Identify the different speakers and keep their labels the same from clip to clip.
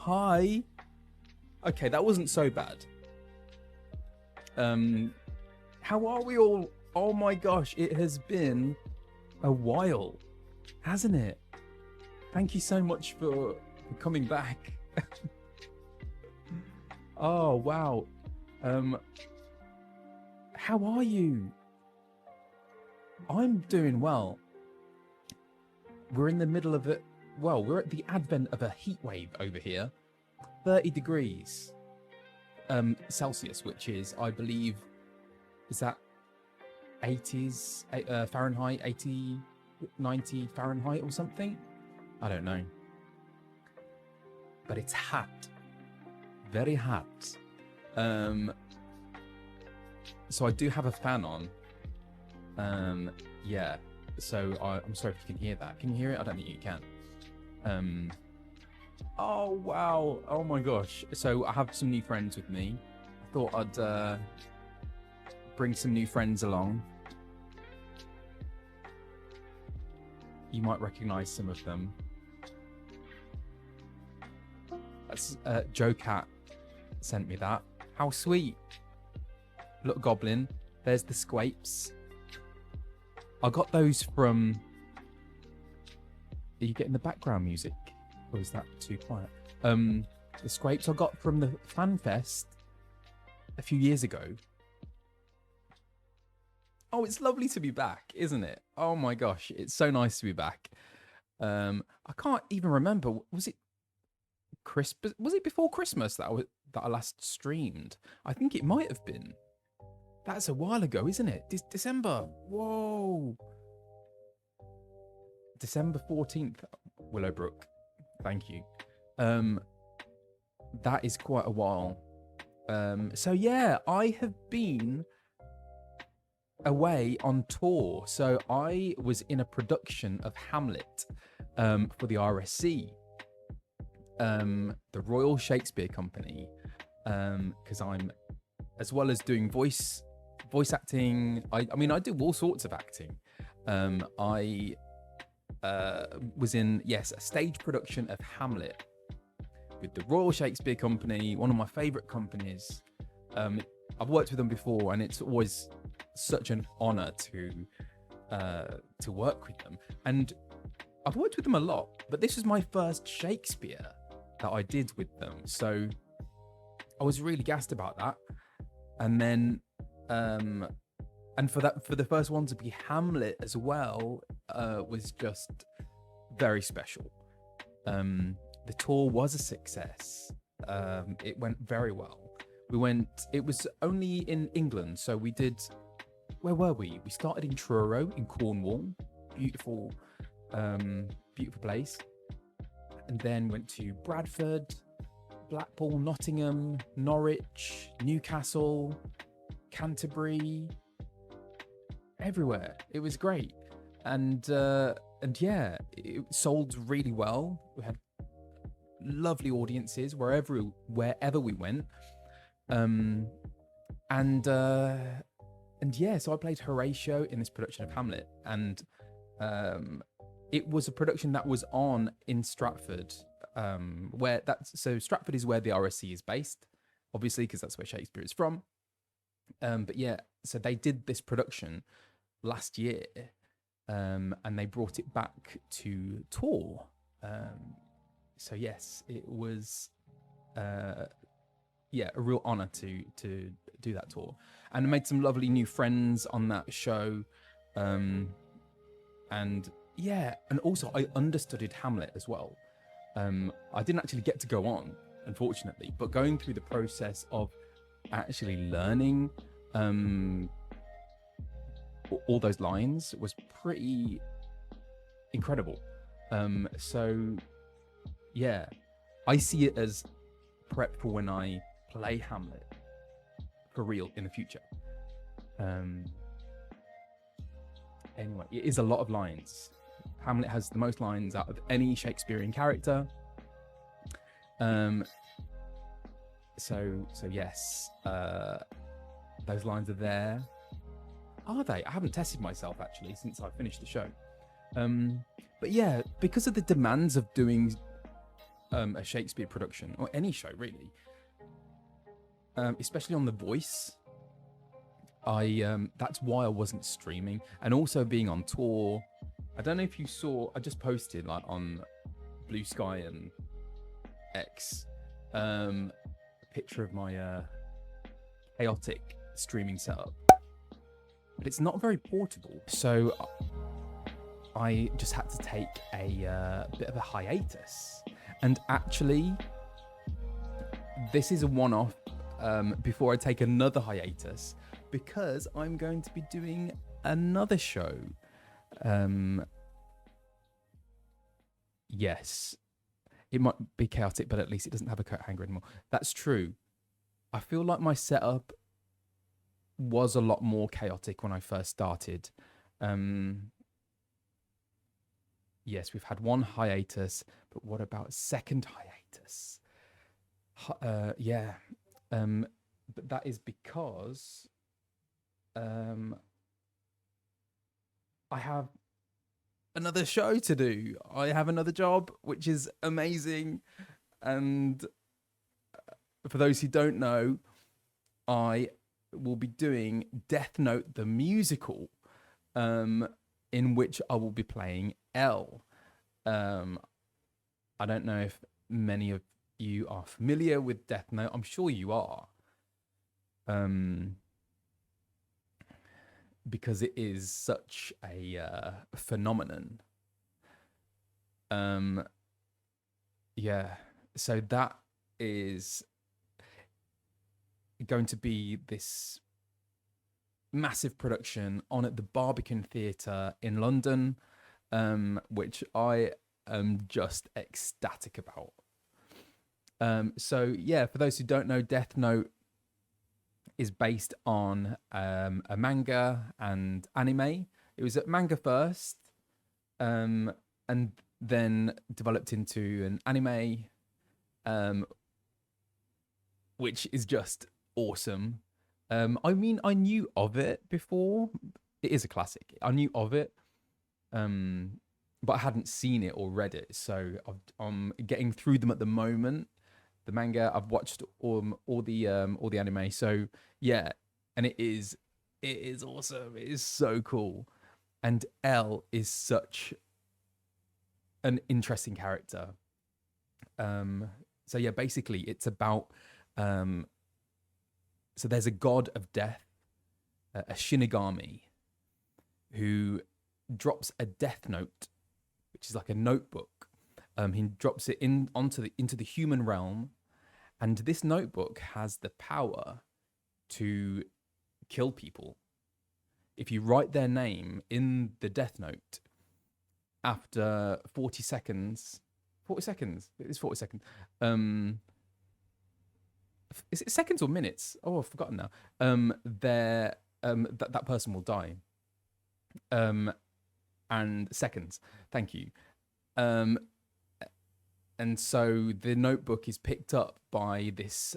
Speaker 1: Hi. Okay, that wasn't so bad. How are we all? Oh my gosh, it has been a while, hasn't it? Thank you so much for coming back. Oh wow. How are you? I'm doing well. We're in the middle of it. Well, we're at the advent of a heat wave over here. 30 degrees Celsius, which is, I believe, is that 80s Fahrenheit, 80, 90 Fahrenheit or something? I don't know. But it's hot. Very hot. So I do have a fan on. Yeah. So I'm sorry if you can hear that. Can you hear it? I don't think you can. Oh wow! Oh my gosh! So I have some new friends with me. I thought I'd bring some new friends along. You might recognise some of them. That's Joe Cat sent me that. How sweet! Look, Goblin. There's the Squapes. I got those from... Are you getting the background music? Or is that too quiet? The Scrapes I got from the Fan Fest a few years ago. Oh, it's lovely to be back, isn't it? Oh my gosh, it's so nice to be back. I can't even remember. Was it Christmas? Was it before Christmas that I last streamed? I think it might have been. That's a while ago, isn't it? December. Whoa. December 14th, Willowbrook. Thank you. That is quite a while. So yeah, I have been away on tour. So I was in a production of Hamlet for the RSC, the Royal Shakespeare Company, because I'm, as well as doing voice acting, I mean, I do all sorts of acting. I was in, yes, a stage production of Hamlet with the Royal Shakespeare Company, one of my favourite companies. I've worked with them before, and it's always such an honour to work with them. And I've worked with them a lot, but this was my first Shakespeare that I did with them, so I was really gassed about that. And then and for the first one to be Hamlet as well was just very special. The tour was a success. It went very well. It was only in England, so we did, where were we? We started in Truro in Cornwall, beautiful place, and then went to Bradford, Blackpool, Nottingham, Norwich, Newcastle, Canterbury, everywhere. It was great, and yeah, it sold really well. We had lovely audiences wherever we went, and yeah, so I played Horatio in this production of Hamlet, and it was a production that was on in Stratford, so Stratford is where the RSC is based, obviously, because that's where Shakespeare is from. But yeah, so they did this production last year, and they brought it back to tour. So yes, it was a real honor to do that tour, and I made some lovely new friends on that show. And yeah, and also I understudied Hamlet as well. I didn't actually get to go on, unfortunately, but going through the process of actually learning all those lines was pretty incredible. So yeah, I see it as prep for when I play Hamlet for real in the future. Anyway, it is a lot of lines. Hamlet has the most lines out of any Shakespearean character. So yes, those lines are there. Are they? I haven't tested myself actually since I finished the show. But yeah, because of the demands of doing a Shakespeare production or any show really, especially on The Voice, that's why I wasn't streaming, and also being on tour. I don't know if you saw, I just posted like on Blue Sky and X a picture of my chaotic streaming setup, but it's not very portable, so I just had to take a bit of a hiatus. And actually, this is a one-off before I take another hiatus, because I'm going to be doing another show. Yes, it might be chaotic, but at least it doesn't have a coat hanger anymore. That's true. I feel like my setup was a lot more chaotic when I first started. Yes, we've had one hiatus, but what about a second hiatus? Yeah, but that is because I have another show to do. I have another job, which is amazing. And for those who don't know, I will be doing Death Note the musical, in which I will be playing L. I don't know if many of you are familiar with Death Note. I'm sure you are. Because it is such a phenomenon. Yeah, so that is going to be this massive production on at the Barbican Theatre in London, which I am just ecstatic about. So yeah, for those who don't know, Death Note is based on a manga and anime. It was at manga first, and then developed into an anime, which is just awesome. I mean, I knew of it before. It is a classic. I knew of it, but I hadn't seen it or read it. So I'm getting through them at the moment. The manga, I've watched all the anime. So yeah, and it is awesome. It is so cool, and L is such an interesting character. So yeah, basically it's about so there's a god of death, a Shinigami, who drops a death note, which is like a notebook. He drops it into the human realm, and this notebook has the power to kill people. If you write their name in the death note, after 40 seconds, it is 40 seconds. Is it seconds or minutes? Oh, I've forgotten now. That person will die. And seconds. Thank you. And so the notebook is picked up by this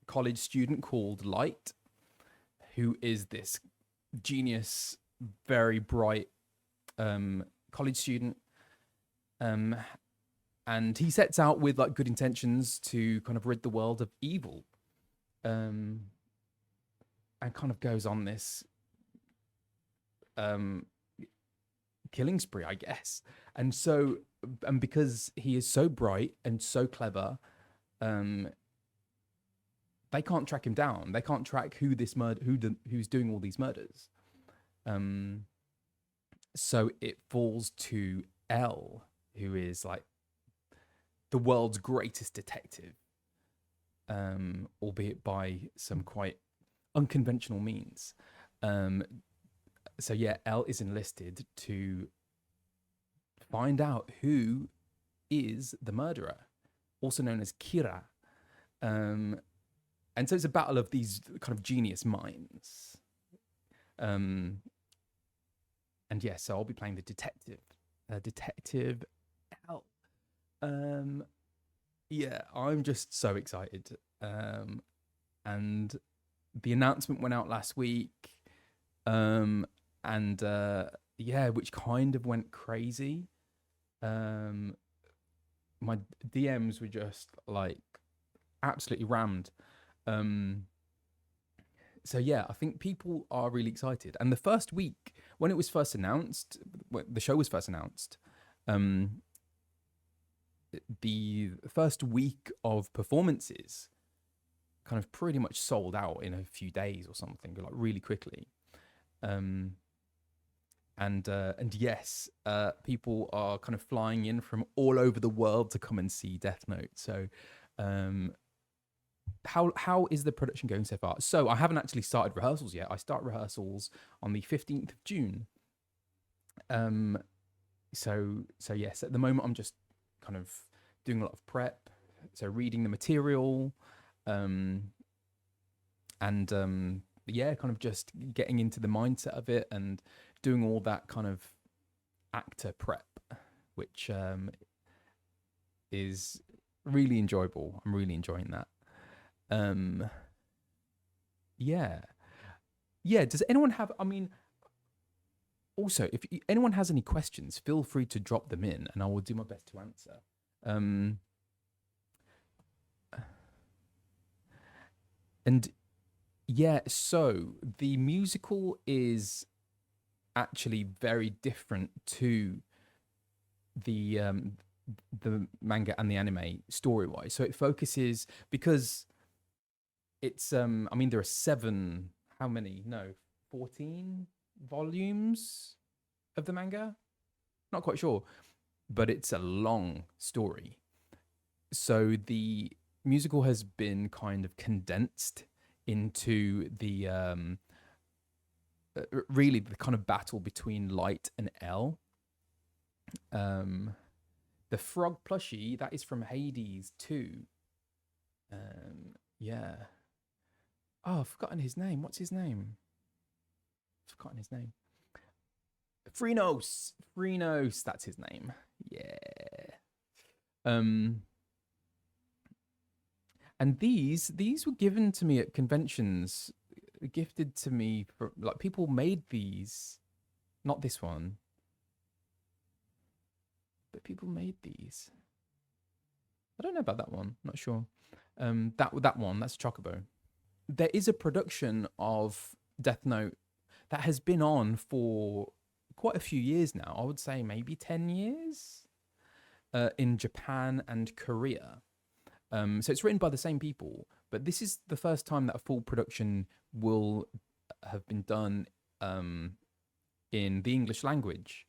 Speaker 1: college student called Light, who is this genius, very bright college student. And he sets out with like good intentions to kind of rid the world of evil, and kind of goes on this killing spree, I guess. And because he is so bright and so clever, they can't track him down. They can't track who's doing all these murders. So it falls to L, who is like the world's greatest detective, albeit by some quite unconventional means. So yeah, L is enlisted to find out who is the murderer, also known as Kira. And so it's a battle of these kind of genius minds. And yeah, so I'll be playing the detective, Detective L. Yeah, I'm just so excited. And the announcement went out last week. Yeah, which kind of went crazy. my DMs were just like absolutely rammed. So yeah, I think people are really excited. And the first week when it was first announced, when the show was first announced, the first week of performances kind of pretty much sold out in a few days or something, like really quickly. And yes, people are kind of flying in from all over the world to come and see Death Note. So, how is the production going so far? So I haven't actually started rehearsals yet. I start rehearsals on the 15th of June. So yes, at the moment I'm just kind of doing a lot of prep. So reading the material, yeah, kind of just getting into the mindset of it and doing all that kind of actor prep, which is really enjoyable. I'm really enjoying that. Yeah. Does anyone have? I mean, also, if anyone has any questions, feel free to drop them in, and I will do my best to answer. And yeah, so the musical is actually very different to the manga and the anime story-wise. So it focuses, because it's I mean, there are 7, how many? No, 14 volumes of the manga. Not quite sure, but it's a long story. So the musical has been kind of condensed into the really the kind of battle between Light and L. The frog plushie, that is from Hades too. Yeah. Oh, I've forgotten his name. What's his name? I've forgotten his name. Phrynos. Phrynos, that's his name. Yeah. And these were given to me at conventions, gifted to me for, like, people made these. Not this one, but people made these. I don't know about that one. Not sure. That one, that's Chocobo. There is a production of Death Note that has been on for quite a few years now. I would say maybe 10 years, in Japan and Korea. So it's written by the same people, but this is the first time that a full production will have been done in the English language.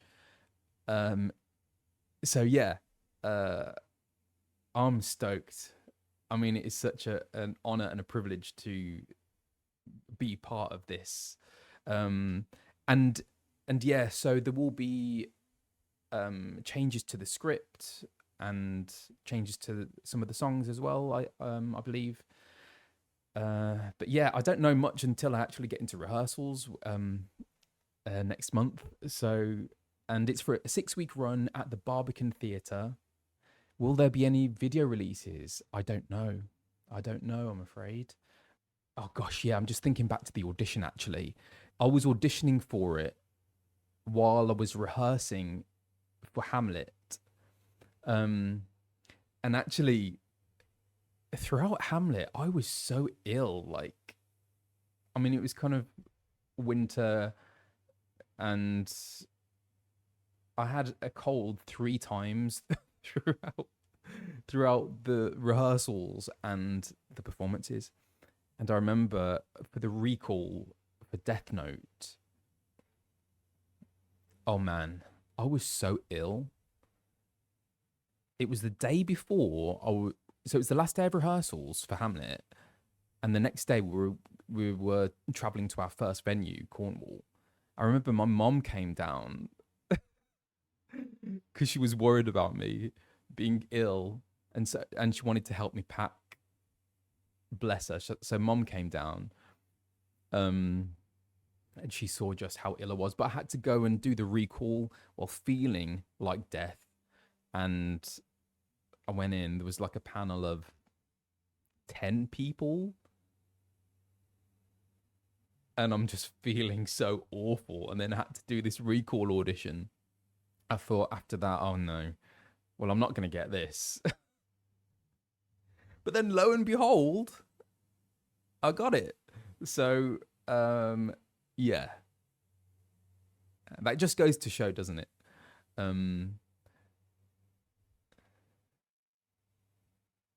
Speaker 1: So yeah, I'm stoked. I mean, it is such an honor and a privilege to be part of this. And yeah, so there will be changes to the script and changes to some of the songs as well, I believe. But yeah, I don't know much until I actually get into rehearsals next month. So, and it's for a 6-week run at the Barbican Theatre. Will there be any video releases? I don't know. I'm afraid. Oh gosh, yeah, I'm just thinking back to the audition actually. I was auditioning for it while I was rehearsing for Hamlet. And actually, throughout Hamlet, I was so ill. Like, I mean, it was kind of winter, and I had a cold 3 times throughout the rehearsals and the performances. And I remember for the recall for Death Note, oh man, I was so ill. It was the day before, so it was the last day of rehearsals for Hamlet, and the next day we were traveling to our first venue, Cornwall. I remember my mom came down because she was worried about me being ill, and she wanted to help me pack. Bless her. So mom came down, and she saw just how ill I was. But I had to go and do the recall while feeling like death. And I went in, there was like a panel of 10 people. And I'm just feeling so awful. And then I had to do this recall audition. I thought after that, oh no, well, I'm not going to get this. But then lo and behold, I got it. So, yeah. That just goes to show, doesn't it?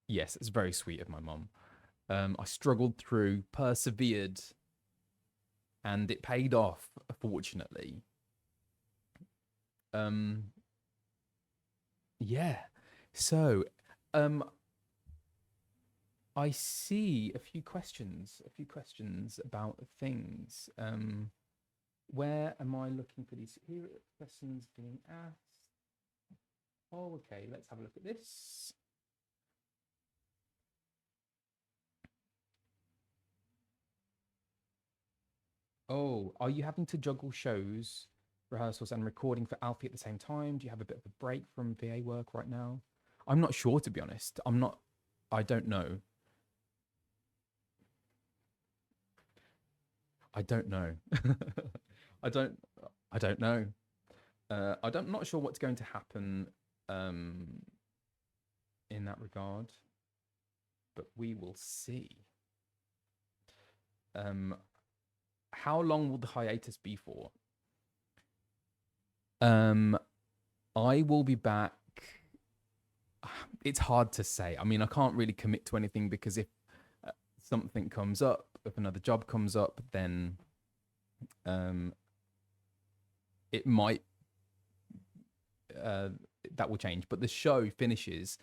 Speaker 1: Yes, it's very sweet of my mom. I struggled through, persevered, and it paid off, fortunately. Yeah. So, I see a few questions about things. Where am I looking for these? Here are questions being asked. Oh, okay. Let's have a look at this. Oh, are you having to juggle shows, rehearsals, and recording for Alfie at the same time? Do you have a bit of a break from VA work right now? I'm not sure, to be honest. I don't know. I don't know. I don't know. I'm not sure what's going to happen in that regard, but we will see. How long will the hiatus be for? I will be back. It's hard to say. I mean, I can't really commit to anything because if something comes up, if another job comes up, then it might that will change. But the show finishes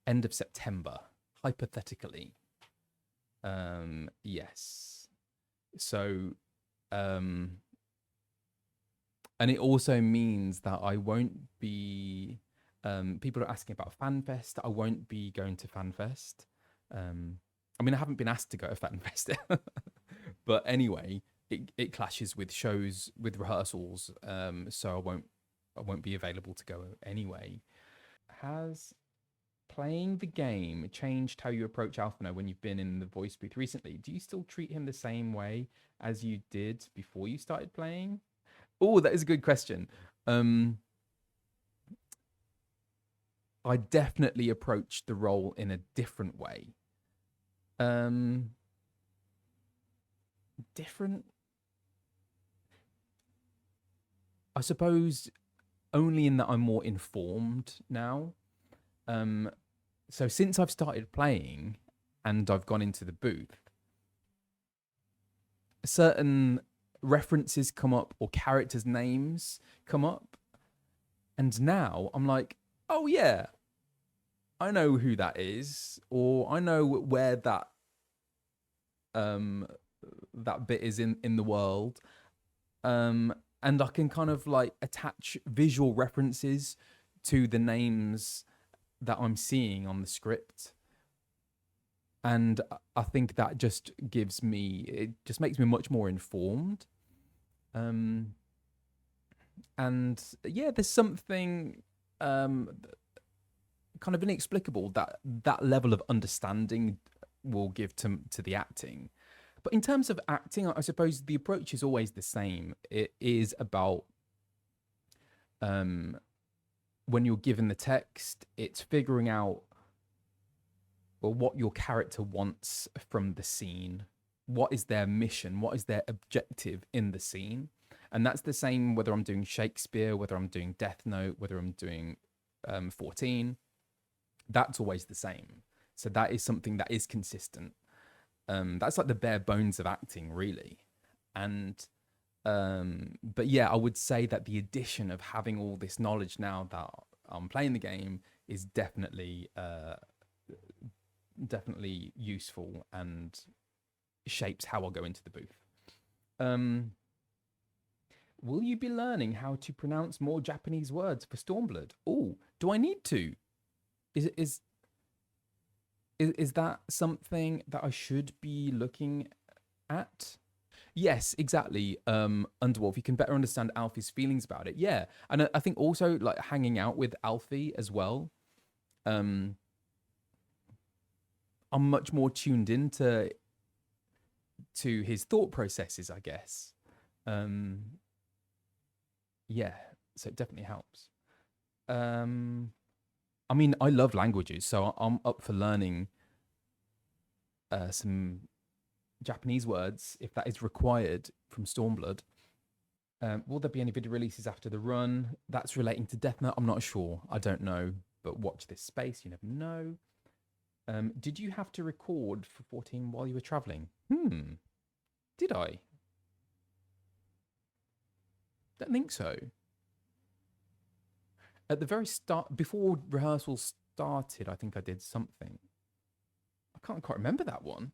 Speaker 1: end of September, hypothetically. Yes. So, and it also means that I won't be. People are asking about FanFest. I won't be going to FanFest. I mean, I haven't been asked to go to FanFest, but anyway, it clashes with shows, with rehearsals. So I won't be available to go anyway. Has playing the game changed how you approach Alphinaud when you've been in the voice booth recently? Do you still treat him the same way as you did before you started playing? Oh, that is a good question. I definitely approached the role in a different way. Different, I suppose, only in that I'm more informed now. So since I've started playing and I've gone into the booth, certain references come up or characters' names come up, and now I'm like, oh yeah, I know who that is, or I know where that that bit is in the world, and I can kind of like attach visual references to the names that I'm seeing on the script. And I think that just it just makes me much more informed. And yeah, there's something kind of inexplicable that level of understanding will give to the acting. But in terms of acting, I suppose the approach is always the same. It is about when you're given the text, it's figuring out what your character wants from the scene. What is their mission? What is their objective in the scene? And that's the same whether I'm doing Shakespeare, whether I'm doing Death Note, whether I'm doing 14. That's always the same. So that is something that is consistent. That's like the bare bones of acting, really. And but yeah, I would say that the addition of having all this knowledge now that I'm playing the game is definitely useful and shapes how I'll go into the booth. Will you be learning how to pronounce more Japanese words for Stormblood? Oh, do I need to? Is that something that I should be looking at? Yes, exactly. Underwolf, you can better understand Alfie's feelings about it. Yeah, and I think also like hanging out with Alfie as well. I'm much more tuned into his thought processes, I guess. Yeah, so it definitely helps. I mean, I love languages, so I'm up for learning some Japanese words if that is required from Stormblood. Will there be any video releases after the run? That's relating to Death Note. I'm not sure. I don't know. But watch this space. You never know. Did you have to record for 14 while you were traveling? Did I? Don't think so. At the very start, before rehearsals started, I think I did something. I can't quite remember that one.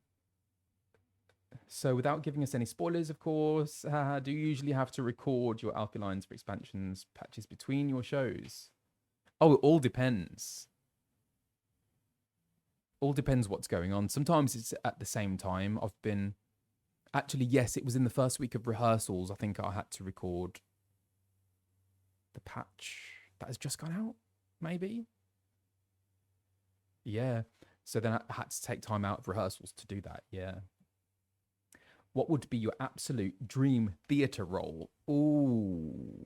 Speaker 1: So without giving us any spoilers, of course, do you usually have to record your Alpha lines for expansions patches between your shows? Oh, it all depends. All depends what's going on. Sometimes it's at the same time. I've been... Actually, yes, it was in the first week of rehearsals. I think I had to record the patch that has just gone out, maybe? Yeah. So then I had to take time out of rehearsals to do that, yeah. What would be your absolute dream theatre role? Ooh.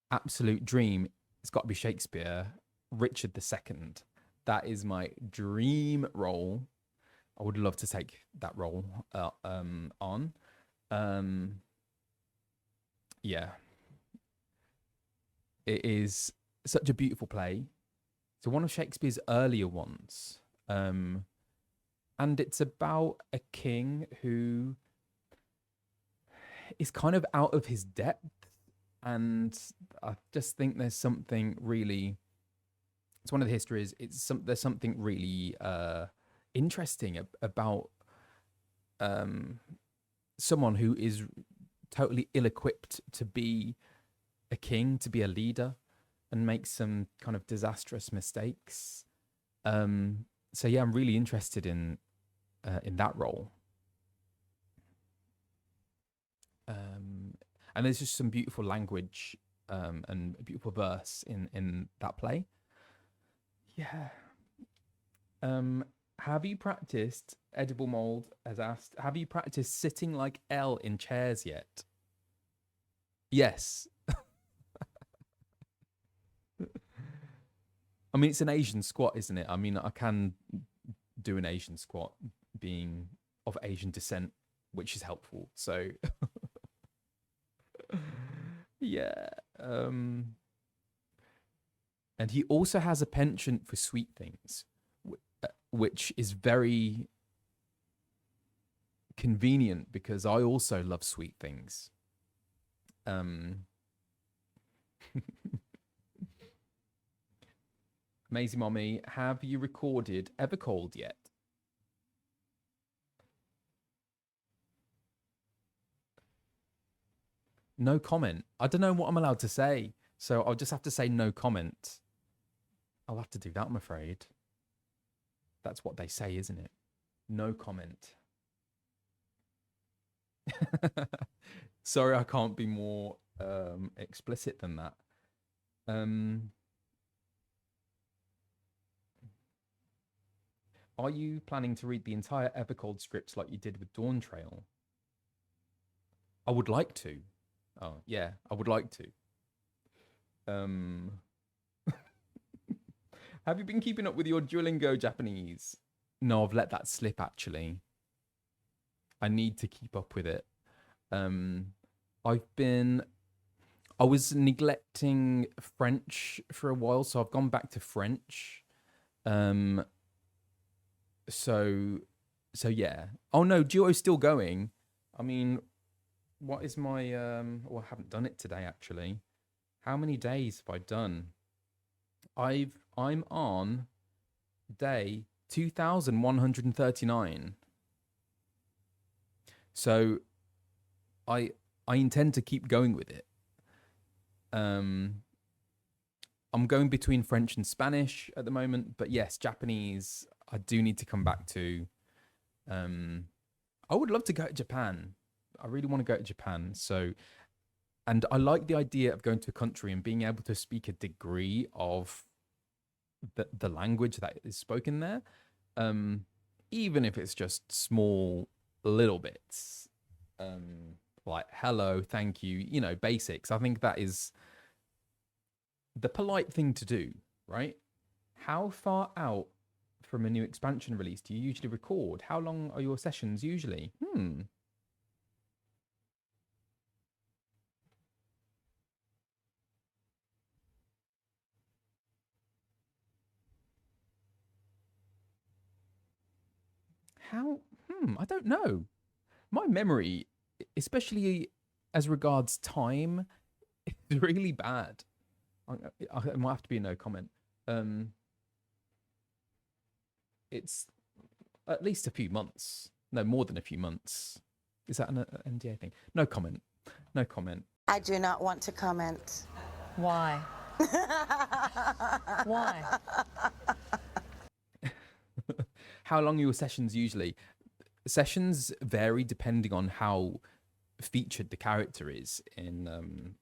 Speaker 1: Absolute dream. It's got to be Shakespeare. Richard II. That is my dream role. I would love to take that role on. Yeah. It is such a beautiful play. It's one of Shakespeare's earlier ones. And it's about a king who is kind of out of his depth. And I just think there's something really... It's one of the histories. There's something really interesting about someone who is totally ill-equipped to be a king, to be a leader, and make some kind of disastrous mistakes. So yeah, I'm really interested in that role. And there's just some beautiful language and beautiful verse in that play. Yeah. Have you practiced, Edible Mold has asked, have you practiced sitting like L in chairs yet? Yes. I mean, it's an Asian squat, isn't it? I mean, I can do an Asian squat being of Asian descent, which is helpful. So, yeah. And he also has a penchant for sweet things, which is very convenient because I also love sweet things. Maisie Mommy, have you recorded Evercold yet? No comment. I don't know what I'm allowed to say, so I'll just have to say no comment. I'll have to do that, I'm afraid. That's what they say, isn't it? No comment. Sorry, I can't be more explicit than that. Are you planning to read the entire Evercold script like you did with Dawn Trail? I would like to. Oh, yeah, I would like to. Have you been keeping up with your Duolingo Japanese? No, I've let that slip, actually. I need to keep up with it. I was neglecting French for a while, so I've gone back to French. So yeah. Oh no, Duo's still going. I mean, what is my well, I haven't done it today actually. How many days have I done? I'm on day 2139. So I intend to keep going with it. I'm going between French and Spanish at the moment, but yes, Japanese I do need to come back to. I would love to go to Japan. I really want to go to Japan. So, and I like the idea of going to a country and being able to speak a degree of the language that is spoken there, even if it's just small little bits, like hello, thank you, basics. I think the polite thing to do, right? How far out from a new expansion release do you usually record? How long are your sessions usually? How? I don't know. My memory, especially as regards time, is really bad. It might have to be a no comment. It's at least a few months. No, more than a few months. Is that an NDA thing? No comment. No comment.
Speaker 2: I do not want to comment.
Speaker 3: Why? Why?
Speaker 1: How long are your sessions usually? Sessions vary depending on how featured the character is in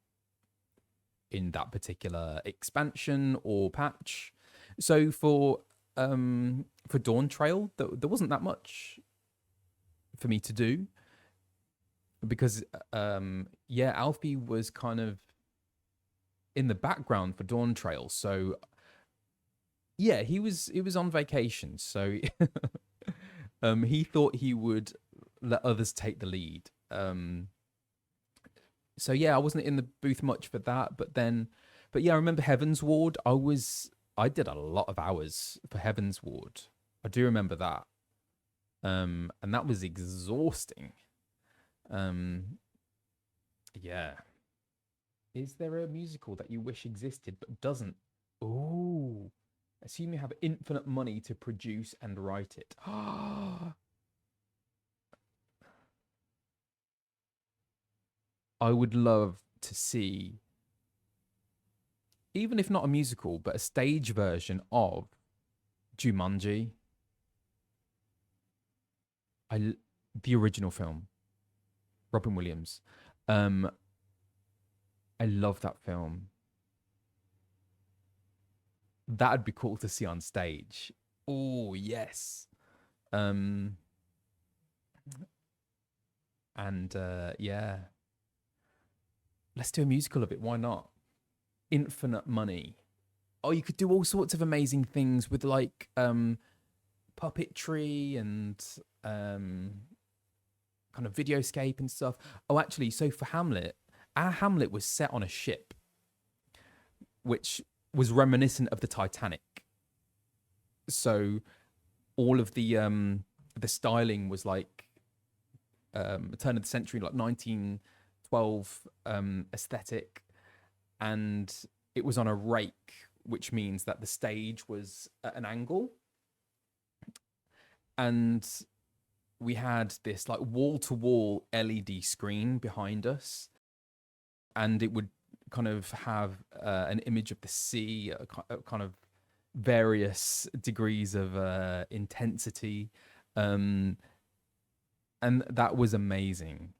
Speaker 1: that particular expansion or patch. So for Dawn Trail, there wasn't that much for me to do because Alfie was kind of in the background for Dawn Trail. So yeah, he was on vacation. So he thought he would let others take the lead. So yeah, I wasn't in the booth much for that, but yeah, I remember Heavensward. I did a lot of hours for Heavensward. I do remember that. And that was exhausting. Yeah. Is there a musical that you wish existed but doesn't? Oh, assume you have infinite money to produce and write it. I would love to see, even if not a musical, but a stage version of Jumanji. The original film, Robin Williams. I love that film. That'd be cool to see on stage. Oh yes. Yeah. Let's do a musical of it. Why not? Infinite money. Oh, you could do all sorts of amazing things with like puppetry and kind of videoscape and stuff. Oh, actually, so for Hamlet, our Hamlet was set on a ship, which was reminiscent of the Titanic. So all of the styling was like turn of the century, like 1912 aesthetic, and it was on a rake, which means that the stage was at an angle, and we had this like wall-to-wall LED screen behind us, and it would kind of have an image of the sea, kind of various degrees of intensity, and that was amazing.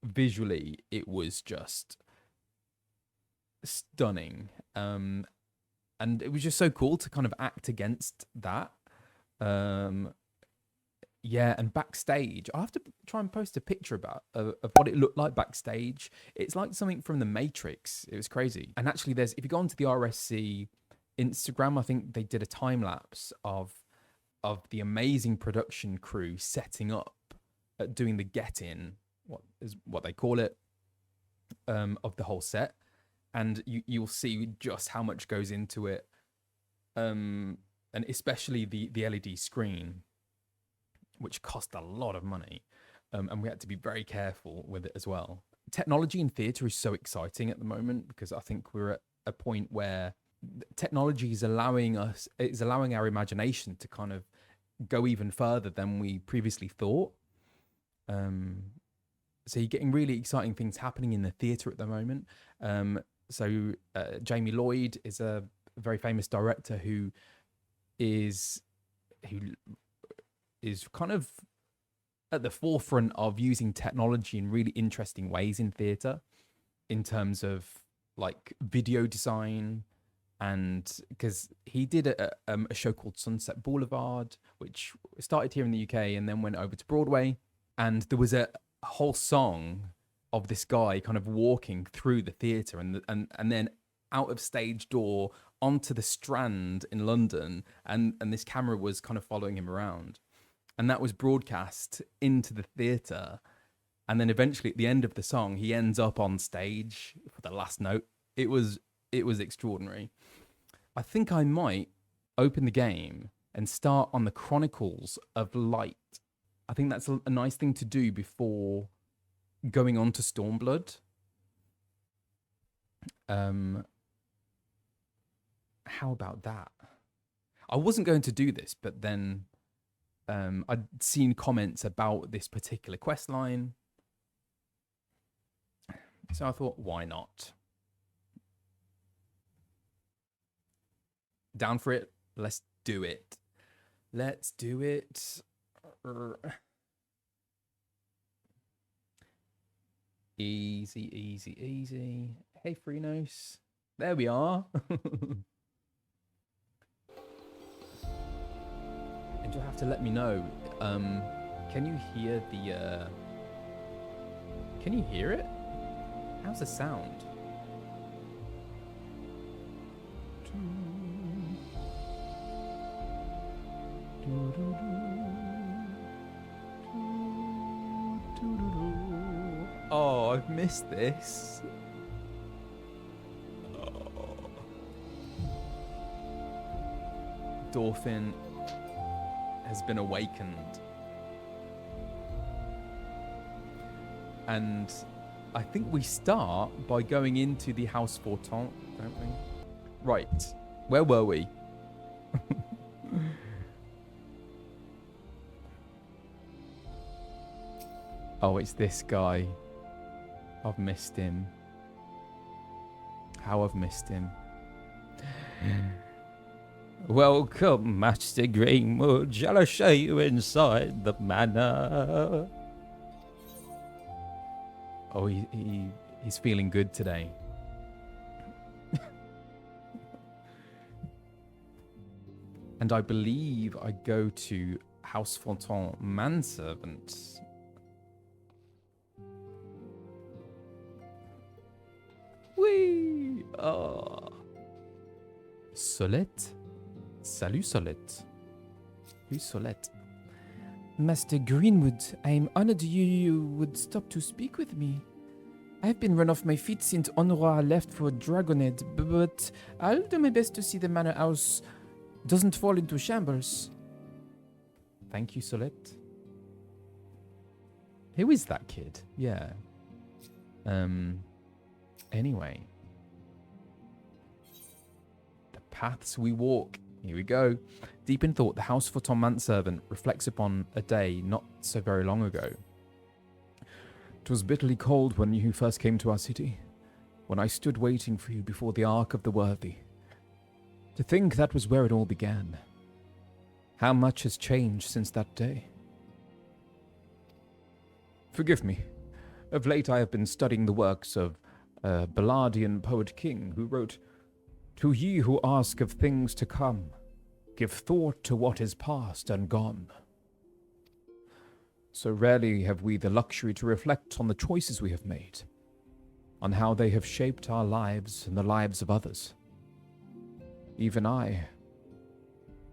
Speaker 1: Visually, it was just stunning, and it was just so cool to kind of act against that. Yeah, and backstage, I'll have to try and post a picture of what it looked like backstage. It's like something from The Matrix. It was crazy. And actually, if you go onto the RSC Instagram, I think they did a time lapse of the amazing production crew setting up, doing the get-in, what they call it, of the whole set, and you'll see just how much goes into it, and especially the LED screen, which cost a lot of money, and we had to be very careful with it as well. Technology in theatre is so exciting at the moment because I think we're at a point where technology is allowing our imagination to kind of go even further than we previously thought. So you're getting really exciting things happening in the theatre at the moment. So Jamie Lloyd is a very famous director who is kind of at the forefront of using technology in really interesting ways in theatre, in terms of like video design, and because he did a show called Sunset Boulevard, which started here in the UK and then went over to Broadway, and there was a whole song of this guy kind of walking through the theatre and then out of stage door onto the Strand in London, and this camera was kind of following him around, and that was broadcast into the theatre, and then eventually at the end of the song he ends up on stage for the last note. It was extraordinary. I think I might open the game and start on the Chronicles of Light. I think that's a nice thing to do before going on to Stormblood. How about that? I wasn't going to do this, but then I'd seen comments about this particular quest line. So I thought, why not? Down for it. Let's do it. Let's do it. Easy, easy, easy. Hey, Freenos. There we are. And you'll have to let me know. Can you hear the... Can you hear it? How's the sound? Oh, I've missed this. Oh. Dolphin has been awakened. And I think we start by going into the House Fortant, don't we? Right. Where were we? Oh, it's this guy. I've missed him. How I've missed him. Welcome, Master Greenwood. Shall I show you inside the manor? Oh, he's feeling good today. And I believe I go to House Fontaine Manservant. Whee! Oh. Solette? Salut, Solette. Who's Solette?
Speaker 3: Master Greenwood, I am honored you would stop to speak with me. I have been run off my feet since Honora left for Dragonhead, but I'll do my best to see the manor house doesn't fall into shambles.
Speaker 1: Thank you, Solette. Who is that kid? Yeah. Anyway. The paths we walk. Here we go. Deep in thought, the House for Tom Manservant reflects upon a day not so very long ago. It was bitterly cold when you first came to our city, when I stood waiting for you before the Ark of the Worthy. To think that was where it all began. How much has changed since that day? Forgive me. Of late I have been studying the works of a Balladian poet king who wrote, "To ye who ask of things to come, give thought to what is past and gone." So rarely have we the luxury to reflect on the choices we have made, on how they have shaped our lives and the lives of others. Even I,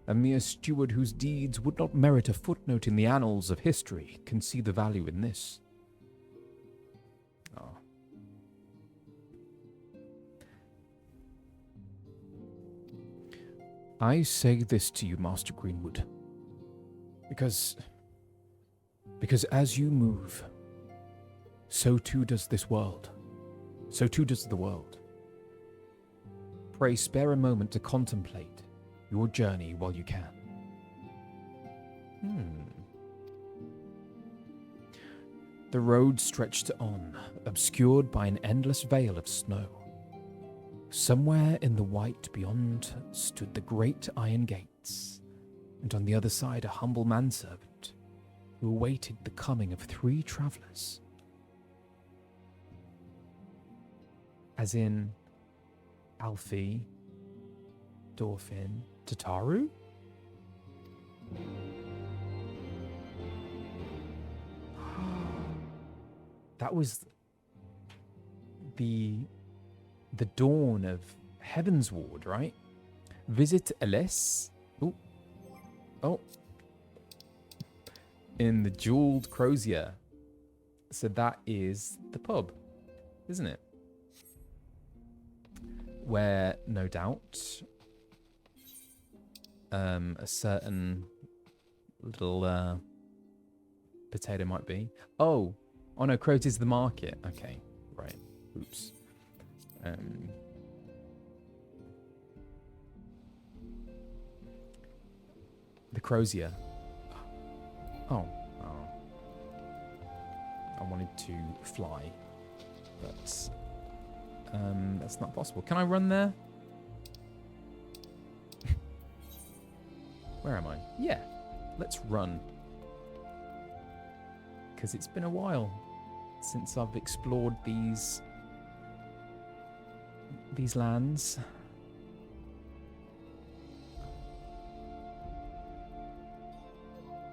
Speaker 1: a mere steward whose deeds would not merit a footnote in the annals of history, can see the value in this. Oh. I say this to you, Master Greenwood, because as you move, so too does this world. So too does the world. Pray spare a moment to contemplate your journey while you can. The road stretched on, obscured by an endless veil of snow. Somewhere in the white beyond stood the great iron gates, and on the other side a humble manservant who awaited the coming of 3 travelers. As in Alfie, Dorfin, Tataru? That was the dawn of Heavensward, right? VisitLS. Oh. In the jeweled crozier. So that is the pub, isn't it? Where, no doubt, a certain little potato might be. Oh no, Crozier's the market. Okay, right. Oops. The crozier. Oh. I wanted to fly, but that's not possible. Can I run there? Where am I? Yeah, let's run. Because it's been a while since I've explored these lands.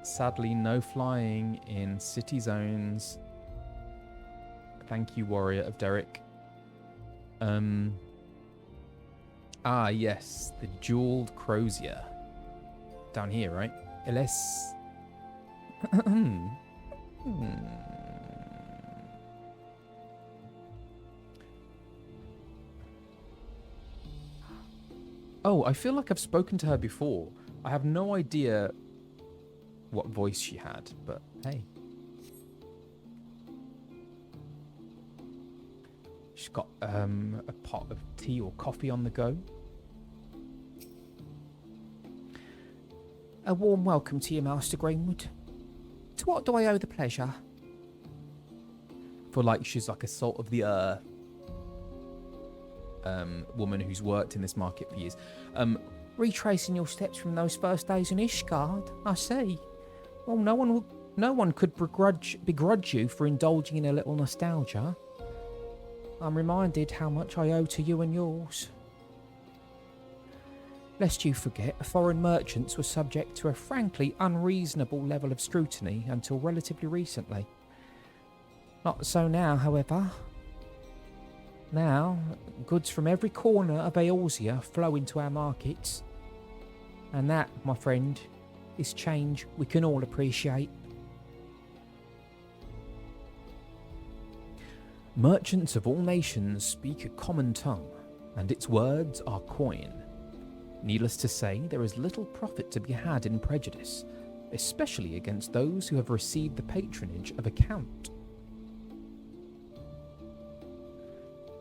Speaker 1: Sadly, no flying in city zones. Thank you, Warrior of Derek. Yes, the jeweled crozier. Down here, right? LS. Oh, I feel like I've spoken to her before. I have no idea what voice she had, but hey. She's got a pot of tea or coffee on the go.
Speaker 3: A warm welcome to you, Master Greenwood. To what do I owe the pleasure?
Speaker 1: For like she's like a salt of the earth woman who's worked in this market for years.
Speaker 3: Retracing your steps from those first days in Ishgard, I see. Well, no one could begrudge you for indulging in a little nostalgia. I'm reminded how much I owe to you and yours. Lest you forget, foreign merchants were subject to a frankly unreasonable level of scrutiny until relatively recently. Not so now, however. Now, goods from every corner of Eorzea flow into our markets. And that, my friend, is change we can all appreciate.
Speaker 1: Merchants of all nations speak a common tongue, and its words are coin. Needless to say, there is little profit to be had in prejudice, especially against those who have received the patronage of a count.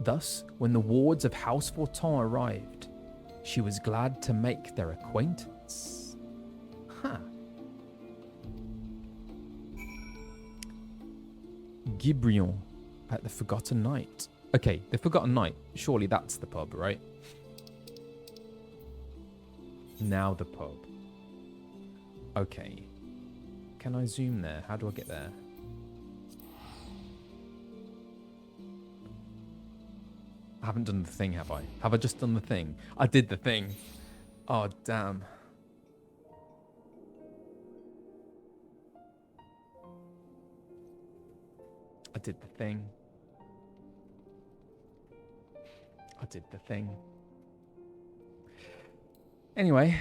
Speaker 1: Thus, when the wards of House Fortin arrived, she was glad to make their acquaintance. Gibrion at the Forgotten Night. Okay, the Forgotten Night. Surely that's the pub, right? Now the pub. Okay. Can I zoom there? How do I get there? I haven't done the thing, have I? Have I just done the thing? I did the thing. Oh, damn. I did the thing. I did the thing. Anyway.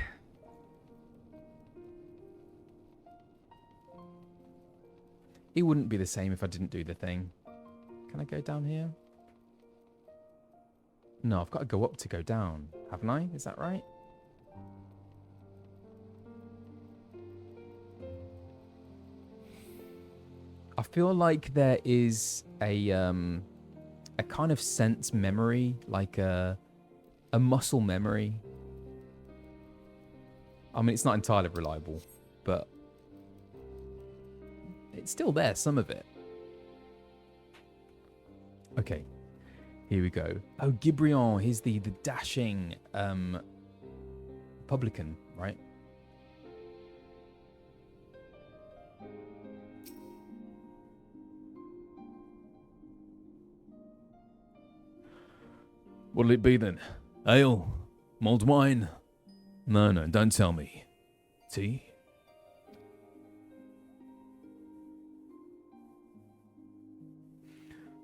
Speaker 1: It wouldn't be the same if I didn't do the thing. Can I go down here? No, I've got to go up to go down, haven't I? Is that right? I feel like there is a kind of sense memory, like a muscle memory. I mean, it's not entirely reliable, but it's still there, some of it. Okay, here we go. Oh, Gibrion, he's the dashing publican, right? What'll it be then? Ale? Mulled wine? No, don't tell me. Tea?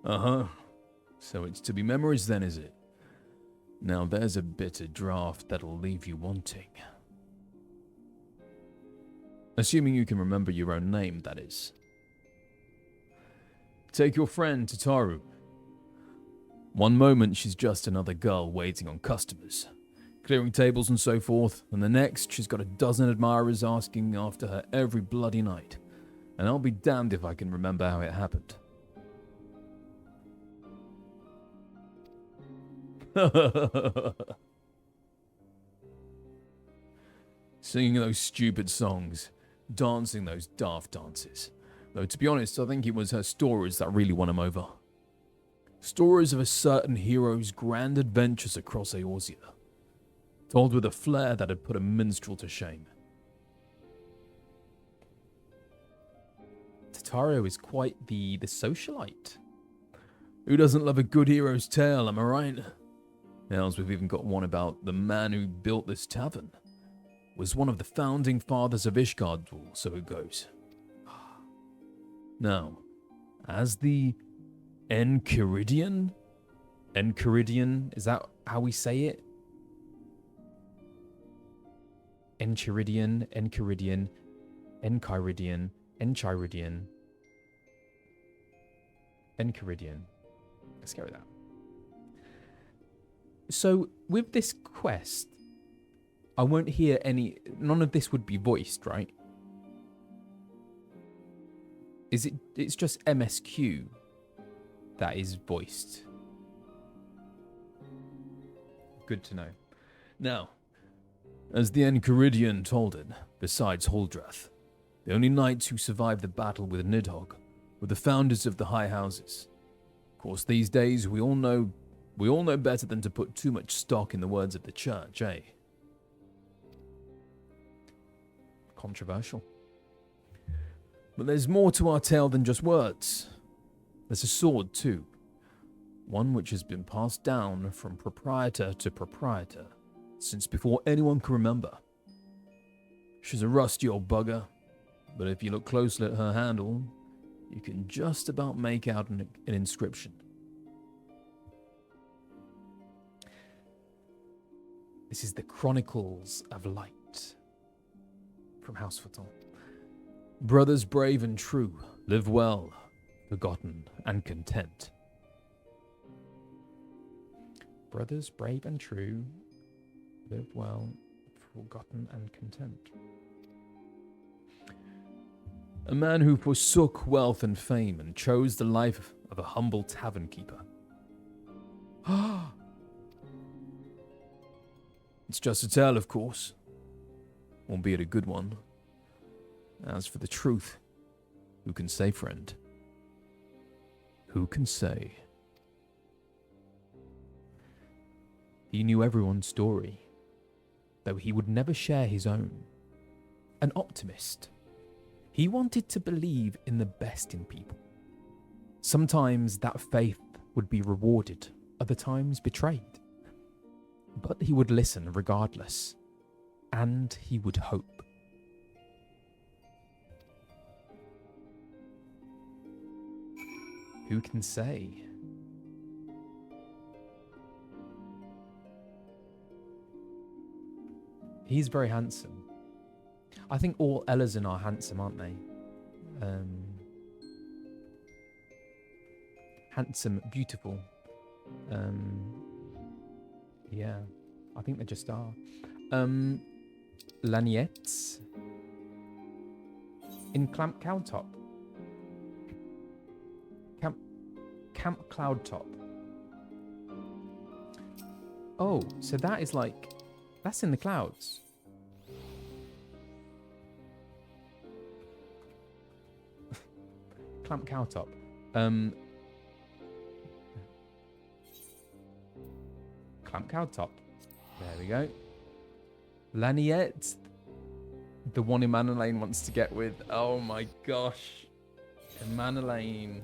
Speaker 1: Uh-huh. So it's to be memories then, is it? Now there's a bitter draught that'll leave you wanting. Assuming you can remember your own name, that is. Take your friend, Tataru. One moment she's just another girl waiting on customers, clearing tables and so forth, and the next she's got a dozen admirers asking after her every bloody night. And I'll be damned if I can remember how it happened. Singing those stupid songs, dancing those daft dances. Though to be honest, I think it was her stories that really won him over. Stories of a certain hero's grand adventures across Eorzea, told with a flair that had put a minstrel to shame. Tataru is quite the socialite. Who doesn't love a good hero's tale, am I right? Else we've even got one about the man who built this tavern. Was one of the founding fathers of Ishgardul, so it goes. Now, as the Enchiridion? Enchiridion, is that how we say it? Enchiridion, Enchiridion, Enchiridion, Enchiridion, Enchiridion. Let's go with that. So, with this quest, I won't hear any... None of this would be voiced, right? Is it... It's just MSQ that is voiced. Good to know. Now, as the Enchiridion told it, besides Holdrath, the only knights who survived the battle with Nidhogg were the founders of the High Houses. Of course, these days, we all know better than to put too much stock in the words of the church, eh? Controversial. But there's more to our tale than just words. There's a sword, too. One which has been passed down from proprietor to proprietor since before anyone can remember. She's a rusty old bugger, but if you look closely at her handle, you can just about make out an inscription. This is the Chronicles of Light from House Photon. Brothers brave and true, live well, forgotten and content. Brothers brave and true, live well, forgotten and content. A man who forsook wealth and fame and chose the life of a humble tavern keeper. It's just a tale, of course, albeit a good one. As for the truth, who can say, friend? Who can say? He knew everyone's story, though he would never share his own. An optimist. He wanted to believe in the best in people. Sometimes that faith would be rewarded, other times betrayed. But he would listen regardless, and he would hope. Who can say? He's very handsome. I think all Elazin are handsome, aren't they? Handsome, beautiful. Yeah, I think they just are. Lagnettes in Camp Cloudtop. Camp Cloudtop. Oh, so that is like, that's in the clouds. Camp Cloudtop. Camp Cloudtop. There we go. Lagnettes, the one Emanelaine wants to get with. Oh my gosh. Emanelaine.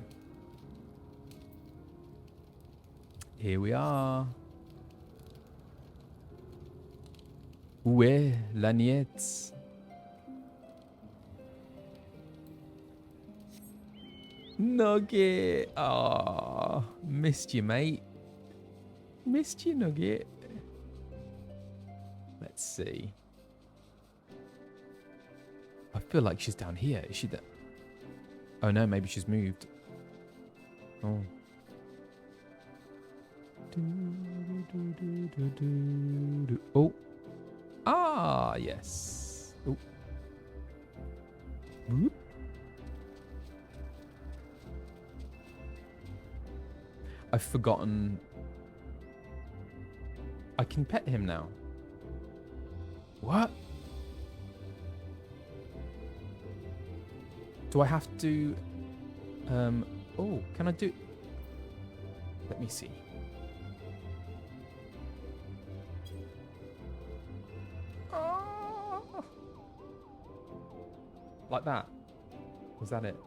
Speaker 1: Here we are. Où est Lagnettes? Nugget. Oh, missed you, mate. Missed you, Nugget. Let's see. I feel like she's down here. Is she there? Oh no, maybe she's moved. Oh. Oh. Ah, yes. Oh. Whoop. I've forgotten. I can pet him now. What? Do I have to... Oh, can I do... Let me see. Oh. Like that? Was that it?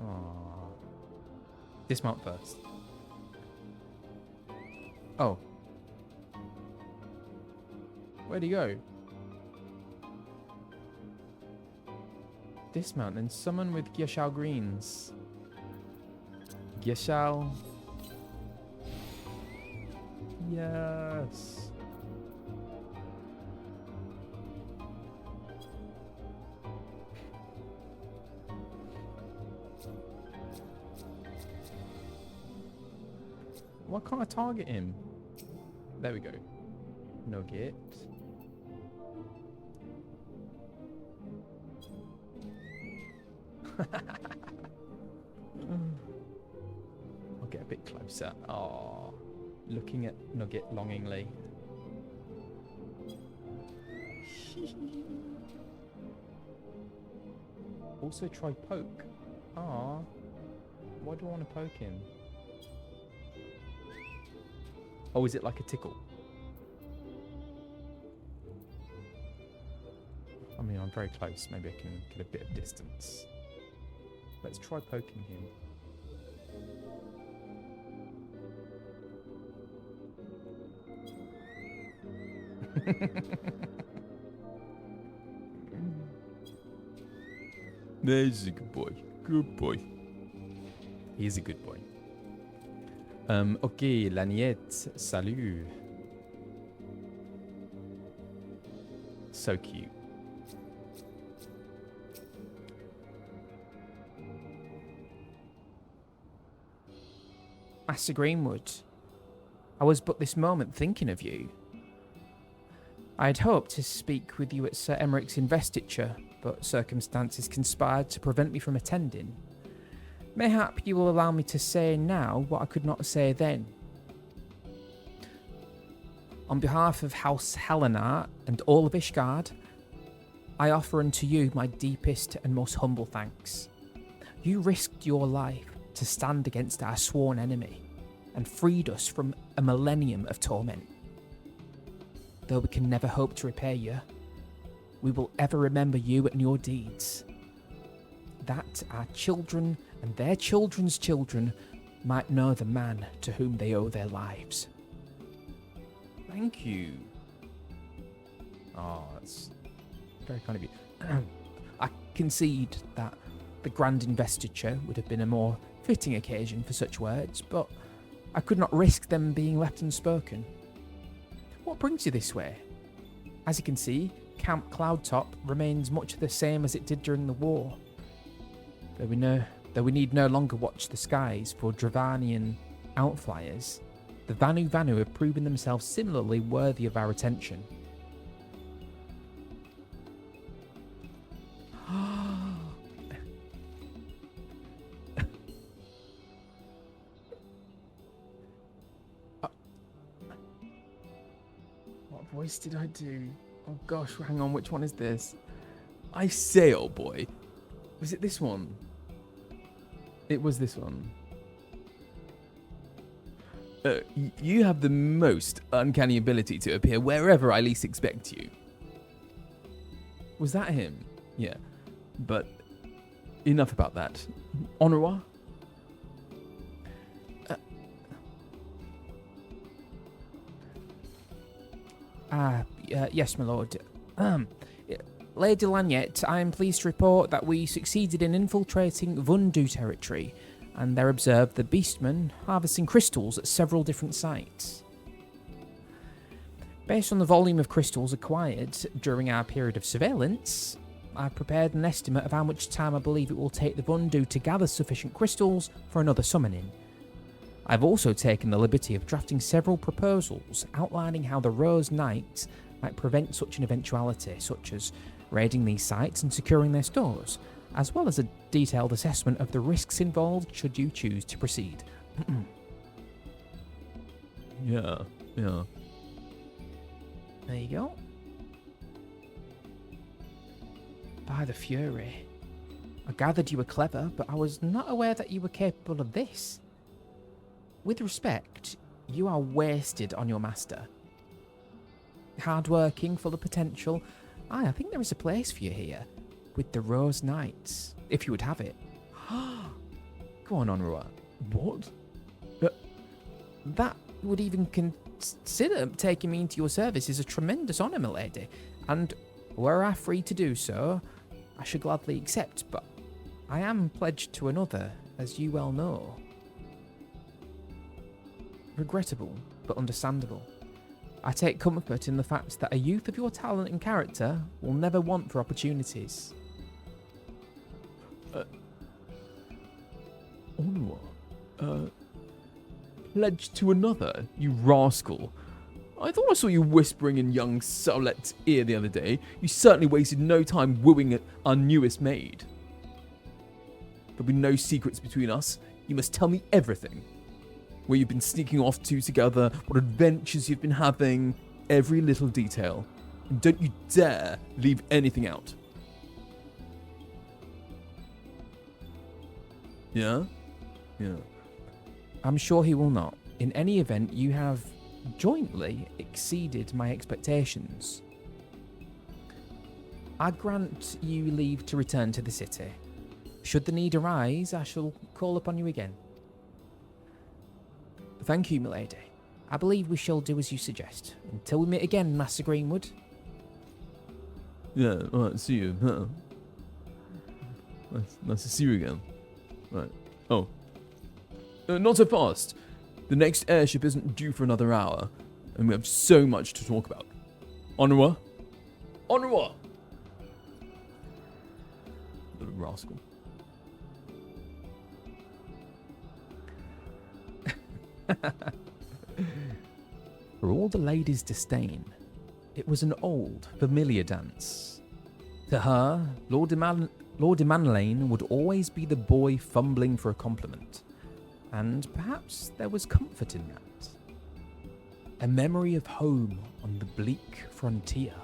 Speaker 1: Oh. Dismount first. Oh. Where'd he go? Dismount and summon with Gyeshao greens. Gyeshao. Yes. Why can't I target him? There we go. Nugget. I'll get a bit closer. Oh, looking at Nugget longingly. Also try poke. Ah, why do I want to poke him? Oh, is it like a tickle? I mean, I'm very close. Maybe I can get a bit of distance. Let's try poking him. There's a good boy. Good boy. He is a good boy. Ok, Laniette, salut. So cute.
Speaker 3: Master Greenwood, I was but this moment thinking of you. I had hoped to speak with you at Sir Emmerich's investiture, but circumstances conspired to prevent me from attending. Mayhap you will allow me to say now what I could not say then. On behalf of House Helena and all of Ishgard, I offer unto you my deepest and most humble thanks. You risked your life to stand against our sworn enemy and freed us from a millennium of torment. Though we can never hope to repay you, we will ever remember you and your deeds, that our children and their children's children might know the man to whom they owe their lives.
Speaker 1: Thank you. Oh, that's very kind of you.
Speaker 3: I concede that the grand investiture would have been a more fitting occasion for such words, but I could not risk them being left unspoken. What brings you this way? As you can see, Camp Cloudtop remains much the same as it did during the war. Though we need no longer watch the skies for Dravanian outflyers, the Vanu Vanu have proven themselves similarly worthy of our attention.
Speaker 1: What voice did I do? Oh gosh, hang on, which one is this? I say, old boy. Was it this one? It was this one. You have the most uncanny ability to appear wherever I least expect you. Was that him? Yeah. But enough about that. Au revoir.
Speaker 3: Yes, my lord. Lady Lanyette, I am pleased to report that we succeeded in infiltrating Vundu territory, and there observed the beastmen harvesting crystals at several different sites. Based on the volume of crystals acquired during our period of surveillance, I've prepared an estimate of how much time I believe it will take the Vundu to gather sufficient crystals for another summoning. I've also taken the liberty of drafting several proposals outlining how the Rose Knights might prevent such an eventuality, such as raiding these sites and securing their stores, as well as a detailed assessment of the risks involved should you choose to proceed.
Speaker 1: Yeah.
Speaker 3: There you go. By the Fury. I gathered you were clever, but I was not aware that you were capable of this. With respect, you are wasted on your master. Hardworking, full of potential. I think there is a place for you here, with the Rose Knights, if you would have it. Go on, Onrua.
Speaker 1: What?
Speaker 3: That would even consider taking me into your service is a tremendous honour, my lady, and were I free to do so, I should gladly accept, but I am pledged to another, as you well know. Regrettable, but understandable. I take comfort in the fact that a youth of your talent and character will never want for opportunities.
Speaker 1: Onrua? Pledged to another, you rascal. I thought I saw you whispering in young Saulet's ear the other day. You certainly wasted no time wooing our newest maid. There'll be no secrets between us. You must tell me everything. Where you've been sneaking off to together, what adventures you've been having, every little detail. And don't you dare leave anything out. Yeah? Yeah.
Speaker 3: I'm sure he will not. In any event, you have jointly exceeded my expectations. I grant you leave to return to the city. Should the need arise, I shall call upon you again. Thank you, milady. I believe we shall do as you suggest. Until we meet again, Master Greenwood.
Speaker 1: Yeah, alright, see you. Nice to see you again. Right. Oh. Not so fast. The next airship isn't due for another hour, and we have so much to talk about. Onrua? Onrua! Little rascal.
Speaker 3: For all the ladies' disdain, it was an old, familiar dance. To her, Lord Emanlane would always be the boy fumbling for a compliment, and perhaps there was comfort in that. A memory of home on the bleak frontier.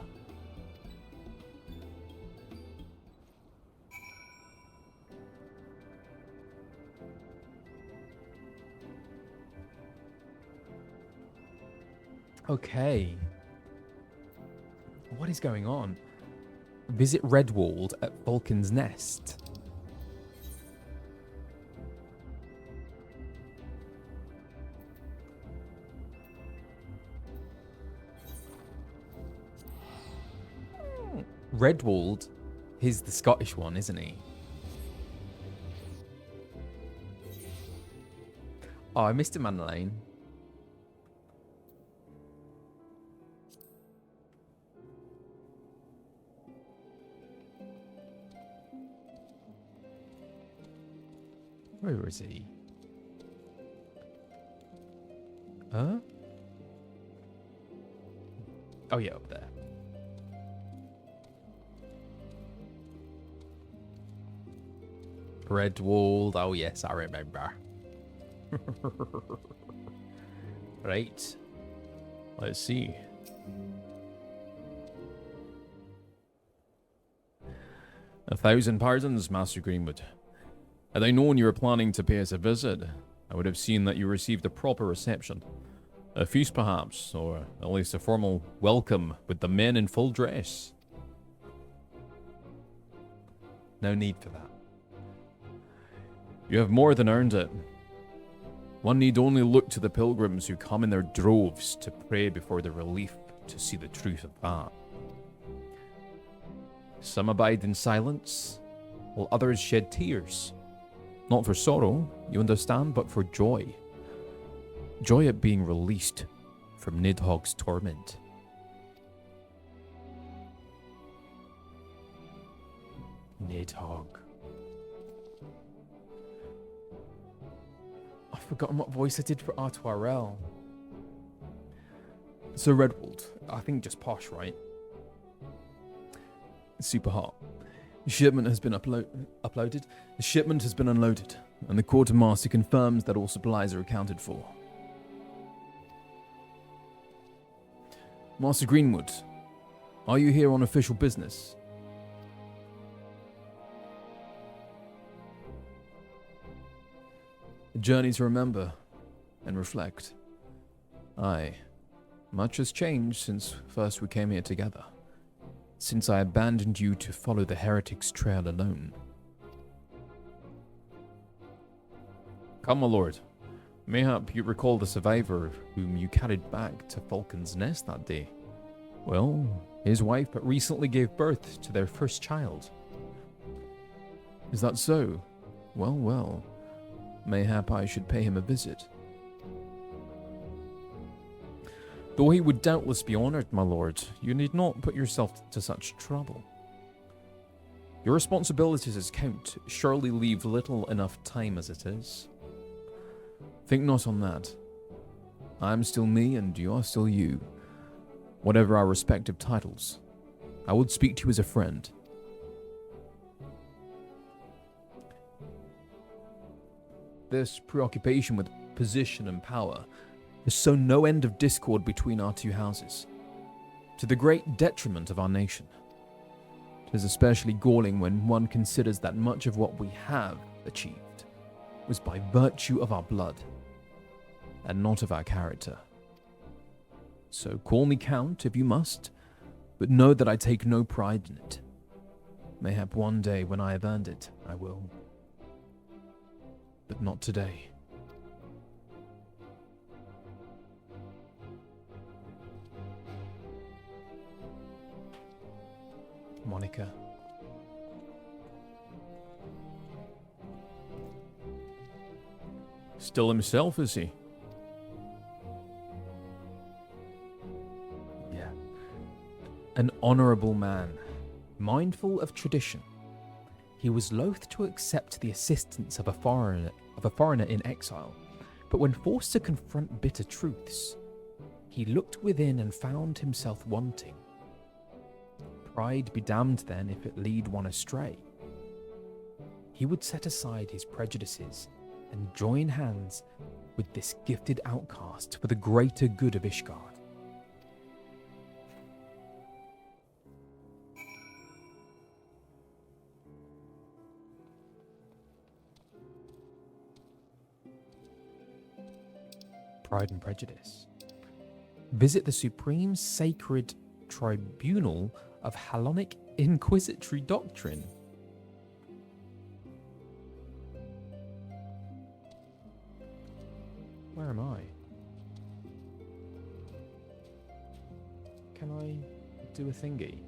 Speaker 3: Okay. What is going on? Visit Redwalled at Vulcan's Nest. Redwalled, he's the Scottish one, isn't he? Oh, I missed him on the lane. Where is he? Huh? Oh yeah, up there. Redwalled. Oh yes, I remember. Right. Let's see.
Speaker 1: A thousand pardons, Master Greenwood. Had I known you were planning to pay us a visit, I would have seen that you received a proper reception. A feast, perhaps, or at least a formal welcome with the men in full dress.
Speaker 3: No need for that.
Speaker 1: You have more than earned it. One need only look to the pilgrims who come in their droves to pray before the relief
Speaker 4: to see the truth of that. Some abide in silence, while others shed tears. Not for sorrow, you understand, but for joy. Joy at being released from Nidhogg's torment.
Speaker 1: Nidhogg. I've forgotten what voice I did for Artuarel. So Redwald, I think just posh, right? Super hot. The shipment has been uploaded. The shipment has been unloaded, and the quartermaster confirms that all supplies are accounted for. Master Greenwood, are you here on official business? A journey to remember and reflect. Aye, much has changed since first we came here together. Since I abandoned you to follow the heretic's trail alone.
Speaker 4: Come, my lord. Mayhap you recall the survivor whom you carried back to Falcon's Nest that day. Well, his wife but recently gave birth to their first child.
Speaker 1: Is that so? Well, well. Mayhap I should pay him a visit.
Speaker 4: Though he would doubtless be honoured, my lord, you need not put yourself to such trouble. Your responsibilities as Count surely leave little enough time as it is.
Speaker 1: Think not on that. I am still me and you are still you. Whatever our respective titles, I would speak to you as a friend. This preoccupation with position and power has sown no end of discord between our two houses, to the great detriment of our nation. It is especially galling when one considers that much of what we have achieved was by virtue of our blood, and not of our character. So call me Count if you must, but know that I take no pride in it. Mayhap one day when I have earned it, I will. But not today. Monica.
Speaker 4: Still himself, is he?
Speaker 1: Yeah. An honourable man, mindful of tradition. He was loath to accept the assistance of a foreigner in exile, but when forced to confront bitter truths, he looked within and found himself wanting. Pride be damned then if it lead one astray. He would set aside his prejudices and join hands with this gifted outcast for the greater good of Ishgard. Pride and Prejudice. Visit the Supreme Sacred Tribunal of Hellenic Inquisitory Doctrine. Where am I? Can I do a thingy?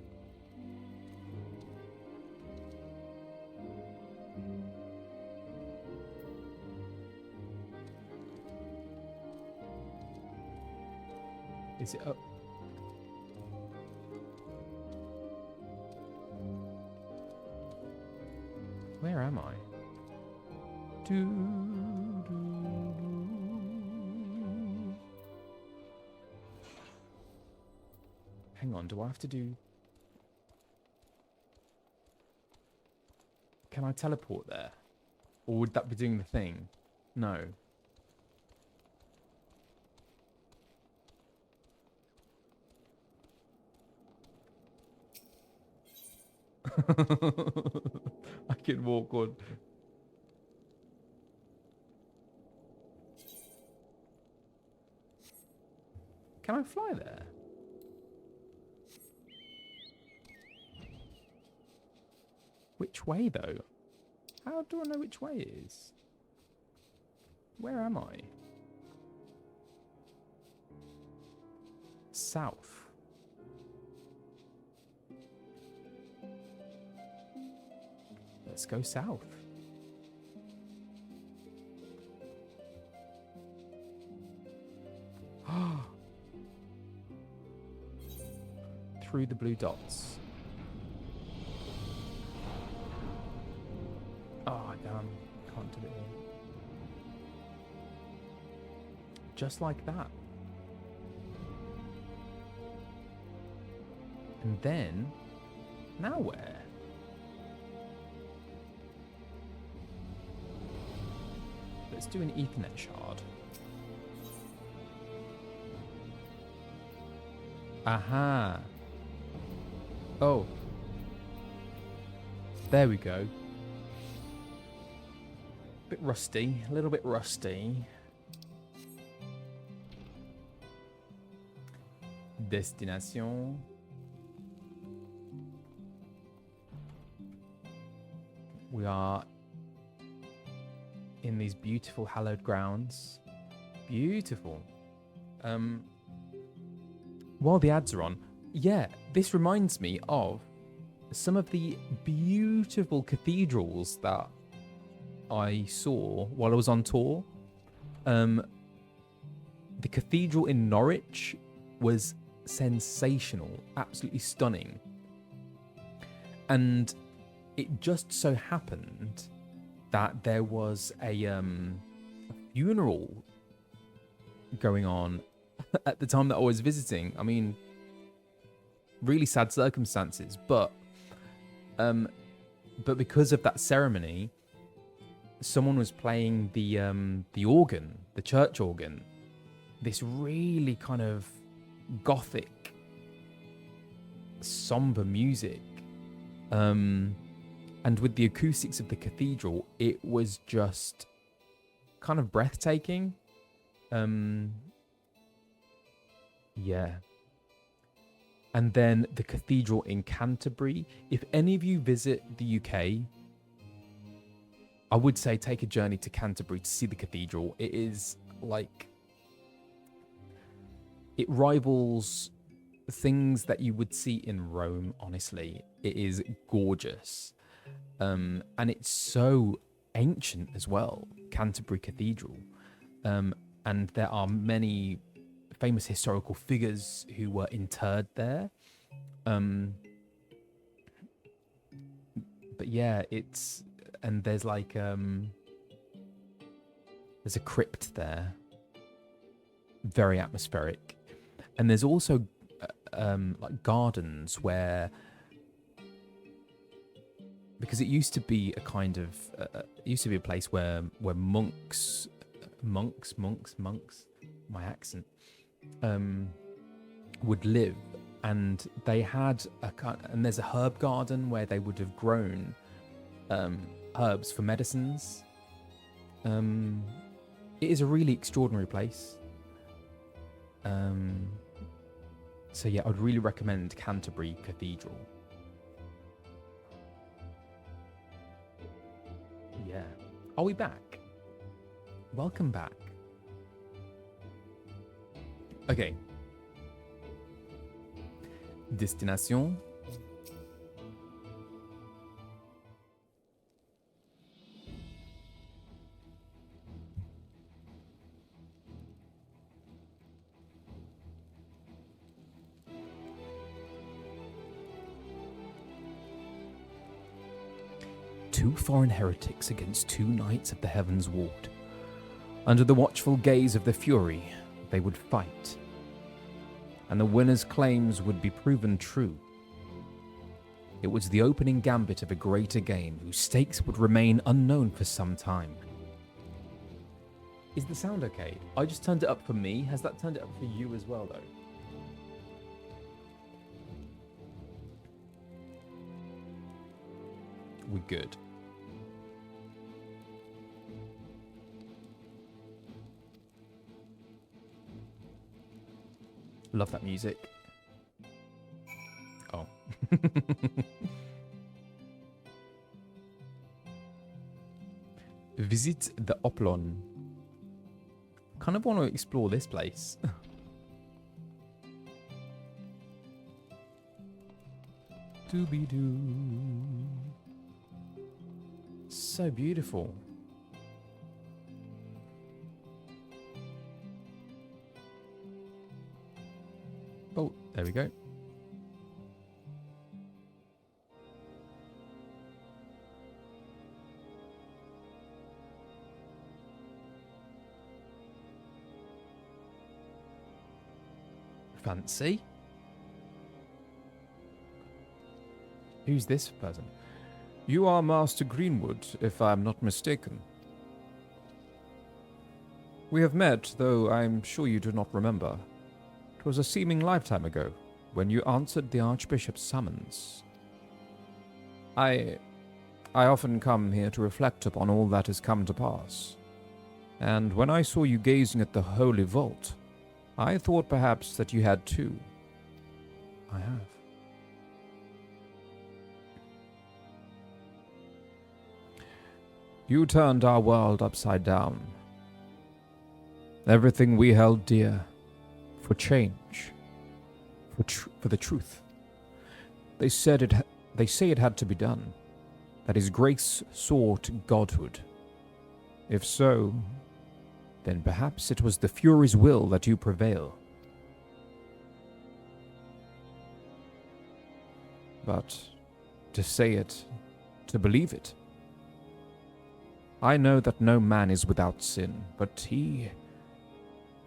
Speaker 1: Is it up? Where am I? Hang on, do I have to do... Can I teleport there? Or would that be doing the thing? No. I can walk on. Can I fly there? Which way though? How do I know which way it is? Where am I? South. Let's go south. Through the blue dots. Oh, damn. Can't do it here. Just like that. And then, now where? Let's do an Ethernet shard. Aha. Oh. There we go. Bit rusty, a little bit rusty. Destination. We are in these beautiful hallowed grounds. Beautiful. While the ads are on, yeah, this reminds me of some of the beautiful cathedrals that I saw while I was on tour. The cathedral in Norwich was sensational, absolutely stunning. And it just so happened that there was a funeral going on at the time that I was visiting. I mean, really sad circumstances, but because of that ceremony, someone was playing the organ, the church organ, this really kind of gothic, somber music, and with the acoustics of the cathedral, it was just kind of breathtaking. Yeah. And then the cathedral in Canterbury. If any of you visit the UK, I would say take a journey to Canterbury to see the cathedral. It is like, it rivals things that you would see in Rome, honestly. It is gorgeous. And it's so ancient as well, Canterbury Cathedral. And there are many famous historical figures who were interred there. But yeah, it's, and there's like there's a crypt there, very atmospheric. And there's also like gardens where, because it used to be a kind of it used to be a place where monks, my accent, would live, and they had and there's a herb garden where they would have grown herbs for medicines. It is a really extraordinary place. So yeah, I'd really recommend Canterbury Cathedral. Yeah. Are we back? Welcome back. Okay. Destination. Two foreign heretics against two knights of the Heavensward. Under the watchful gaze of the Fury, they would fight, and the winner's claims would be proven true. It was the opening gambit of a greater game whose stakes would remain unknown for some time. Is the sound okay? I just turned it up for me. Has that turned it up for you as well, though? We're good. Love that music. Oh. Visit the Oplon. Kind of want to explore this place. Doobie-doo.
Speaker 4: so beautiful.
Speaker 1: Oh, there we go. Fancy. Who's this person?
Speaker 4: You are Master Greenwood, if I am not mistaken. We have met, though I'm sure you do not remember. It was a seeming lifetime ago, when you answered the Archbishop's summons. I often come here to reflect upon all that has come to pass. And when I saw you gazing at the Holy Vault, I thought perhaps that you had too.
Speaker 1: I have.
Speaker 4: You turned our world upside down. Everything we held dear, for change, for the truth. They say it had to be done, that His grace sought godhood. If so, then perhaps it was the Fury's will that you prevail. But to say it, to believe it. I know that no man is without sin, but he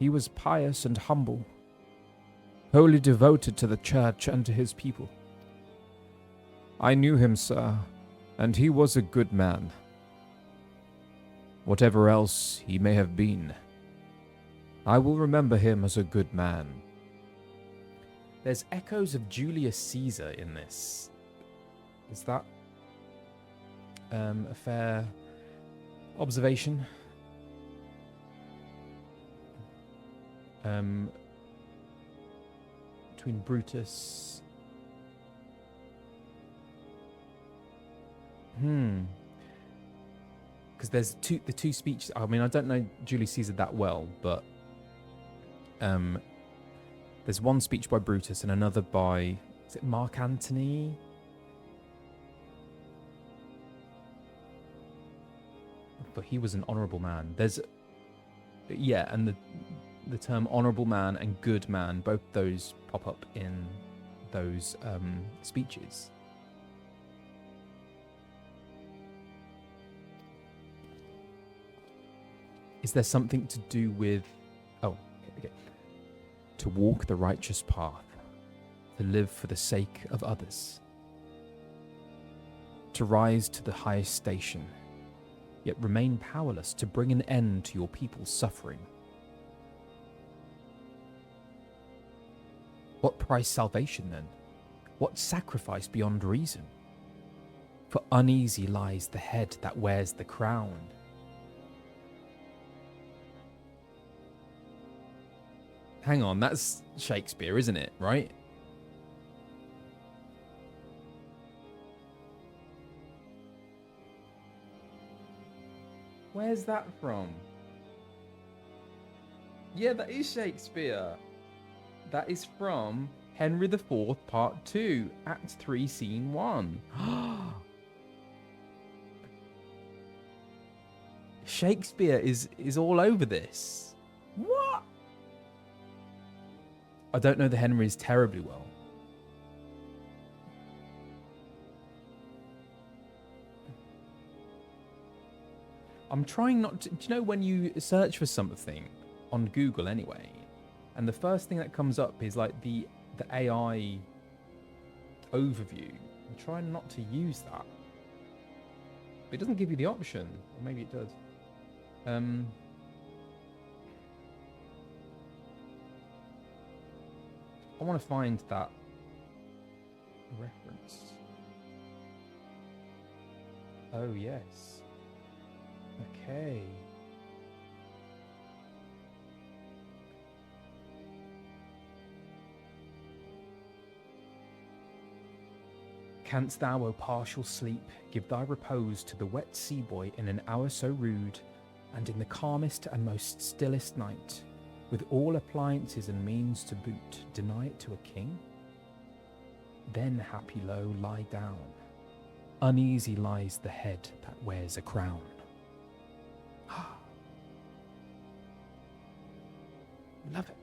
Speaker 4: was pious and humble, wholly devoted to the church and to his people. I knew him, sir, and he was a good man. Whatever else he may have been, I will remember him as a good man.
Speaker 1: There's echoes of Julius Caesar in this. Is that a fair observation? Between Brutus. Because there's the two speeches. I mean, I don't know Julius Caesar that well, but there's one speech by Brutus and another by, is it Mark Antony? But he was an honourable man. And the term honourable man and good man, both those pop up in those speeches. Is there something to do with... Oh, okay. To walk the righteous path, to live for the sake of others, to rise to the highest station, yet remain powerless to bring an end to your people's suffering. What price salvation, then? What sacrifice beyond reason? For uneasy lies the head that wears the crown. Hang on, that's Shakespeare, isn't it? Right? Where's that from? Yeah, that is Shakespeare. That is from Henry IV, Part 2, Act 3, Scene 1. Shakespeare is all over this. What? I don't know the Henrys terribly well. I'm trying not to... Do you know when you search for something on Google anyway, and the first thing that comes up is like the AI overview? I'm trying not to use that. But it doesn't give you the option. Or maybe it does. I want to find that reference. Oh, yes. Okay. Canst thou, O partial sleep, give thy repose to the wet sea boy in an hour so rude, and in the calmest and most stillest night, with all appliances and means to boot, deny it to a king? Then, happy low, lie down, uneasy lies the head that wears a crown. Love it.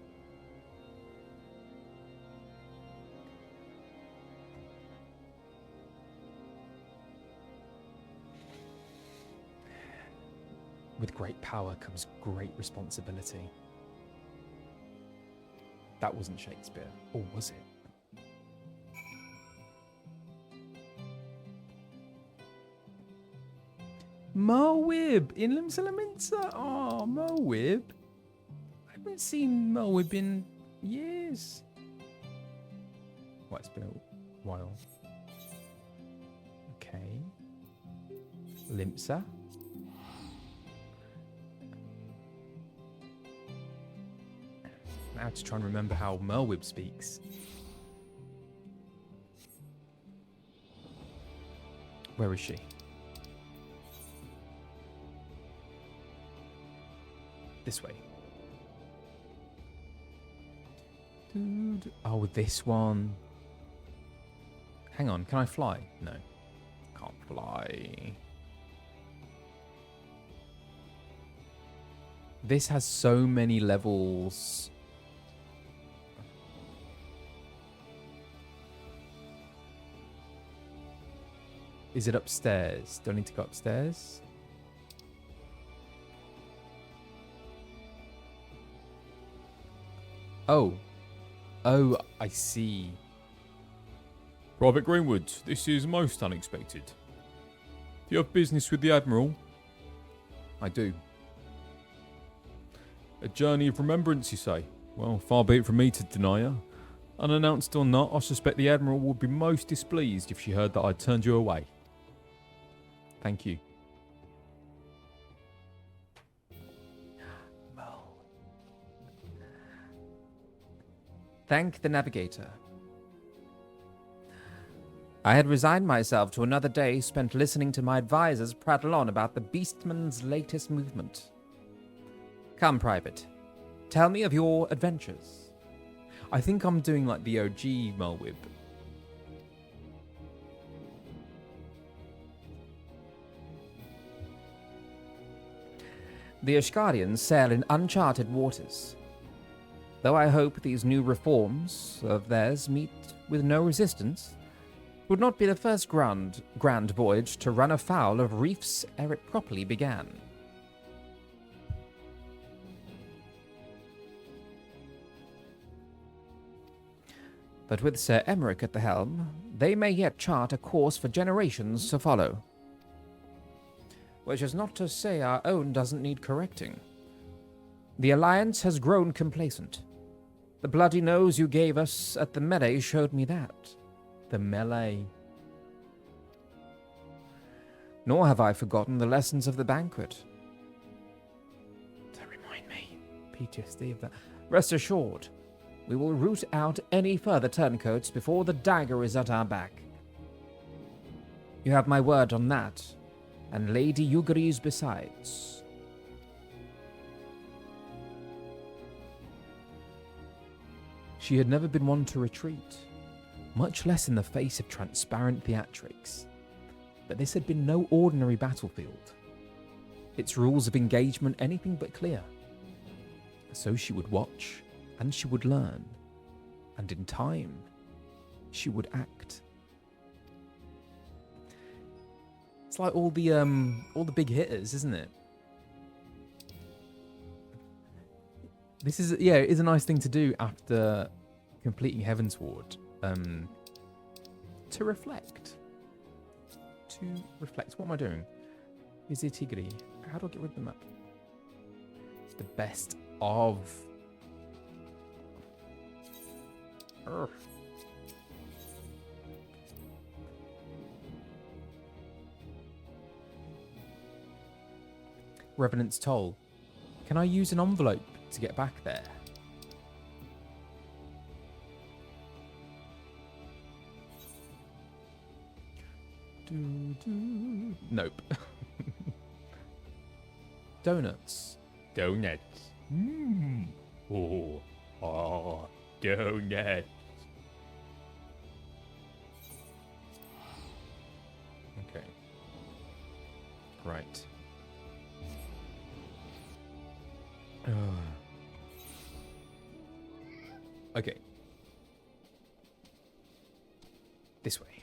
Speaker 1: With great power comes great responsibility. That wasn't Shakespeare, or was it? Mo'Wib in Limsa. Oh, Mo'Wib. I haven't seen Mo'Wib in years. Well, it's been a while. Okay. Limsa. Now to try and remember how Mo'Wib speaks. Where is she? This way. Oh, this one. Hang on, can I fly? No. Can't fly. This has so many levels. Is it upstairs? Do I need to go upstairs? Oh. Oh, I see.
Speaker 4: Private Greenwood, this is most unexpected. Do you have business with the Admiral?
Speaker 1: I do.
Speaker 4: A journey of remembrance, you say? Well, far be it from me to deny her. Unannounced or not, I suspect the Admiral would be most displeased if she heard that I'd turned you away.
Speaker 1: Thank you.
Speaker 3: Thank the navigator. I had resigned myself to another day spent listening to my advisors prattle on about the Beastman's latest movement. Come, Private. Tell me of your adventures.
Speaker 1: I think I'm doing like the OG Mo'Wib.
Speaker 3: The Ishgarians sail in uncharted waters. Though I hope these new reforms of theirs meet with no resistance, it would not be the first grand voyage to run afoul of reefs ere it properly began. But with Sir Emmerich at the helm, they may yet chart a course for generations to follow. Which is not to say our own doesn't need correcting. The Alliance has grown complacent. The bloody nose you gave us at the melee showed me that.
Speaker 1: The melee.
Speaker 3: Nor have I forgotten the lessons of the banquet.
Speaker 1: Don't remind me.
Speaker 3: PTSD of that. Rest assured, we will root out any further turncoats before the dagger is at our back. You have my word on that, and Lady Yugri's besides.
Speaker 1: She had never been one to retreat, much less in the face of transparent theatrics. But this had been no ordinary battlefield. Its rules of engagement anything but clear. So she would watch, and she would learn, and in time, she would act. It's like all the big hitters, isn't it? This is, yeah, it is a nice thing to do after completing Heavensward, to reflect. What am I doing? Visitng. How do I get rid of the map? The best of. Urgh. Revenant's Toll. Can I use an envelope to get back there? Nope. Donuts.
Speaker 4: Donuts. Oh, donuts.
Speaker 1: Right. Okay. This way.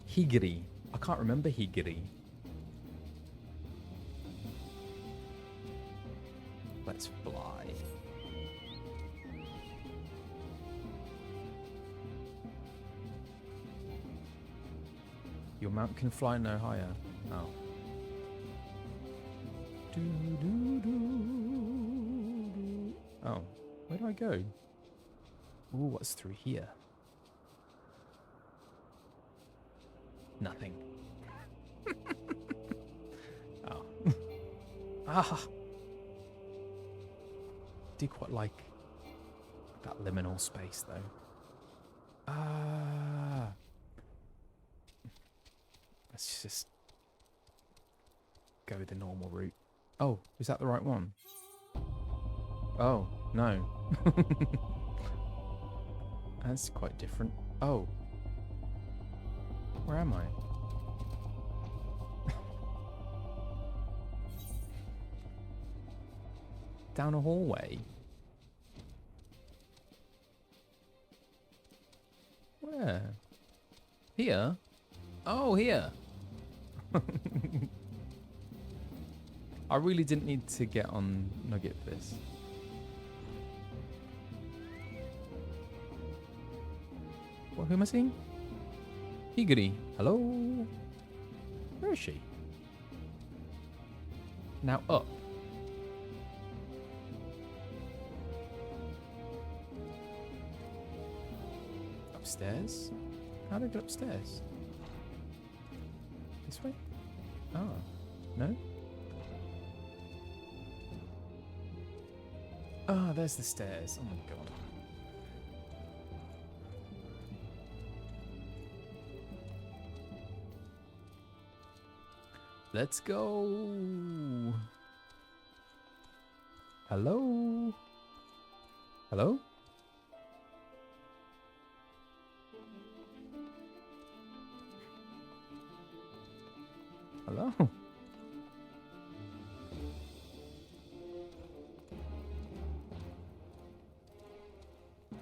Speaker 1: Higiri. I can't remember Higiri. Let's fly. Your mount can fly no higher. Oh. Oh, where do I go? Ooh, what's through here? Nothing. Oh. Ah. Do quite like that liminal space though. Ah. Let's just go the normal route. Oh, is that the right one? Oh, no. That's quite different. Oh. Where am I? Down a hallway? Where? Here? Oh, here. I really didn't need to get on Nugget for this. What, who am I seeing? Higiri. Hello? Where is she? Now up. Upstairs? How do I get upstairs? This way? Oh. No? Oh, there's the stairs. Oh my god. Let's go. Hello? Hello? Hello?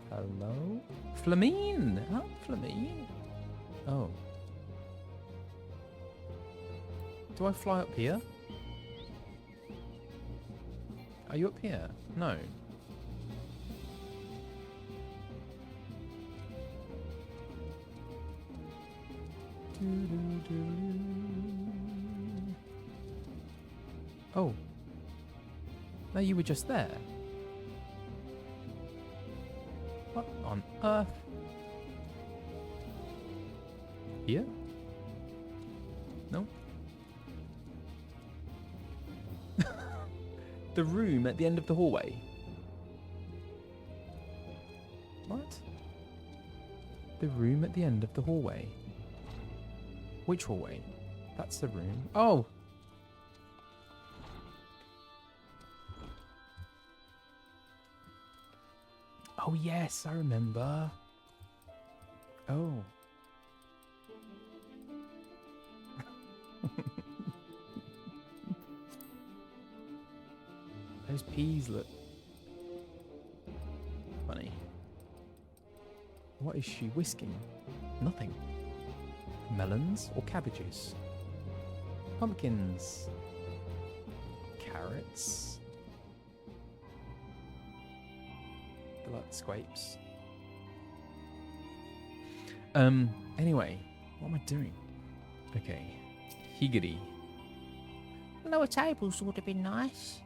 Speaker 1: Hello? Flamine! Oh, Flamine. Oh. Do I fly up here? Are you up here? No. Oh. No, you were just there. What on earth? Here? No? The room at the end of the hallway? What? The room at the end of the hallway? Which hallway? That's the room. Oh! Oh yes, I remember. Oh. Those peas look funny. What is she whisking? Nothing. Melons or cabbages? Pumpkins. Carrots. They like the scrapes. Anyway, what am I doing? Okay. Higiri.
Speaker 3: Lower tables would have been nice.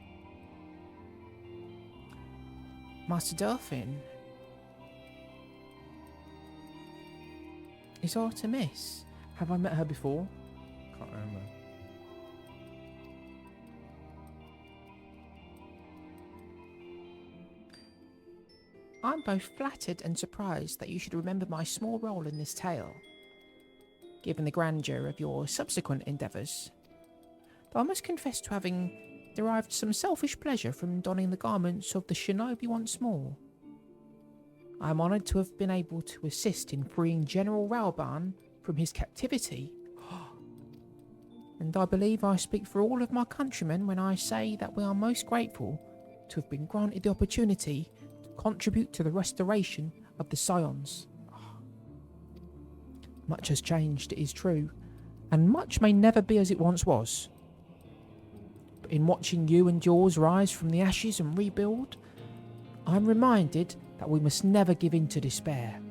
Speaker 3: Master Dolphin. Is Artemis?
Speaker 1: Have I met her before? Can't remember.
Speaker 3: I'm both flattered and surprised that you should remember my small role in this tale, given the grandeur of your subsequent endeavours. Though I must confess to having derived some selfish pleasure from donning the garments of the shinobi once more. I am honoured to have been able to assist in freeing General Raoban from his captivity. And I believe I speak for all of my countrymen when I say that we are most grateful to have been granted the opportunity to contribute to the restoration of the Scions. Much has changed, it is true, and much may never be as it once was. But in watching you and yours rise from the ashes and rebuild, I'm reminded that we must never give in to despair.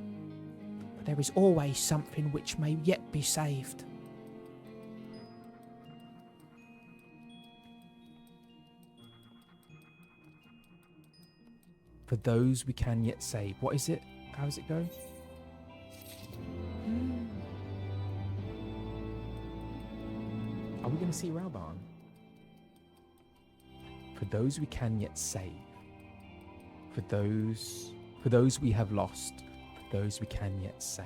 Speaker 3: But there is always something which may yet be saved.
Speaker 1: For those we can yet save. What is it? How does it go? Are we going to see Rauban? For those we can yet save. For those we have lost. For those we can yet save.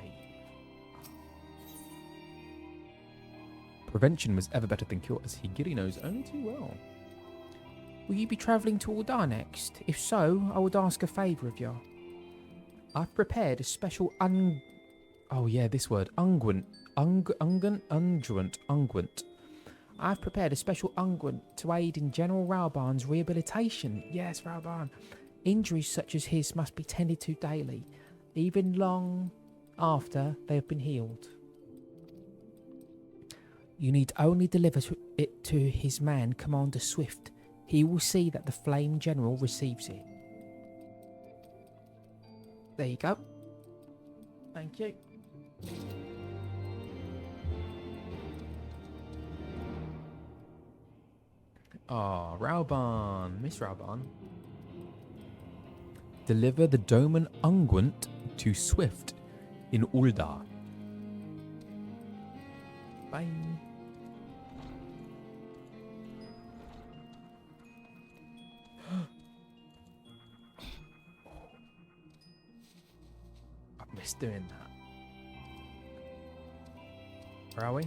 Speaker 1: Prevention was ever better than cure, as Higiri knows only too well.
Speaker 3: Will you be travelling to Aldar next? If so, I would ask a favour of you.
Speaker 1: I've prepared a special unguent.
Speaker 3: I've prepared a special unguent to aid in General Rauban's rehabilitation. Yes, Rauban. Injuries such as his must be tended to daily, even long after they have been healed. You need only deliver it to his man, Commander Swift. He will see that the Flame General receives it. There you go. Thank you.
Speaker 1: Ah, Rauban. Miss Rauban. Deliver the Doman unguent to Swift in Uldar. Bye. I miss doing that. Where are we?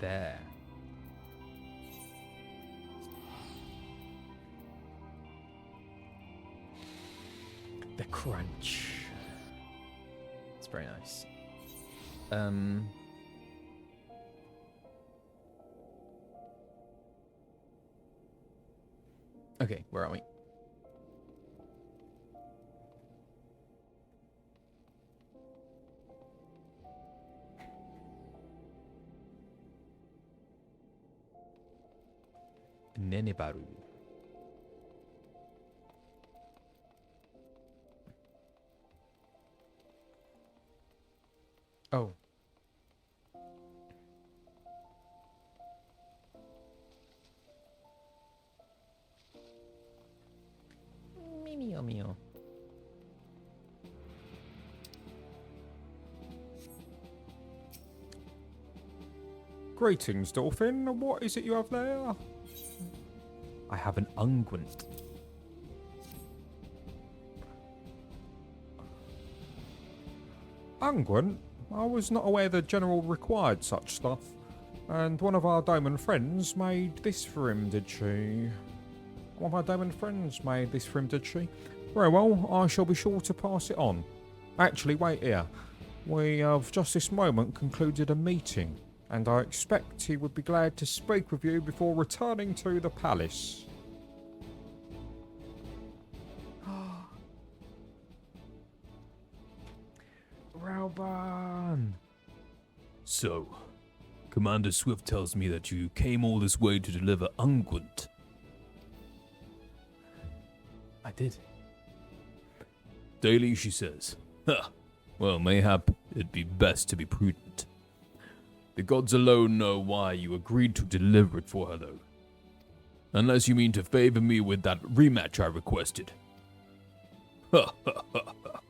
Speaker 1: There. The crunch. It's very nice. Okay, where are we? Nenebaru. Oh. Meow meow.
Speaker 4: Greetings, Dolphin. What is it you have there?
Speaker 1: I have an unguent.
Speaker 4: Unguent? I was not aware the General required such stuff. And one of our diamond friends made this for him, did she? One of our diamond friends made this for him, did she? Very well, I shall be sure to pass it on. Actually, wait here. We have just this moment concluded a meeting, and I expect he would be glad to speak with you before returning to the palace.
Speaker 1: Rauban.
Speaker 5: So, Commander Swift tells me that you came all this way to deliver unguent.
Speaker 1: I did.
Speaker 5: Daily, she says. Ha! Well, mayhap it'd be best to be prudent. The gods alone know why you agreed to deliver it for her, though. Unless you mean to favor me with that rematch I requested. Ha ha ha ha.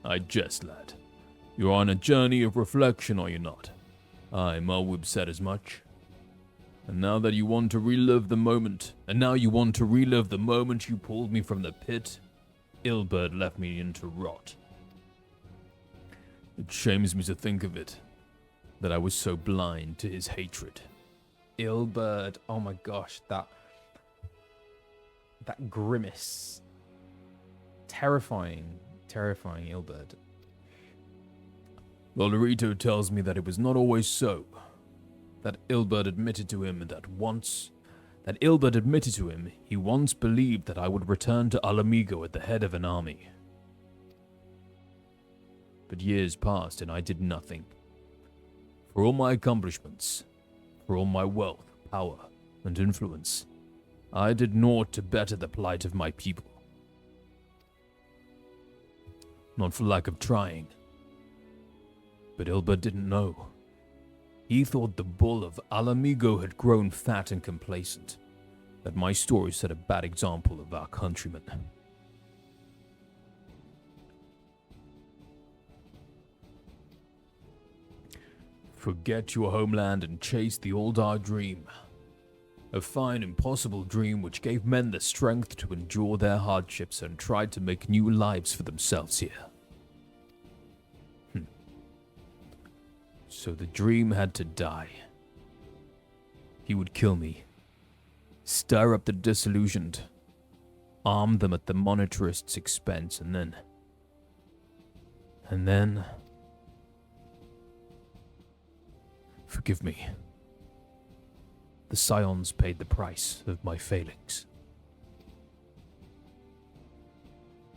Speaker 5: I jest, lad. You're on a journey of reflection, are you not? Aye, Mulwib said as much. And now you want to relive the moment you pulled me from the pit, Ilberd left me in to rot. It shames me to think of it, that I was so blind to his hatred.
Speaker 1: Ilberd. Oh my gosh, that grimace. terrifying Ilberd.
Speaker 5: Well, Larito tells me that it was not always so. That Ilberd admitted to him he once believed that I would return to Alamigo at the head of an army. But years passed and I did nothing. For all my accomplishments, for all my wealth, power, and influence, I did naught to better the plight of my people. Not for lack of trying. But Ilberd didn't know. He thought the bull of Alamigo had grown fat and complacent, that my story set a bad example of our countrymen. Forget your homeland and chase the Aldar dream. A fine, impossible dream which gave men the strength to endure their hardships and tried to make new lives for themselves here. So the dream had to die. He would kill me, stir up the disillusioned, arm them at the monetarist's expense, and then... Forgive me. The Scions paid the price of my failings.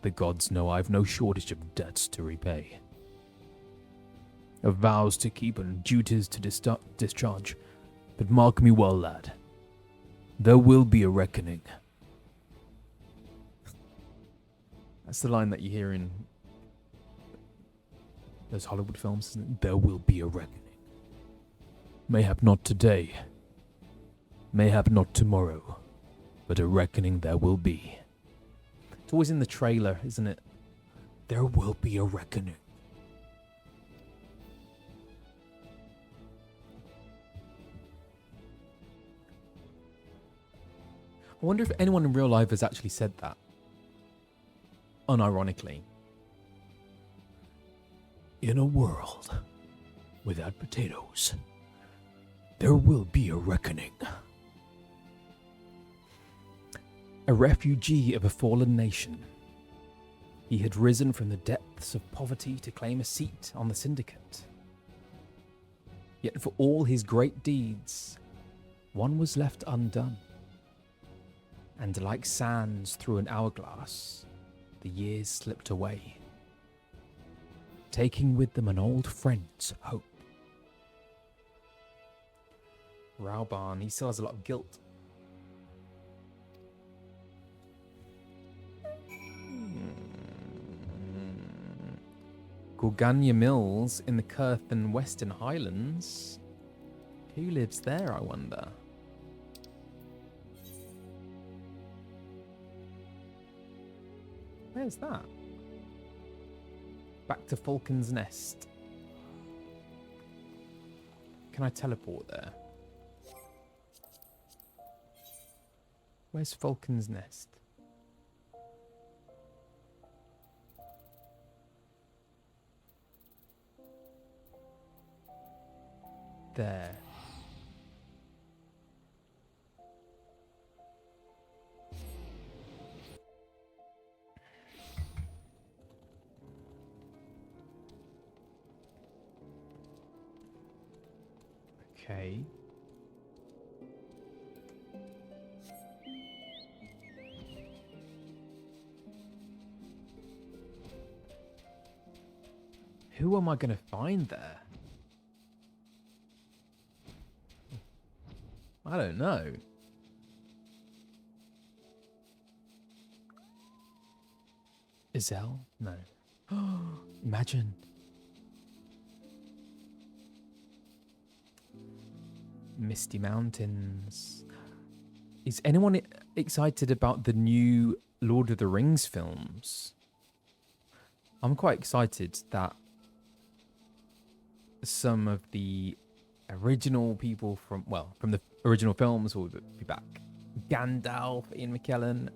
Speaker 5: The gods know I've no shortage of debts to repay, of vows to keep and duties to discharge. But mark me well, lad. There will be a reckoning.
Speaker 1: That's the line that you hear in those Hollywood films, isn't it?
Speaker 5: There will be a reckoning. Mayhap not today, mayhap not tomorrow, but a reckoning there will be.
Speaker 1: It's always in the trailer, isn't it?
Speaker 5: There will be a reckoning.
Speaker 1: I wonder if anyone in real life has actually said that. Unironically.
Speaker 5: In a world without potatoes, there will be a reckoning.
Speaker 1: A refugee of a fallen nation, he had risen from the depths of poverty to claim a seat on the syndicate. Yet for all his great deeds, one was left undone. And like sands through an hourglass, the years slipped away, taking with them an old friend's hope. Rauban, he still has a lot of guilt. Gorgania Mills in the Curthen Western Highlands. Who lives there, I wonder? Where's that? Back to Falcon's Nest. Can I teleport there? Where's Falcon's Nest? There. Okay. Who am I going to find there? I don't know. Iselle? No. Imagine. Misty Mountains. Is anyone excited about the new Lord of the Rings films? I'm quite excited that some of the original people from the original films will be back. Gandalf, Ian McKellen.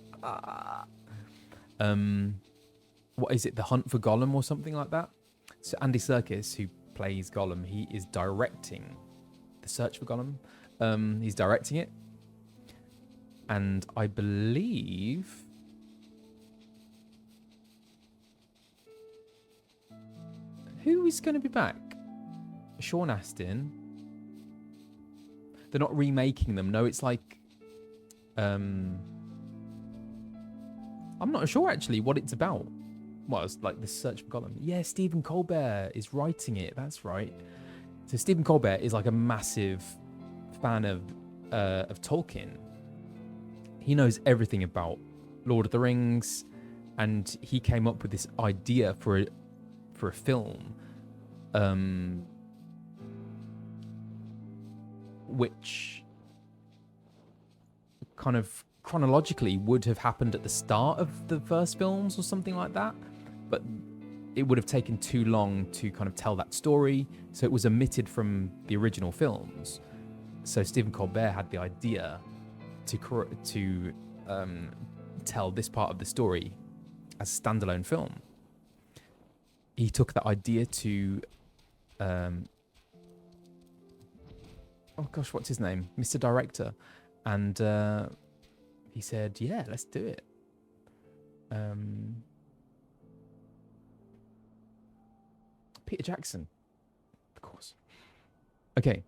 Speaker 1: What is it? The Hunt for Gollum or something like that? So Andy Serkis, who plays Gollum, he is directing The Search for Gollum. He's directing it. And I believe Who is going to be back? Sean Astin. They're not remaking them. No, it's like... I'm not sure, actually, what it's about. Well, it's like the search for Gollum. Yeah, Stephen Colbert is writing it. That's right. So Stephen Colbert is like a massive fan of Tolkien. He knows everything about Lord of the Rings, and he came up with this idea for a film, which kind of chronologically would have happened at the start of the first films or something like that, but it would have taken too long to kind of tell that story, so it was omitted from the original films. So Stephen Colbert had the idea to tell this part of the story as a standalone film. He took that idea to oh gosh, what's his name? Mr. Director. And he said, yeah, let's do it. Peter Jackson, of course. Okay.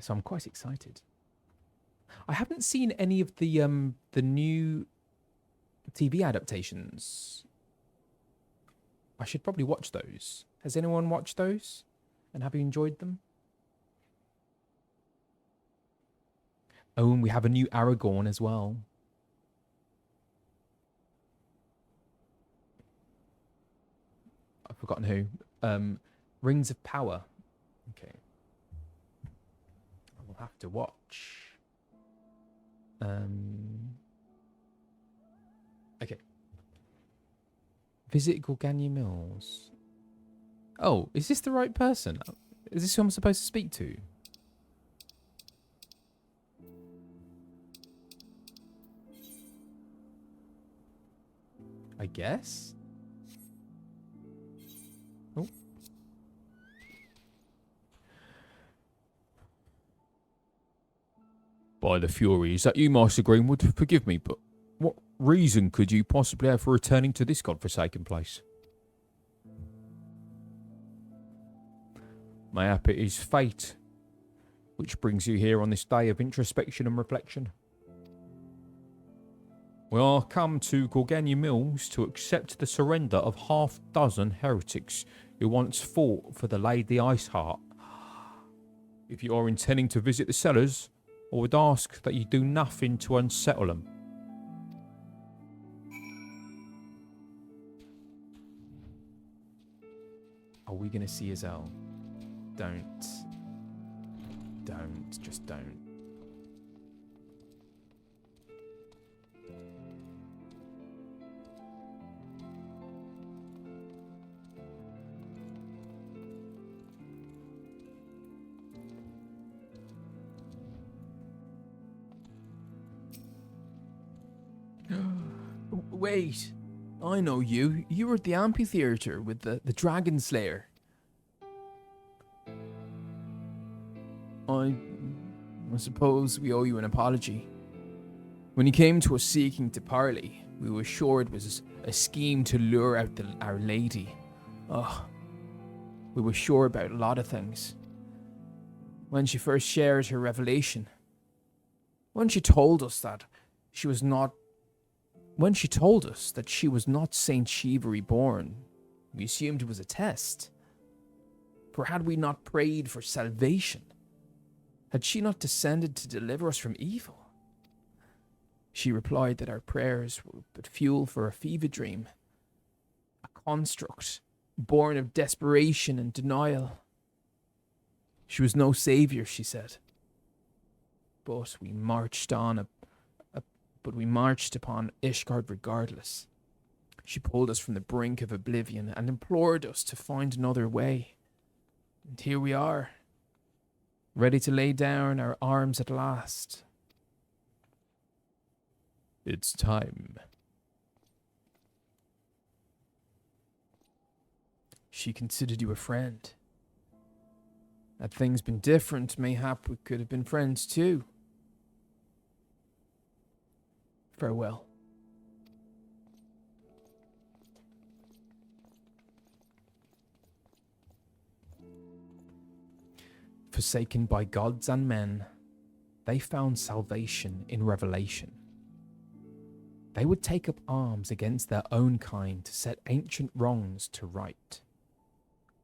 Speaker 1: So I'm quite excited. I haven't seen any of the new TV adaptations. I should probably watch those. Has anyone watched those? And have you enjoyed them? Oh, and we have a new Aragorn as well. I've forgotten who. Rings of Power. Okay. I will have to watch. Okay. Visit Gorgania Mills. Oh, is this the right person? Is this who I'm supposed to speak to? I guess? Oh.
Speaker 5: By the Fury, is that you, Master Greenwood? Forgive me, but what reason could you possibly have for returning to this godforsaken place? Mayhap it is fate which brings you here on this day of introspection and reflection. We are come to Gorgania Mills to accept the surrender of half-dozen heretics who once fought for the Lady Iceheart. If you are intending to visit the cellars, I would ask that you do nothing to unsettle them.
Speaker 1: Are we going to see Azel? Don't. Just don't.
Speaker 3: Wait, I know you. You were at the amphitheater with the Dragon Slayer. I suppose we owe you an apology. When you came to us seeking to parley, we were sure it was a scheme to lure out our lady. Oh, we were sure about a lot of things. When she first shared her revelation, when she told us that she was not Saint Shiva reborn, we assumed it was a test. For had we not prayed for salvation? Had she not descended to deliver us from evil? She replied that our prayers were but fuel for a fever dream, a construct born of desperation and denial. She was no savior, she said. But we marched upon Ishgard regardless. She pulled us from the brink of oblivion and implored us to find another way. And here we are, ready to lay down our arms at last.
Speaker 5: It's time.
Speaker 3: She considered you a friend. Had things been different, mayhap we could have been friends too. Farewell. forsaken by gods and men, they found salvation in revelation. They would take up arms against their own kind to set ancient wrongs to right,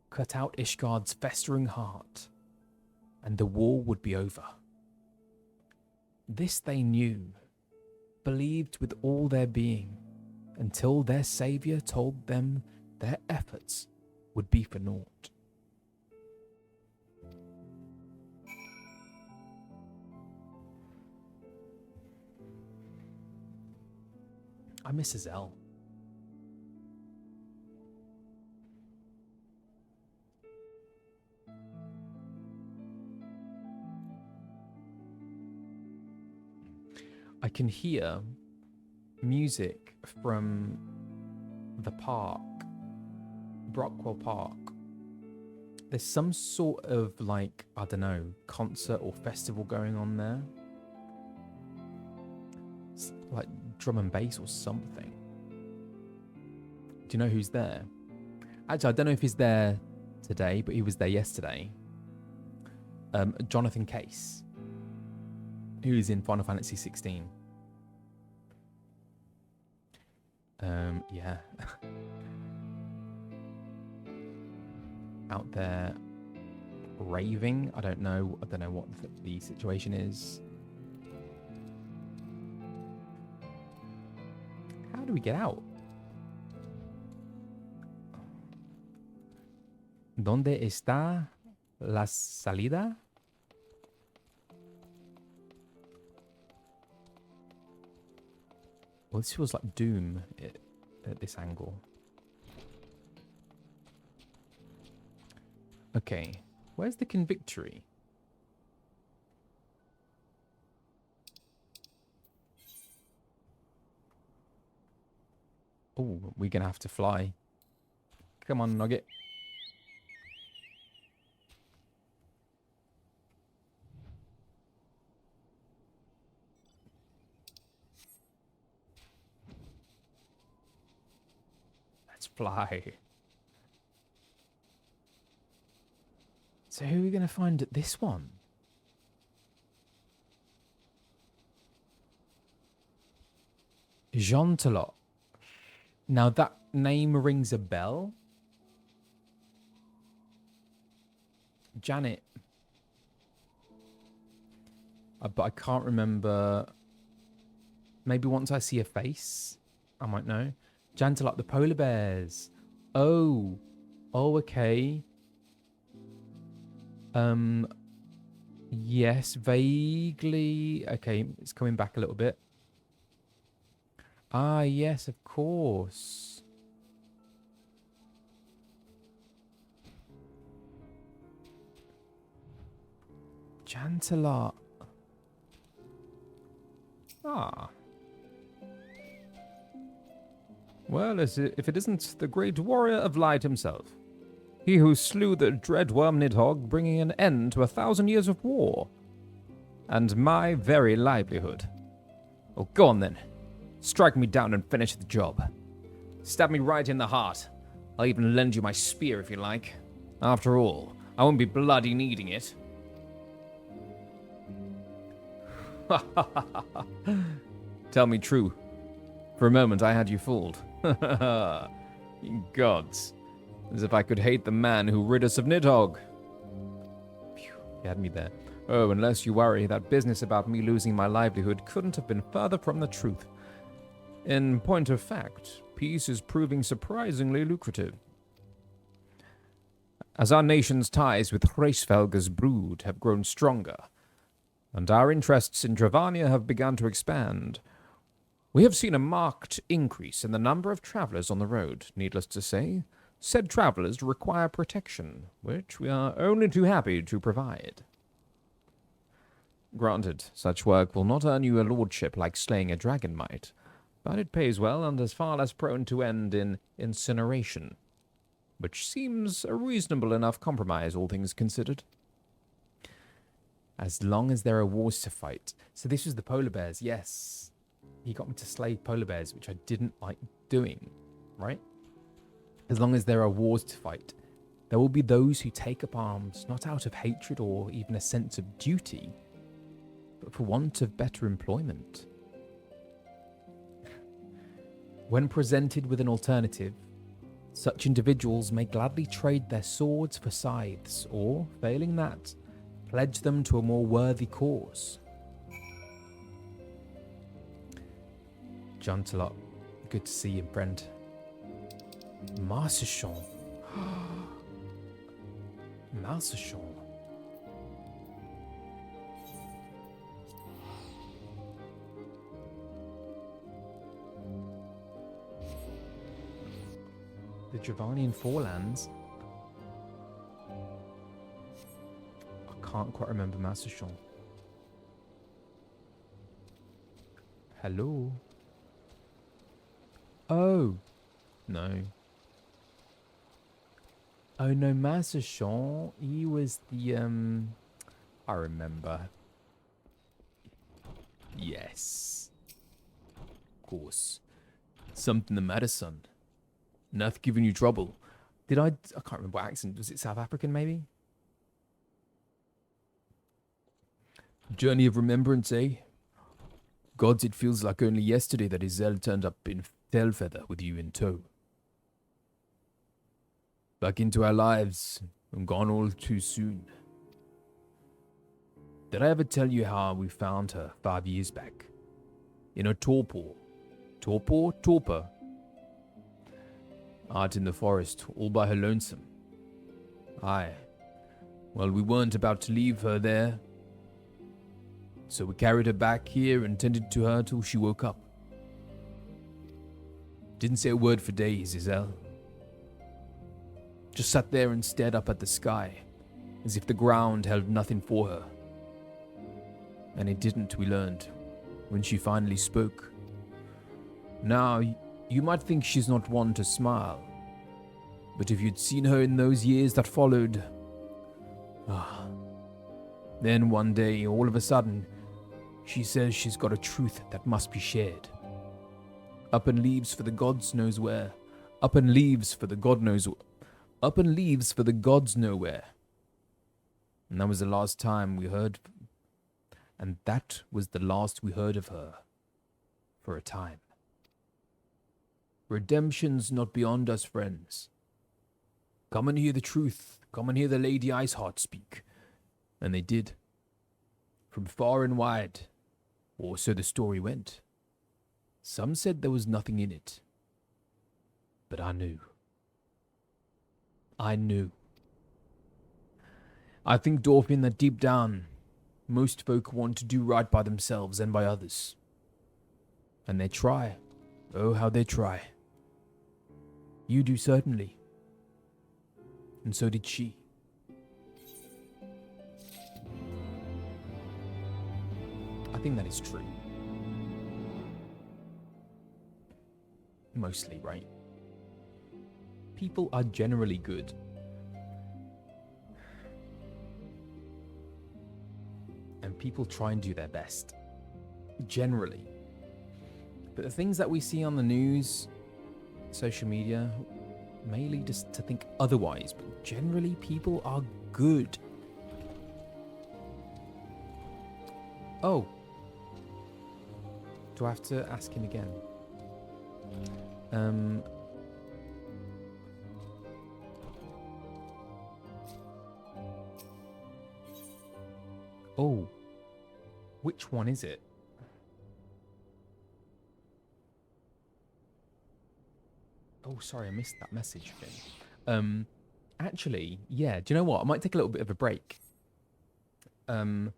Speaker 3: cut out Ishgard's festering heart, and the war would be over. This they knew, believed with all their being, until their savior told them their efforts would be for naught. I miss Azelle. I can hear music from the park, Brockwell Park. There's some sort of, like, I don't know, concert or festival going on there. It's like drum and bass or something. Do you know who's there? Actually, I don't know if he's there today, but he was there yesterday. Jonathan Case, who's in Final Fantasy XVI. Yeah. Out there raving. I don't know what the situation is. How do we get out? ¿Dónde está la salida? Well, this feels like Doom at this angle. Okay, where's the Convictory? Oh, we're gonna have to fly. Come on, Nugget. Let's fly. So who are we gonna find at this one? Jeantelot. Now that name rings a bell. Janet. But I can't remember. Maybe once I see a face, I might know. Jeantelot, the polar bears. Oh. Oh, okay. Yes, vaguely. Okay, it's coming back a little bit. Ah, yes, of course. Jeantelot. Ah.
Speaker 4: Well, if it isn't the great warrior of light himself. He who slew the dread worm Nidhogg, bringing an end to 1,000 years of war. And my very livelihood. Oh, go on then. Strike me down and finish the job. Stab me right in the heart. I'll even lend you my spear if you like. After all, I won't be bloody needing it. Tell me true. For a moment I had you fooled. Gods. As if I could hate the man who rid us of Nidhogg.
Speaker 3: Phew, you had me there.
Speaker 4: Oh, unless you worry, that business about me losing my livelihood couldn't have been further from the truth. In point of fact, peace is proving surprisingly lucrative. As our nation's ties with Hraesvelg's brood have grown stronger, and our interests in Dravania have begun to expand, we have seen a marked increase in the number of travelers on the road. Needless to say, said travelers require protection, which we are only too happy to provide. Granted, such work will not earn you a lordship like slaying a dragon might, but it pays well and is far less prone to end in incineration, which seems a reasonable enough compromise, all things considered.
Speaker 3: As long as there are wars to fight. So this was the polar bears, yes. He got me to slay polar bears, which I didn't like doing, right? As long as there are wars to fight.
Speaker 1: There will be those who take up arms not out of hatred or even a sense of duty, but for want of better employment. When presented with an alternative, such individuals may gladly trade their swords for scythes, or, failing that, pledge them to a more worthy cause. Jantelot, good to see you, friend. Marcechon. Marcechon. The Dravanian Forelands. I can't quite remember Marcechon. Hello? Oh. No. Oh no, Marcechon, he was the, I remember.
Speaker 5: Yes. Of course. Something the matter, son? Nothing giving you trouble?
Speaker 1: I can't remember what accent, was it South African maybe?
Speaker 5: Journey of remembrance, eh? Gods, it feels like only yesterday that Izel turned up in Tailfeather with you in tow. Back into our lives, and gone all too soon. Did I ever tell you how we found her 5 years back? In a torpor. Torpor? Out in the forest, all by her lonesome. Aye. Well, we weren't about to leave her there, so we carried her back here and tended to her till she woke up. Didn't say a word for days, Izel. Just sat there and stared up at the sky, as if the ground held nothing for her. And it didn't, we learned, when she finally spoke. Now, you might think she's not one to smile, but if you'd seen her in those years that followed... Then one day, all of a sudden, she says she's got a truth that must be shared. Up and leaves for the gods knows where. Up and leaves for the god knows Up and leaves for the gods nowhere. And that was the last time we heard... And that was the last we heard of her. For a time. Redemption's not beyond us, friends. Come and hear the truth. Come and hear the Lady Iceheart speak. And they did. From far and wide. Or so the story went. Some said there was nothing in it. But I knew. I knew. I think, Dorfin, that deep down, most folk want to do right by themselves and by others. And they try. Oh, how they try. You do, certainly. And so did she. I think that is true. Mostly, right? People are generally good. And people try and do their best. Generally. But the things that we see on the news, social media, may lead us to think otherwise. But generally, people are good. Oh. Do I have to ask him again? Oh. Which one is it? Oh, sorry, I missed that message again. Actually, yeah, do you know what? I might take a little bit of a break. But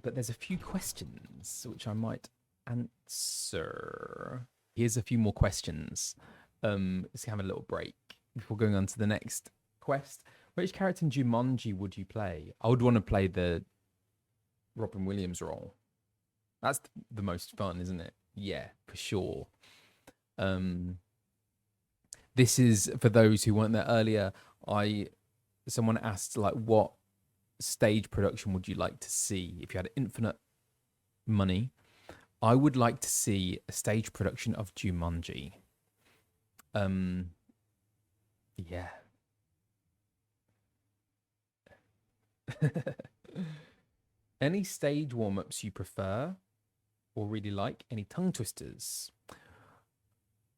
Speaker 5: there's a few questions which I might answer. Here's a few more questions. Let's have a little break before going on to the next quest. Which character in Jumanji would you play? I would want to play the Robin Williams role. That's the most fun, isn't it? Yeah, for sure. This is for those who weren't there earlier. Someone asked, like, what stage production would you like to see if you had infinite money? I would like to see a stage production of Jumanji. Yeah.
Speaker 1: Any stage warm-ups you prefer or really like? Any tongue twisters?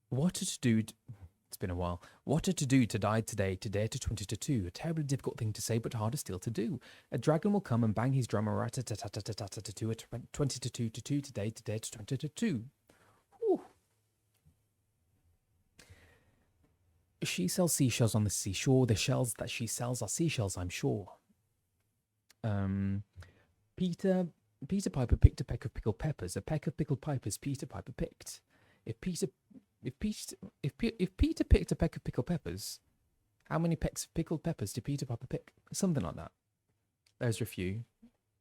Speaker 1: What to do? It's been a while. What to do to die today to dare to 20 to 2? A terribly difficult thing to say, but harder still to do. A dragon will come and bang his drum a rat ta ta ta ta ta ta to 2 at 20 to 2 to 2 today to dare to 20 to 2. Whew. She sells seashells on the seashore. The shells that she sells are seashells, I'm sure. Peter Piper picked a peck of pickled peppers. A peck of pickled pipers Peter Piper picked. If Peter picked a peck of pickled peppers, how many pecks of pickled peppers did Peter Piper pick? Something like that. There's your few.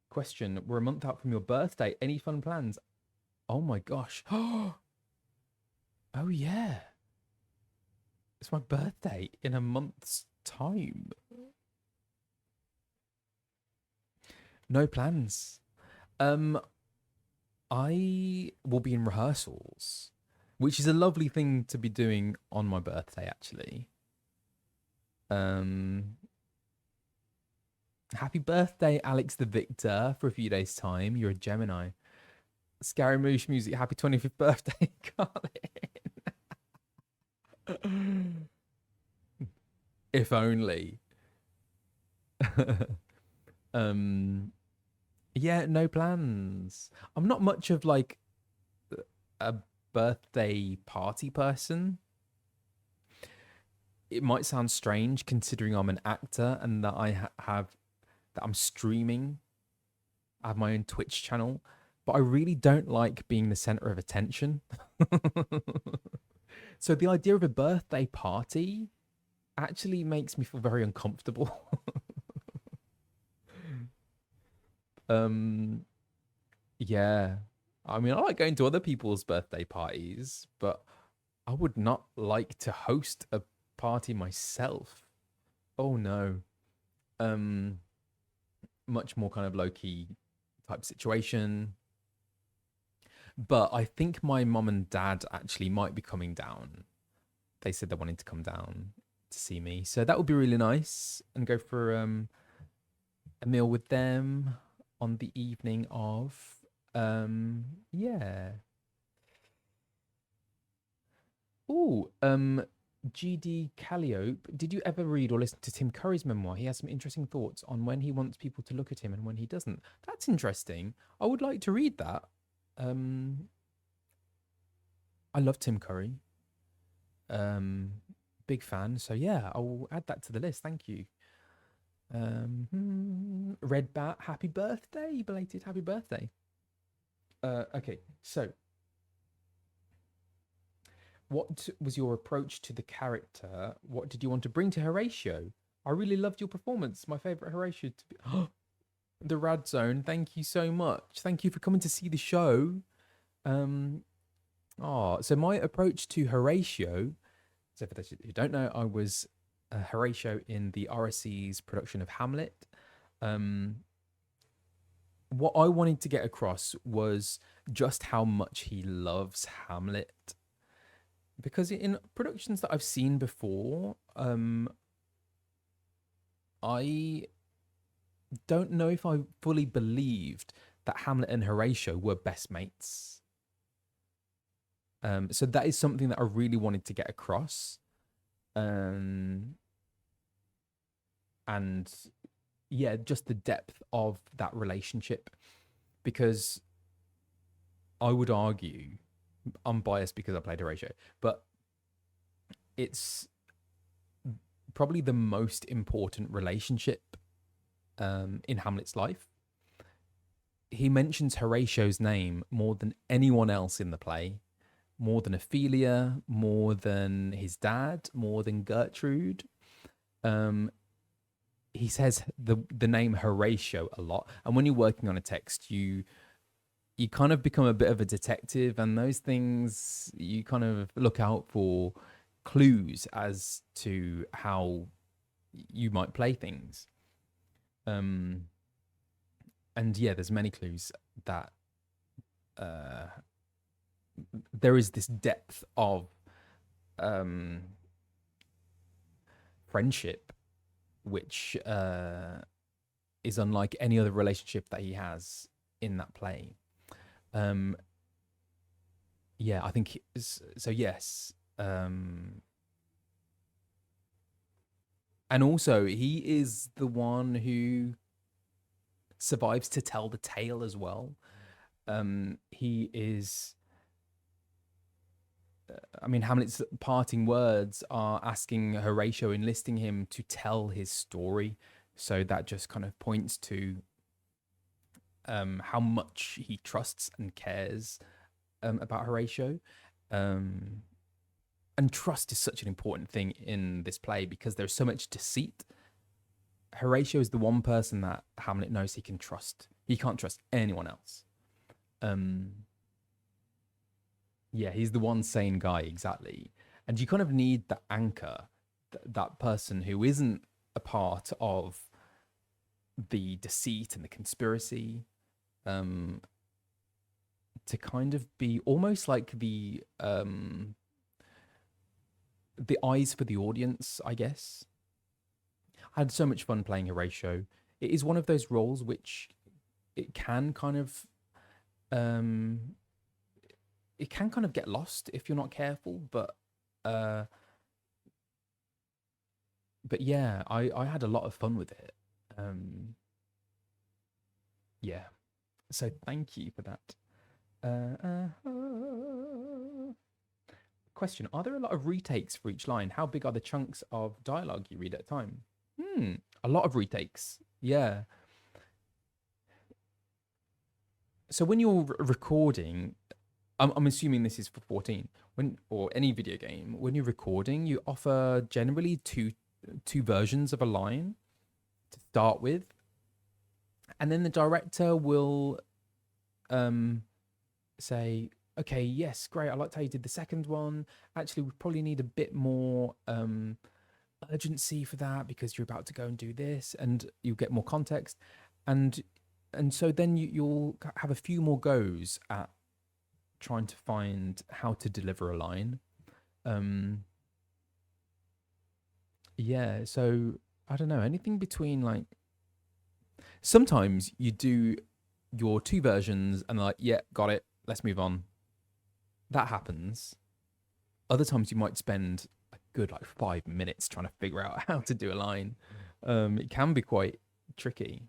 Speaker 1: Question: we're a month out from your birthday. Any fun plans? Oh my gosh! Oh yeah, it's my birthday in a month's time. No plans. I will be in rehearsals, which is a lovely thing to be doing on my birthday, actually. Happy birthday, Alex the Victor, for a few days' time. You're a Gemini. Scary Moosh Music, happy 25th birthday, Colin. If only. Yeah, no plans. I'm not much of like a birthday party person. It might sound strange considering I'm an actor and that I that I'm streaming. I have my own Twitch channel, but I really don't like being the center of attention. So the idea of a birthday party actually makes me feel very uncomfortable. Yeah. I mean, I like going to other people's birthday parties, but I would not like to host a party myself. Oh no. Much more kind of low-key type situation. But I think my mum and dad actually might be coming down. They said they wanted to come down to see me. So that would be really nice, and go for a meal with them on the evening of yeah. Oh, GD Calliope, did you ever read or listen to Tim Curry's memoir? He has some interesting thoughts on when he wants people to look at him and when he doesn't. That's interesting. I would like to read that. I love Tim Curry. Big fan. So yeah, I'll add that to the list. Thank you. Red Bat, happy birthday, belated happy birthday. Okay, so what was your approach to the character? What did you want to bring to Horatio? I really loved your performance. My favorite Horatio to be the Rad Zone. Thank you so much. Thank you for coming to see the show. So my approach to Horatio, so for those who don't know, I was Horatio in the RSC's production of Hamlet. What I wanted to get across was just how much he loves Hamlet. Because in productions that I've seen before, I don't know if I fully believed that Hamlet and Horatio were best mates. So that is something that I really wanted to get across. And yeah, just the depth of that relationship, because I would argue, I'm biased because I played Horatio, but it's probably the most important relationship in Hamlet's life. He mentions Horatio's name more than anyone else in the play, more than Ophelia, more than his dad, more than Gertrude. He says the name Horatio a lot, and when you're working on a text, you kind of become a bit of a detective, and those things, you kind of look out for clues as to how you might play things. And yeah, there's many clues that there is this depth of friendship, which is unlike any other relationship that he has in that play. Yeah, I think so. Yes, and also he is the one who survives to tell the tale as well. He is. I mean, Hamlet's parting words are asking Horatio, enlisting him to tell his story. So that just kind of points to how much he trusts and cares about Horatio. And trust is such an important thing in this play because there's so much deceit. Horatio is the one person that Hamlet knows he can trust. He can't trust anyone else. Yeah, he's the one sane guy, exactly. And you kind of need the anchor, that person who isn't a part of the deceit and the conspiracy, to kind of be almost like the eyes for the audience, I guess. I had so much fun playing Horatio. It is one of those roles which it can kind of get lost if you're not careful, but yeah, I had a lot of fun with it. Yeah, so thank you for that. Question: are there a lot of retakes for each line? How big are the chunks of dialogue you read at a time? A lot of retakes. Yeah. So when you're recording, I'm assuming this is for 14, or any video game, when you're recording, you offer generally two versions of a line to start with, and then the director will say, okay, yes, great, I liked how you did the second one. Actually, we probably need a bit more urgency for that because you're about to go and do this, and you get more context, and so then you'll have a few more goes at trying to find how to deliver a line. Yeah, so I don't know, anything between, like, sometimes you do your two versions and they're like, yeah, got it, let's move on. That happens. Other times you might spend a good 5 minutes trying to figure out how to do a line. It can be quite tricky.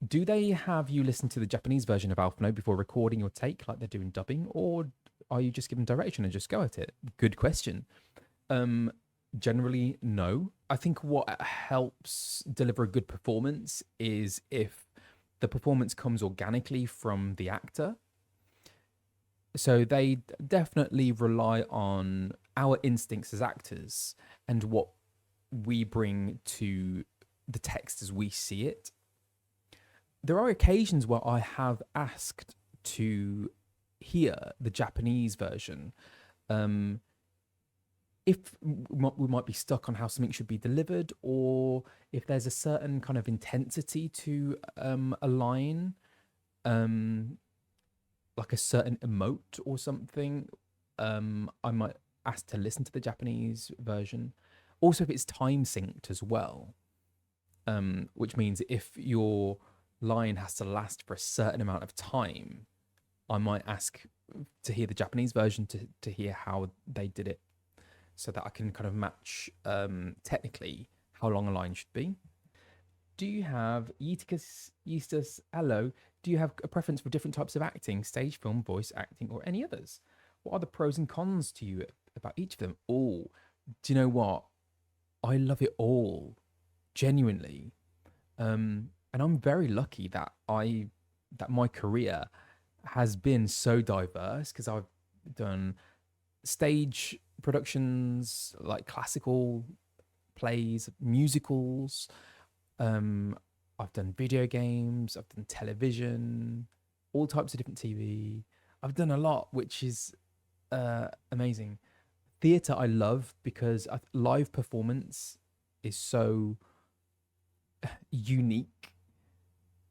Speaker 1: Do they have you listen to the Japanese version of Alphinaud before recording your take like they're doing dubbing, or are you just given direction and just go at it? Good question. Generally, no. I think what helps deliver a good performance is if the performance comes organically from the actor. So they definitely rely on our instincts as actors and what we bring to the text as we see it. There are occasions where I have asked to hear the Japanese version. If we might be stuck on how something should be delivered, or if there's a certain kind of intensity to a line, like a certain emote or something, I might ask to listen to the Japanese version. Also, if it's time synced as well, which means if your line has to last for a certain amount of time, I might ask to hear the Japanese version to hear how they did it, so that I can kind of match technically how long a line should be. Do you have Eustace? Hello. Do you have a preference for different types of acting, stage, film, voice acting, or any others? What are the pros and cons to you about each of them? Oh, do you know what? I love it all, genuinely. And I'm very lucky that my career has been so diverse, because I've done stage productions, like classical plays, musicals. I've done video games, I've done television, all types of different TV. I've done a lot, which is amazing. Theatre I love because live performance is so unique,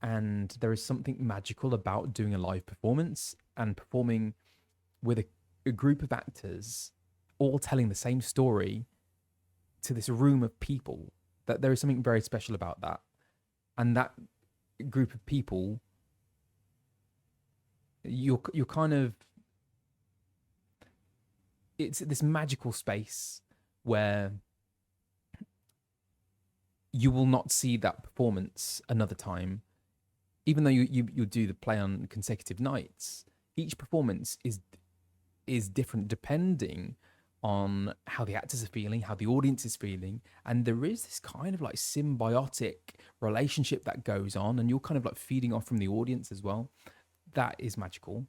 Speaker 1: and there is something magical about doing a live performance and performing with a group of actors all telling the same story to this room of people That there is something very special about that. And that group of people, you're kind of, it's this magical space where you will not see that performance another time. Even though you do the play on consecutive nights, each performance is different depending on how the actors are feeling, how the audience is feeling, and there is this kind of like symbiotic relationship that goes on, and you're kind of like feeding off from the audience as well. That is magical.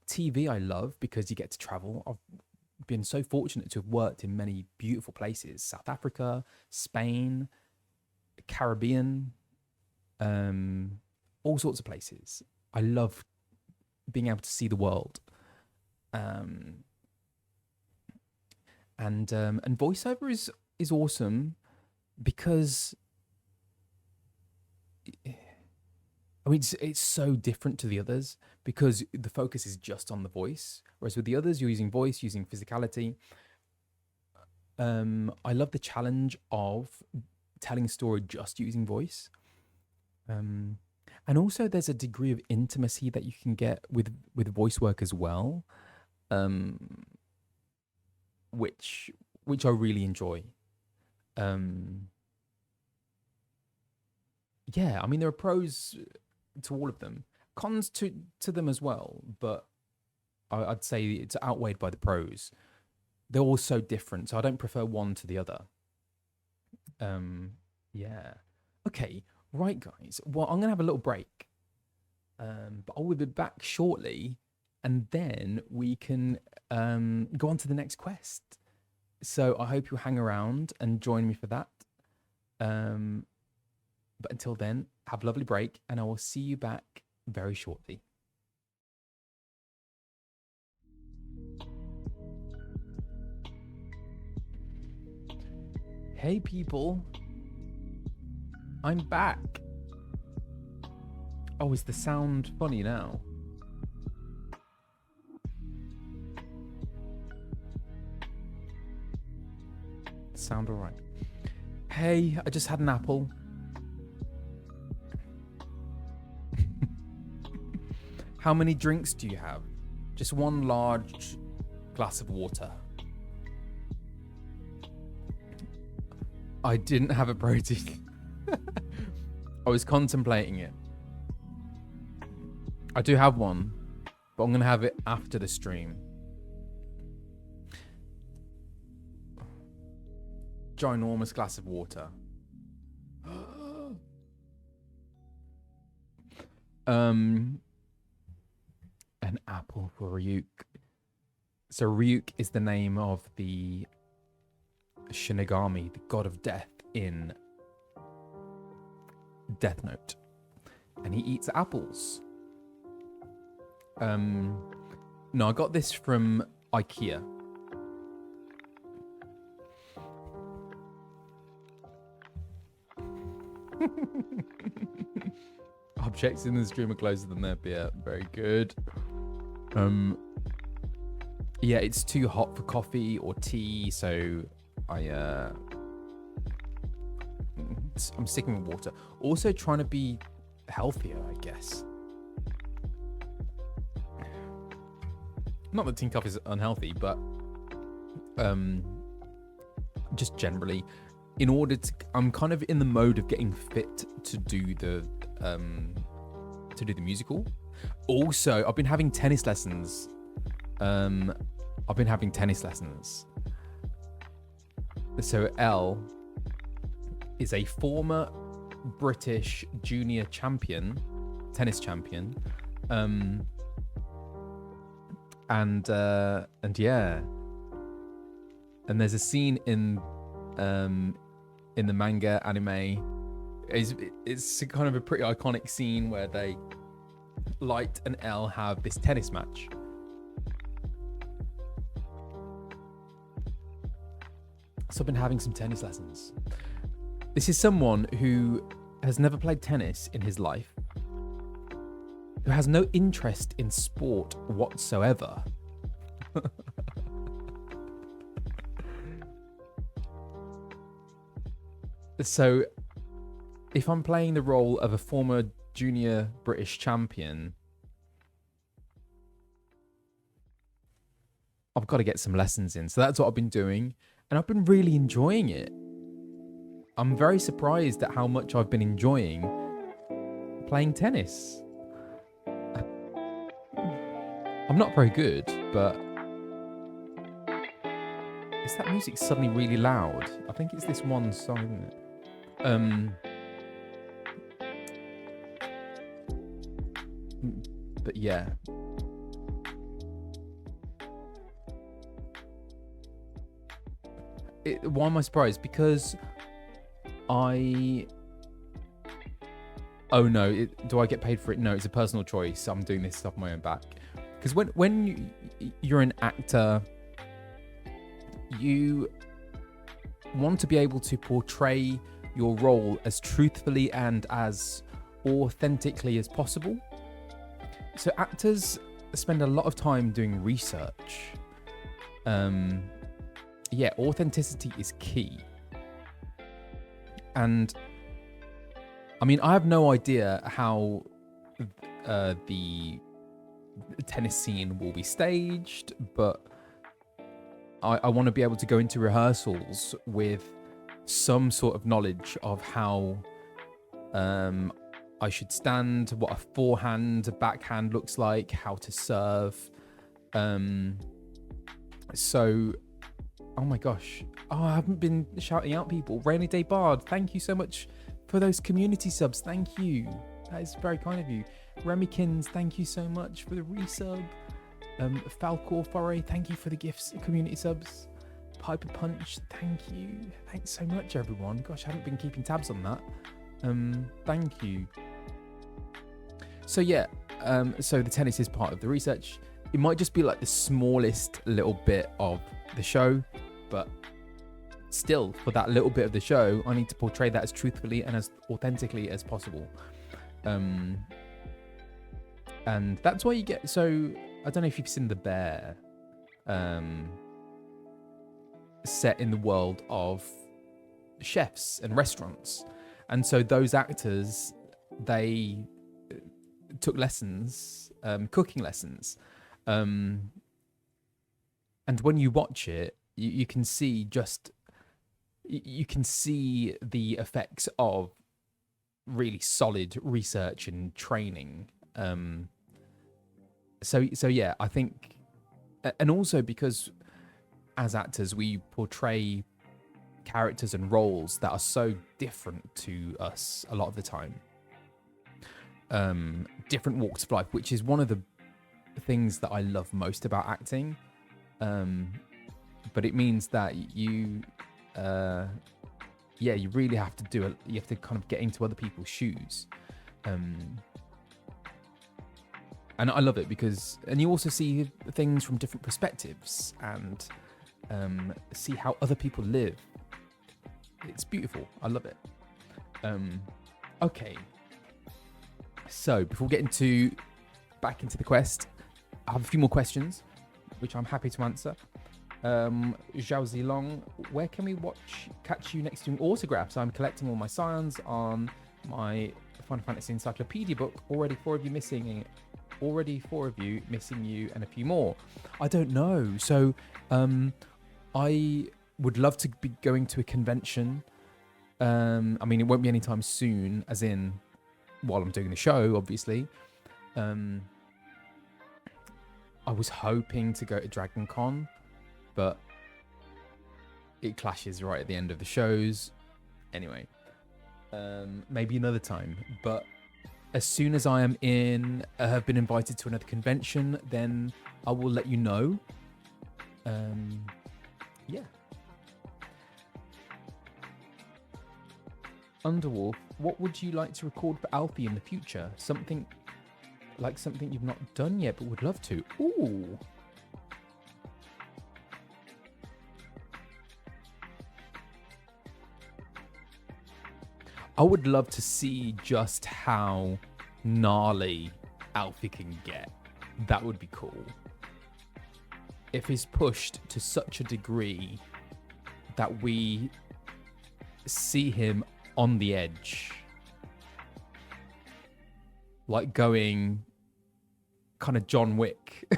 Speaker 1: TV I love because you get to travel. I've been so fortunate to have worked in many beautiful places: South Africa, Spain, Caribbean, all sorts of places. I love being able to see the world. And voiceover is awesome because I mean it's so different to the others because the focus is just on the voice, whereas with the others you're using voice, using physicality. I love the challenge of telling a story just using voice. And also there's a degree of intimacy that you can get with voice work as well. Which I really enjoy. Yeah, I mean there are pros to all of them, cons to them as well, but I'd say it's outweighed by the pros. They're all so different, so I don't prefer one to the other. Yeah. Okay, right guys. Well, I'm gonna have a little break. But I will be back shortly. And then we can go on to the next quest. So I hope you'll hang around and join me for that. But until then, have a lovely break, and I will see you back very shortly. Hey people, I'm back. Oh, is the sound funny now? Sound all right? Hey, I just had an apple. How many drinks do you have? Just one large glass of water. I didn't have a protein. I was contemplating it. I do have one, but I'm going to have it after the stream. Ginormous glass of water. An apple for Ryuk. So Ryuk is the name of the Shinigami, the god of death in Death Note. And he eats apples. No, I got this from IKEA. Objects in the stream are closer than their beer. Very good. Yeah, it's too hot for coffee or tea, so I'm sticking with water. Also trying to be healthier, I guess. Not that tea and coffee is unhealthy, but just generally, in order to, I'm kind of in the mode of getting fit to do the musical. Also, I've been having tennis lessons. So Elle is a former British junior champion, tennis champion. And yeah. And there's a scene in the manga anime. It's kind of a pretty iconic scene where Light and Elle have this tennis match. So I've been having some tennis lessons. This is someone who has never played tennis in his life, who has no interest in sport whatsoever. So, if I'm playing the role of a former junior British champion, I've got to get some lessons in. So that's what I've been doing, and I've been really enjoying it. I'm very surprised at how much I've been enjoying playing tennis. I'm not very good, but is that music suddenly really loud? I think it's this one song, isn't it? But yeah. Why am I surprised? Because oh no, do I get paid for it? No, it's a personal choice. I'm doing this off my own back. Because when you're an actor, you want to be able to portray your role as truthfully and as authentically as possible. So actors spend a lot of time doing research. Yeah, authenticity is key. And I mean, I have no idea how the tennis scene will be staged, but I want to be able to go into rehearsals with some sort of knowledge of how I should stand, what a forehand, backhand looks like, how to serve. So, oh my gosh. Oh, I haven't been shouting out people. Rainy Day Bard, thank you so much for those community subs. Thank you. That is very kind of you. Remykins, thank you so much for the resub. Falcor Foray, thank you for the gifts, community subs. Piper Punch, thank you. Thanks so much, everyone. Gosh, I haven't been keeping tabs on that. Thank you. So yeah, so the tennis is part of the research. It might just be like the smallest little bit of the show, but still, for that little bit of the show, I need to portray that as truthfully and as authentically as possible. And that's why you get, so I don't know if you've seen The Bear, set in the world of chefs and restaurants. And so those actors, they took lessons, cooking lessons. And when you watch it, you can see you can see the effects of really solid research and training. So yeah, I think, and also because as actors, we portray characters and roles that are so different to us a lot of the time. Different walks of life, which is one of the things that I love most about acting. But it means that you really have to you have to kind of get into other people's shoes. And I love it because, and you also see things from different perspectives and see how other people live. It's beautiful. I love it. Okay. So before we get back into the quest, I have a few more questions, which I'm happy to answer. Zhao Zilong, where can we catch you next doing autographs? I'm collecting all my scions on my Final Fantasy Encyclopedia book. Already four of you missing you, and a few more. I don't know. So, I would love to be going to a convention. I mean, it won't be anytime soon, as in while I'm doing the show, obviously. I was hoping to go to DragonCon, but it clashes right at the end of the shows. Anyway, maybe another time. But as soon as I am have been invited to another convention, then I will let you know. Yeah. Underwolf, what would you like to record for Alfie in the future? Something you've not done yet, but would love to. Ooh. I would love to see just how gnarly Alfie can get. That would be cool. If he's pushed to such a degree that we see him on the edge. Like going kind of John Wick.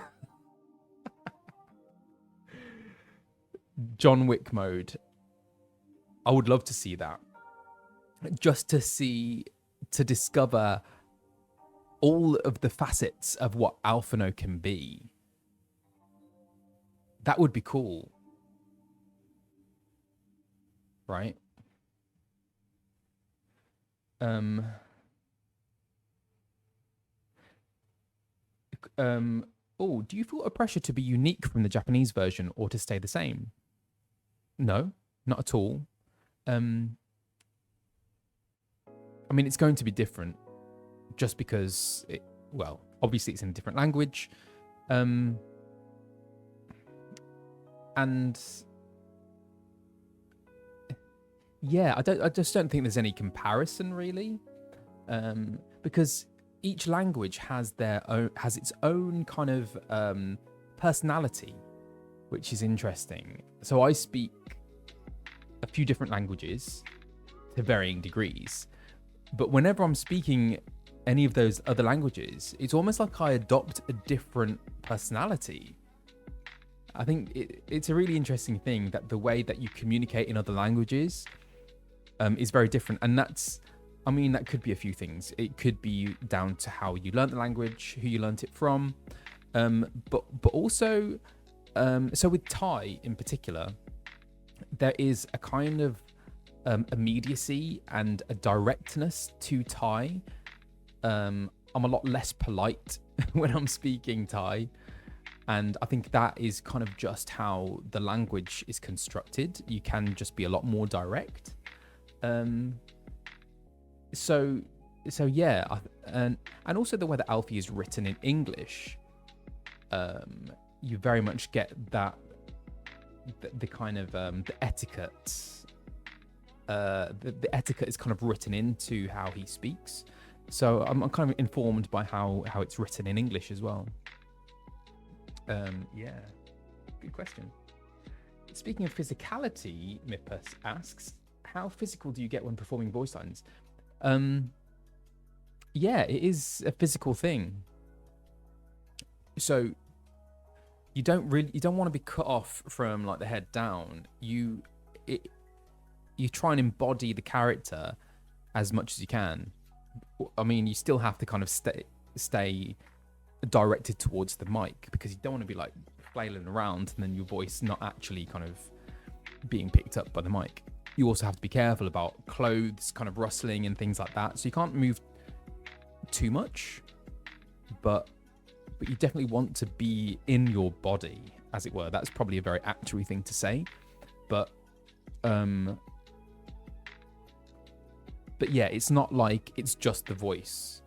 Speaker 1: John Wick mode. I would love to see that. Just to discover all of the facets of what Alphinaud can be. That would be cool. Right? Oh, do you feel a pressure to be unique from the Japanese version or to stay the same? No, not at all. I mean, it's going to be different just because obviously it's in a different language. And yeah, I just don't think there's any comparison really. Because each language has its own kind of personality, which is interesting. So I speak a few different languages to varying degrees, but whenever I'm speaking any of those other languages, it's almost like I adopt a different personality. I think it's a really interesting thing that the way that you communicate in other languages is very different, and that could be a few things. It could be down to how you learnt the language, who you learnt it from, but also, so with Thai in particular, there is a kind of immediacy and a directness to Thai. I'm a lot less polite when I'm speaking Thai, and I think that is kind of just how the language is constructed. You can just be a lot more direct. So yeah, and also the way that Alfie is written in English, you very much get that the kind of the etiquette. The etiquette is kind of written into how he speaks. So I'm kind of informed by how it's written in English as well. Yeah, good question. Speaking of physicality, Mipus asks, how physical do you get when performing voice lines? Yeah, it is a physical thing. So you don't want to be cut off from like the head down. You try and embody the character as much as you can. I mean, you still have to kind of stay directed towards the mic, because you don't want to be like flailing around and then your voice not actually kind of being picked up by the mic. You also have to be careful about clothes kind of rustling and things like that. So you can't move too much, but you definitely want to be in your body, as it were. That's probably a very actory thing to say, but yeah, it's not like it's just the voice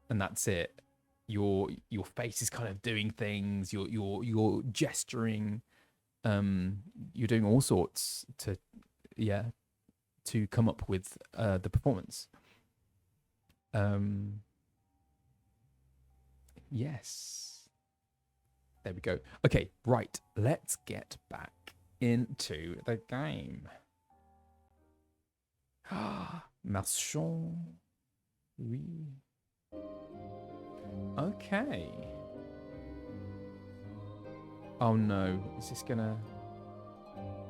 Speaker 1: and that's it. Your face is kind of doing things. You're gesturing. You're doing all sorts to come up with the performance. Yes. There we go. Okay, right. Let's get back into the game. Marchons. Oui. Okay. Oh no, is this gonna...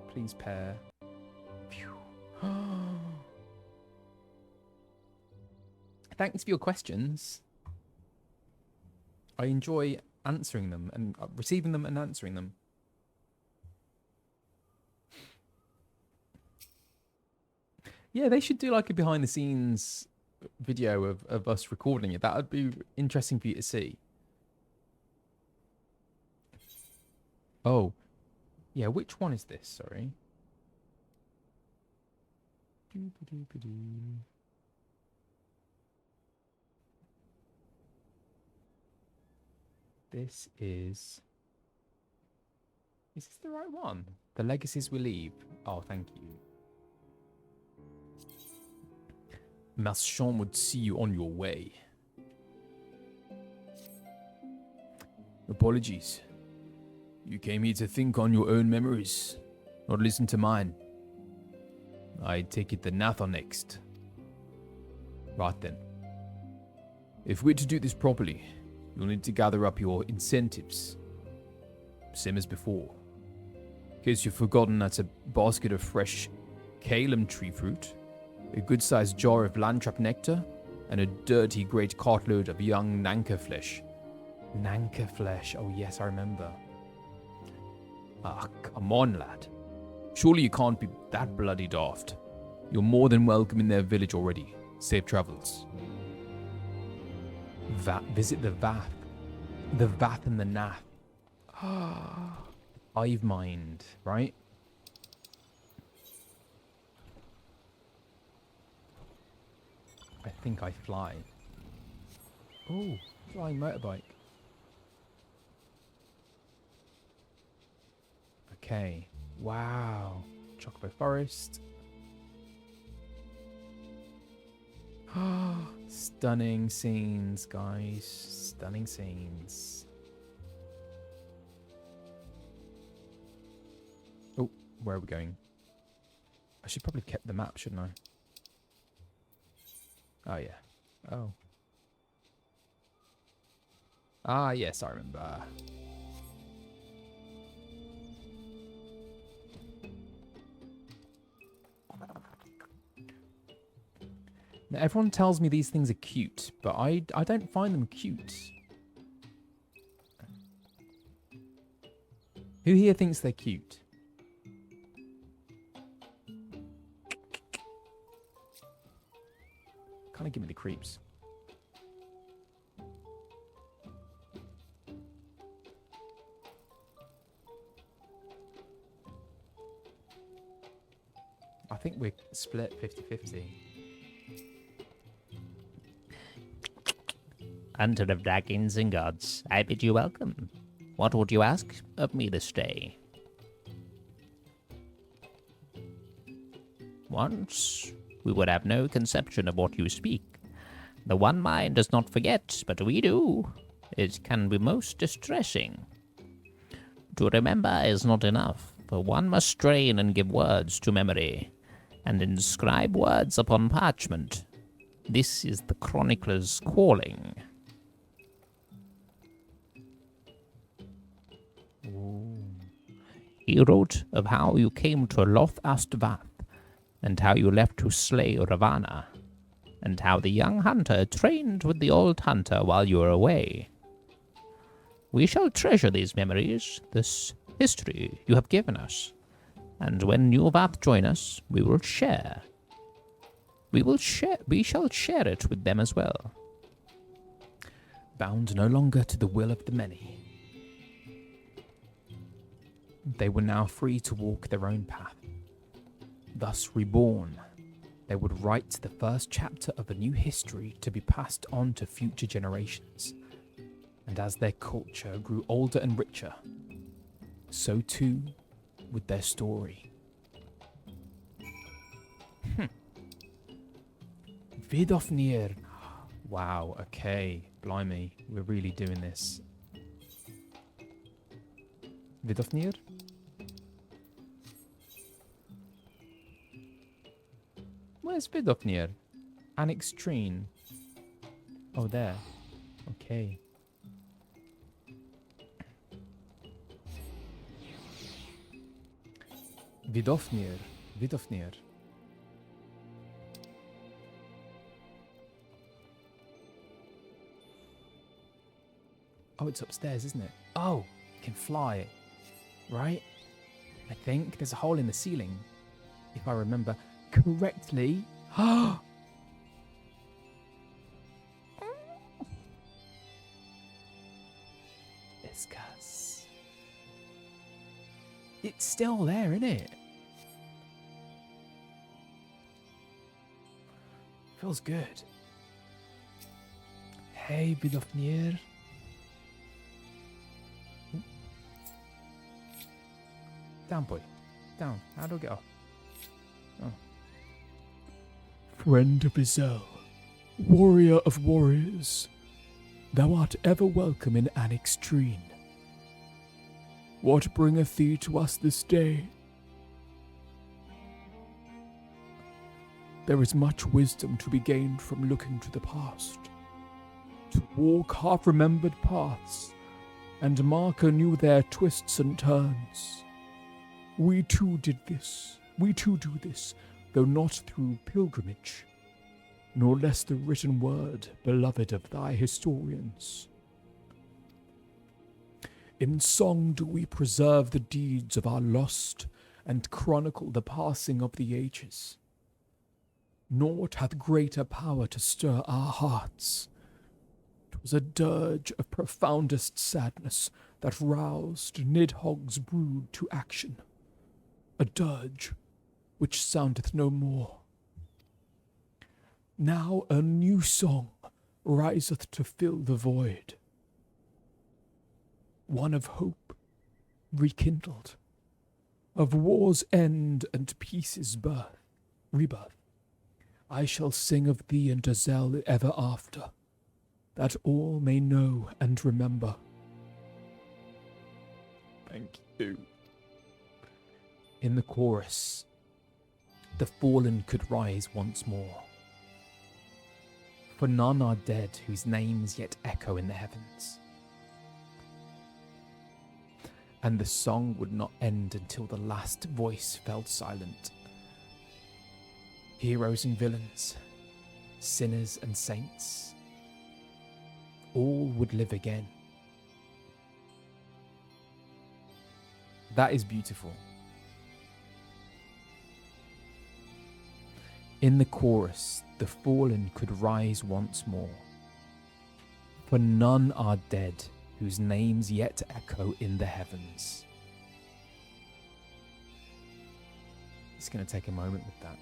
Speaker 1: Please pair. Phew. Thanks for your questions. I enjoy answering them and receiving them and answering them. Yeah, they should do like a behind the scenes video of us recording it. That would be interesting for you to see. Oh, yeah, which one is this? Sorry. This is this the right one? The Legacies We Leave. Oh, thank you. Marchand would see you on your way. Apologies. You came here to think on your own memories, not listen to mine.
Speaker 5: I take it the Nath are next. Right then. If we're to do this properly, you'll need to gather up your incentives. Same as before. In case you've forgotten, that's a basket of fresh Calum tree fruit, a good-sized jar of landtrap nectar, and a dirty great cartload of young Nanka flesh.
Speaker 1: Nanka flesh. Oh, yes, I remember.
Speaker 5: Ah, come on, lad. Surely you can't be that bloody daft. You're more than welcome in their village already. Safe travels.
Speaker 1: Visit the Vath. The Vath and the Nath. Hive mind, right? I think I fly. Oh, flying motorbike. Okay. Wow. Chocobo Forest. Stunning scenes, guys. Stunning scenes. Oh, where are we going? I should probably have kept the map, shouldn't I? Oh, yeah. Oh. Ah, yes, I remember. Now, everyone tells me these things are cute, but I don't find them cute. Who here thinks they're cute? Kind of give me the creeps. I think we're split 50-50.
Speaker 6: Hunter of dragons and gods, I bid you welcome. What would you ask of me this day? Once, we would have no conception of what you speak. The one mind does not forget, but we do. It can be most distressing. To remember is not enough, for one must strain and give words to memory, and inscribe words upon parchment. This is the chronicler's calling. He wrote of how you came to Loth Astvath, and how you left to slay Ravana, and how the young hunter trained with the old hunter while you were away. We shall treasure these memories, this history you have given us, and when New Vath join us, we will share. We shall share it with them as well.
Speaker 1: Bound no longer to the will of the many. They were now free to walk their own path. Thus reborn, they would write the first chapter of a new history to be passed on to future generations. And as their culture grew older and richer, so too would their story. Vidofnir. Wow, okay. Blimey, we're really doing this. Vidofnir? Where's Vidofnir? Annextrine. Oh, there. Okay. Vidofnir. Vidofnir. Oh, it's upstairs, isn't it? Oh, you can fly. Right? I think there's a hole in the ceiling, if I remember correctly. Discuss. It's still there, isn't it? Feels good. Hey, Vidofnir. Down, boy. Down. How do I get off? Oh.
Speaker 7: Friend of Izel, warrior of warriors, thou art ever welcome in Annextrine. What bringeth thee to us this day? There is much wisdom to be gained from looking to the past. To walk half-remembered paths, and mark anew their twists and turns. We too did this, we too do this, though not through pilgrimage, nor less the written word, beloved of thy historians. In song do we preserve the deeds of our lost, and chronicle the passing of the ages. Naught hath greater power to stir our hearts. 'Twas a dirge of profoundest sadness that roused Nidhogg's brood to action. A dirge which soundeth no more. Now a new song riseth to fill the void. One of hope rekindled, of war's end and peace's rebirth. I shall sing of thee and Azelle ever after, that all may know and remember.
Speaker 1: Thank you.
Speaker 4: In the chorus, the fallen could rise once more. For none are dead whose names yet echo in the heavens. And the song would not end until the last voice fell silent. Heroes and villains, sinners and saints, all would live again. That is beautiful. In the chorus, the fallen could rise once more. For none are dead whose names yet echo in the heavens. Just going to take a moment with that.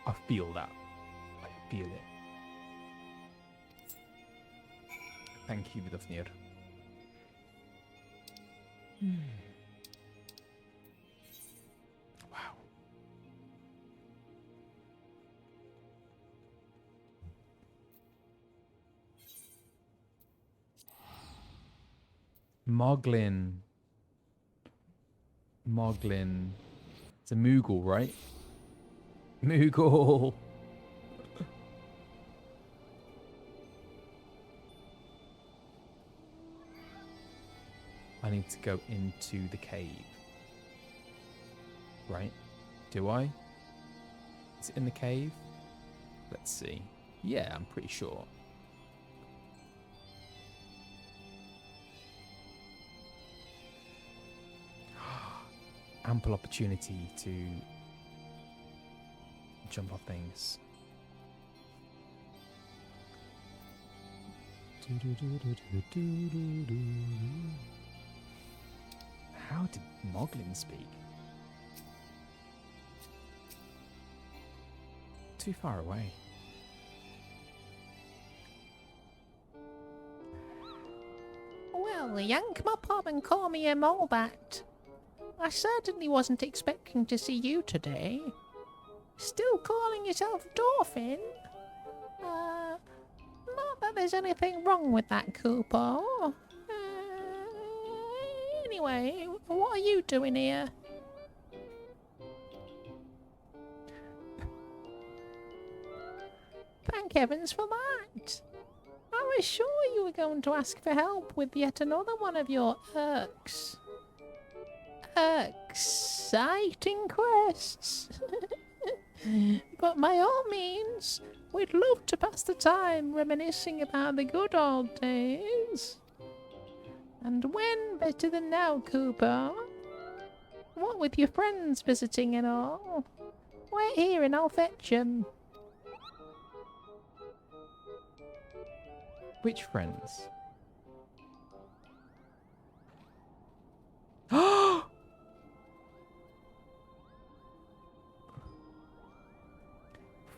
Speaker 4: I feel that. I feel it. Thank you, Vidofnir. Wow. Moglin. It's a Moogle, right? Moogle. I need to go into the cave. Right? Do I? Is it in the cave? Let's see. Yeah, I'm pretty sure. Ample opportunity to jump off things. How did Moglin speak? Too far away.
Speaker 6: Well, yank my pop and call me a Molbat. I certainly wasn't expecting to see you today. Still calling yourself Dolphin? Not that there's anything wrong with that, Cooper. Anyway, what are you doing here? Thank heavens for that. I was sure you were going to ask for help with yet another one of your exciting quests. But by all means, we'd love to pass the time reminiscing about the good old days. And when better than now, Cooper? What with your friends visiting and all? We're here and I'll fetch 'em.
Speaker 4: Which friends?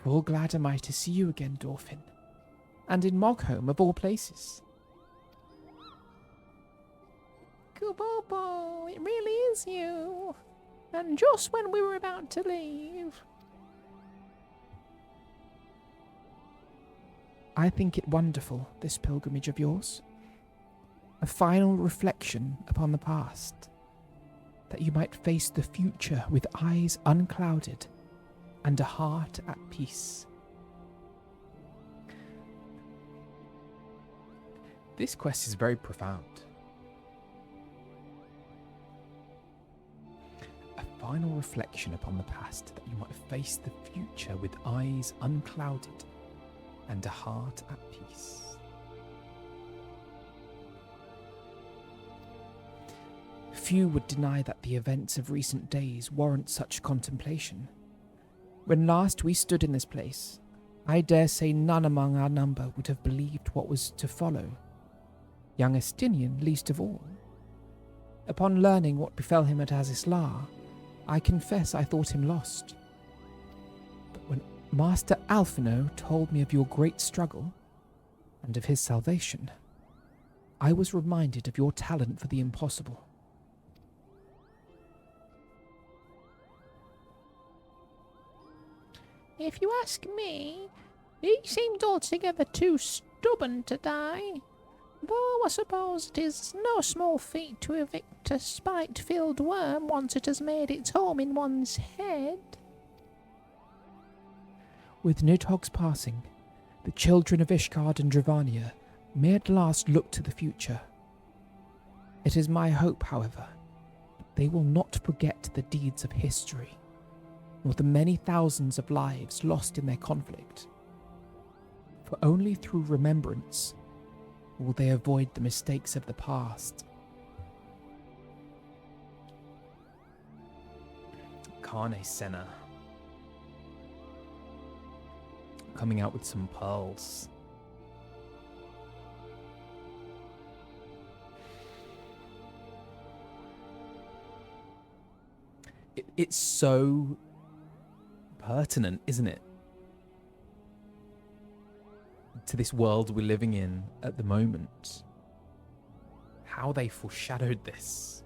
Speaker 3: Full glad am I to see you again, Dolphin. And in Mogholm, of all places.
Speaker 6: Kubobo, it really is you. And just when we were about to leave.
Speaker 3: I think it wonderful, this pilgrimage of yours. A final reflection upon the past, that you might face the future with eyes unclouded and a heart at peace.
Speaker 1: This quest is very profound. A final reflection upon the past, that you might face the future with eyes unclouded and a heart at peace.
Speaker 3: Few would deny that the events of recent days warrant such contemplation. When last we stood in this place, I dare say none among our number would have believed what was to follow, young Estinian least of all. Upon learning what befell him at Azislar, I confess I thought him lost. But when Master Alphinaud told me of your great struggle, and of his salvation, I was reminded of your talent for the impossible.
Speaker 6: If you ask me, he seemed altogether too stubborn to die. Though I suppose it is no small feat to evict a spite-filled worm once it has made its home in one's head.
Speaker 3: With Nidhogg's passing, the children of Ishgard and Dravania may at last look to the future. It is my hope, however, that they will not forget the deeds of history, nor the many thousands of lives lost in their conflict. For only through remembrance will they avoid the mistakes of the past.
Speaker 1: Carne Senna. Coming out with some pearls. It's so pertinent, isn't it? To this world we're living in at the moment. How they foreshadowed this.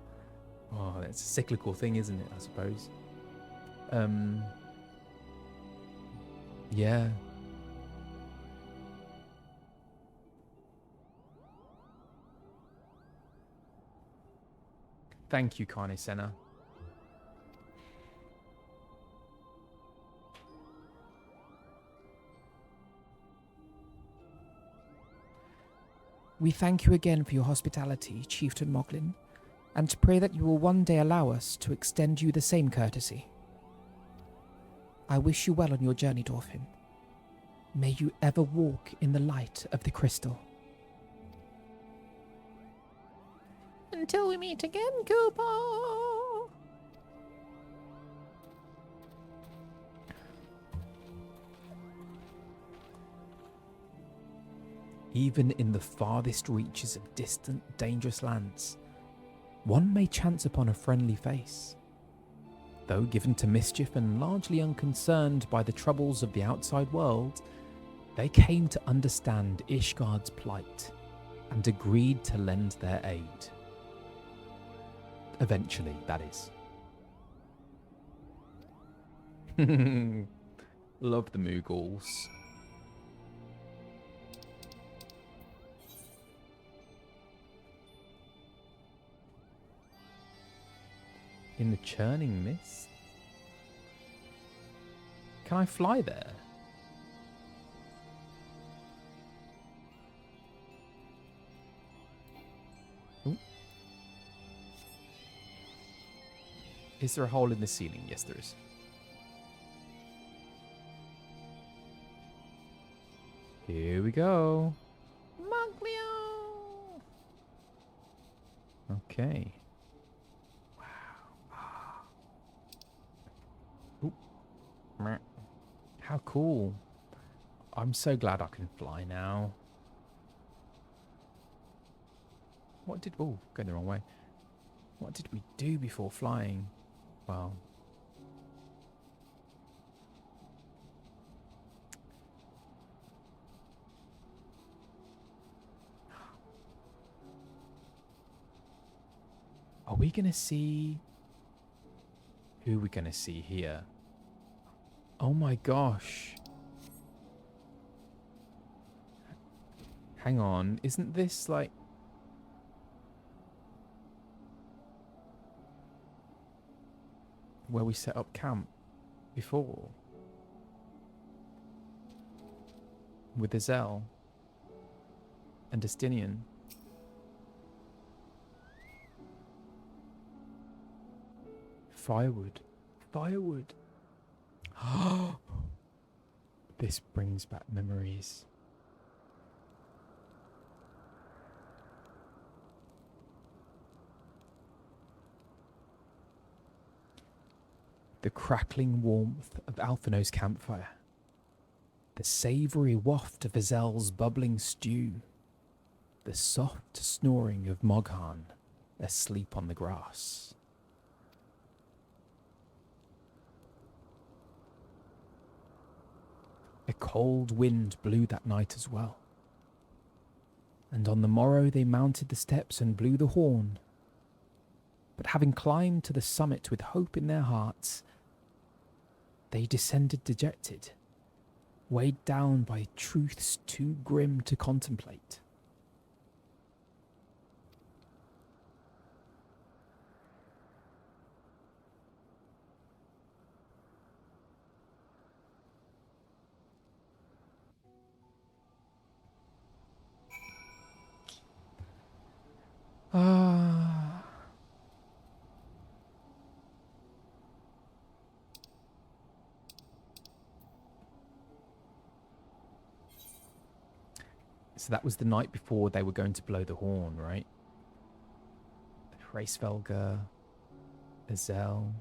Speaker 1: Oh, it's a cyclical thing, isn't it, I suppose? Yeah. Thank you, Carne Senna.
Speaker 3: We thank you again for your hospitality, Chieftain Moglin, and pray that you will one day allow us to extend you the same courtesy. I wish you well on your journey, Dorfin. May you ever walk in the light of the crystal.
Speaker 6: Until we meet again, Cooper!
Speaker 1: Even in the farthest reaches of distant, dangerous lands, one may chance upon a friendly face. Though given to mischief and largely unconcerned by the troubles of the outside world, they came to understand Ishgard's plight and agreed to lend their aid. Eventually, that is. Love the Moogles. In the churning mist? Can I fly there? Ooh. Is there a hole in the ceiling? Yes, there is. Here we go.
Speaker 6: Moglio!
Speaker 1: Okay. How cool. I'm so glad I can fly now. What did... Oh, going the wrong way. What did we do before flying? Well... Are we going to see... Who are we going to see here? Oh my gosh. Hang on, isn't this like... where we set up camp before? With Azel and Destinian. Firewood. Firewood. This brings back memories. The crackling warmth of Alphinaud's campfire. The savoury waft of Azel's bubbling stew. The soft snoring of Moghan asleep on the grass. A cold wind blew that night as well. And on the morrow they mounted the steps and blew the horn. But having climbed to the summit with hope in their hearts, they descended dejected, weighed down by truths too grim to contemplate. So that was the night before they were going to blow the horn, right? Racevelga, Azel.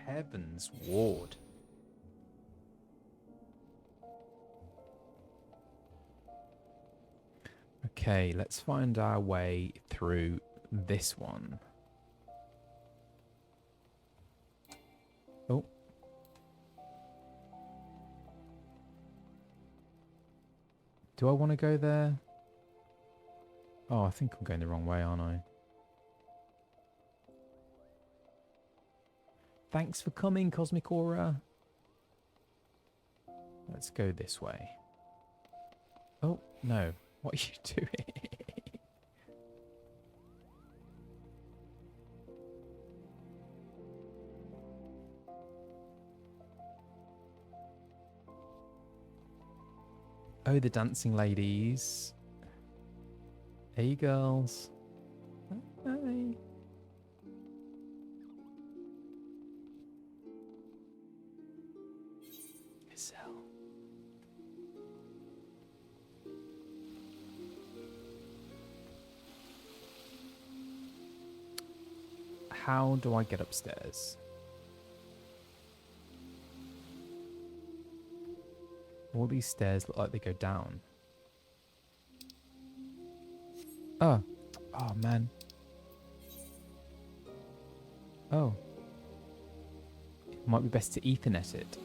Speaker 1: Heavensward. Okay, let's find our way through this one. Oh. Do I want to go there? Oh, I think I'm going the wrong way, aren't I? Thanks for coming, Cosmic Aura. Let's go this way. Oh, no. What are you doing? Oh, the dancing ladies. Hey, girls. Hi. Isel. How do I get upstairs? All these stairs look like they go down. Oh. Oh, man. Oh. It might be best to Ethernet it.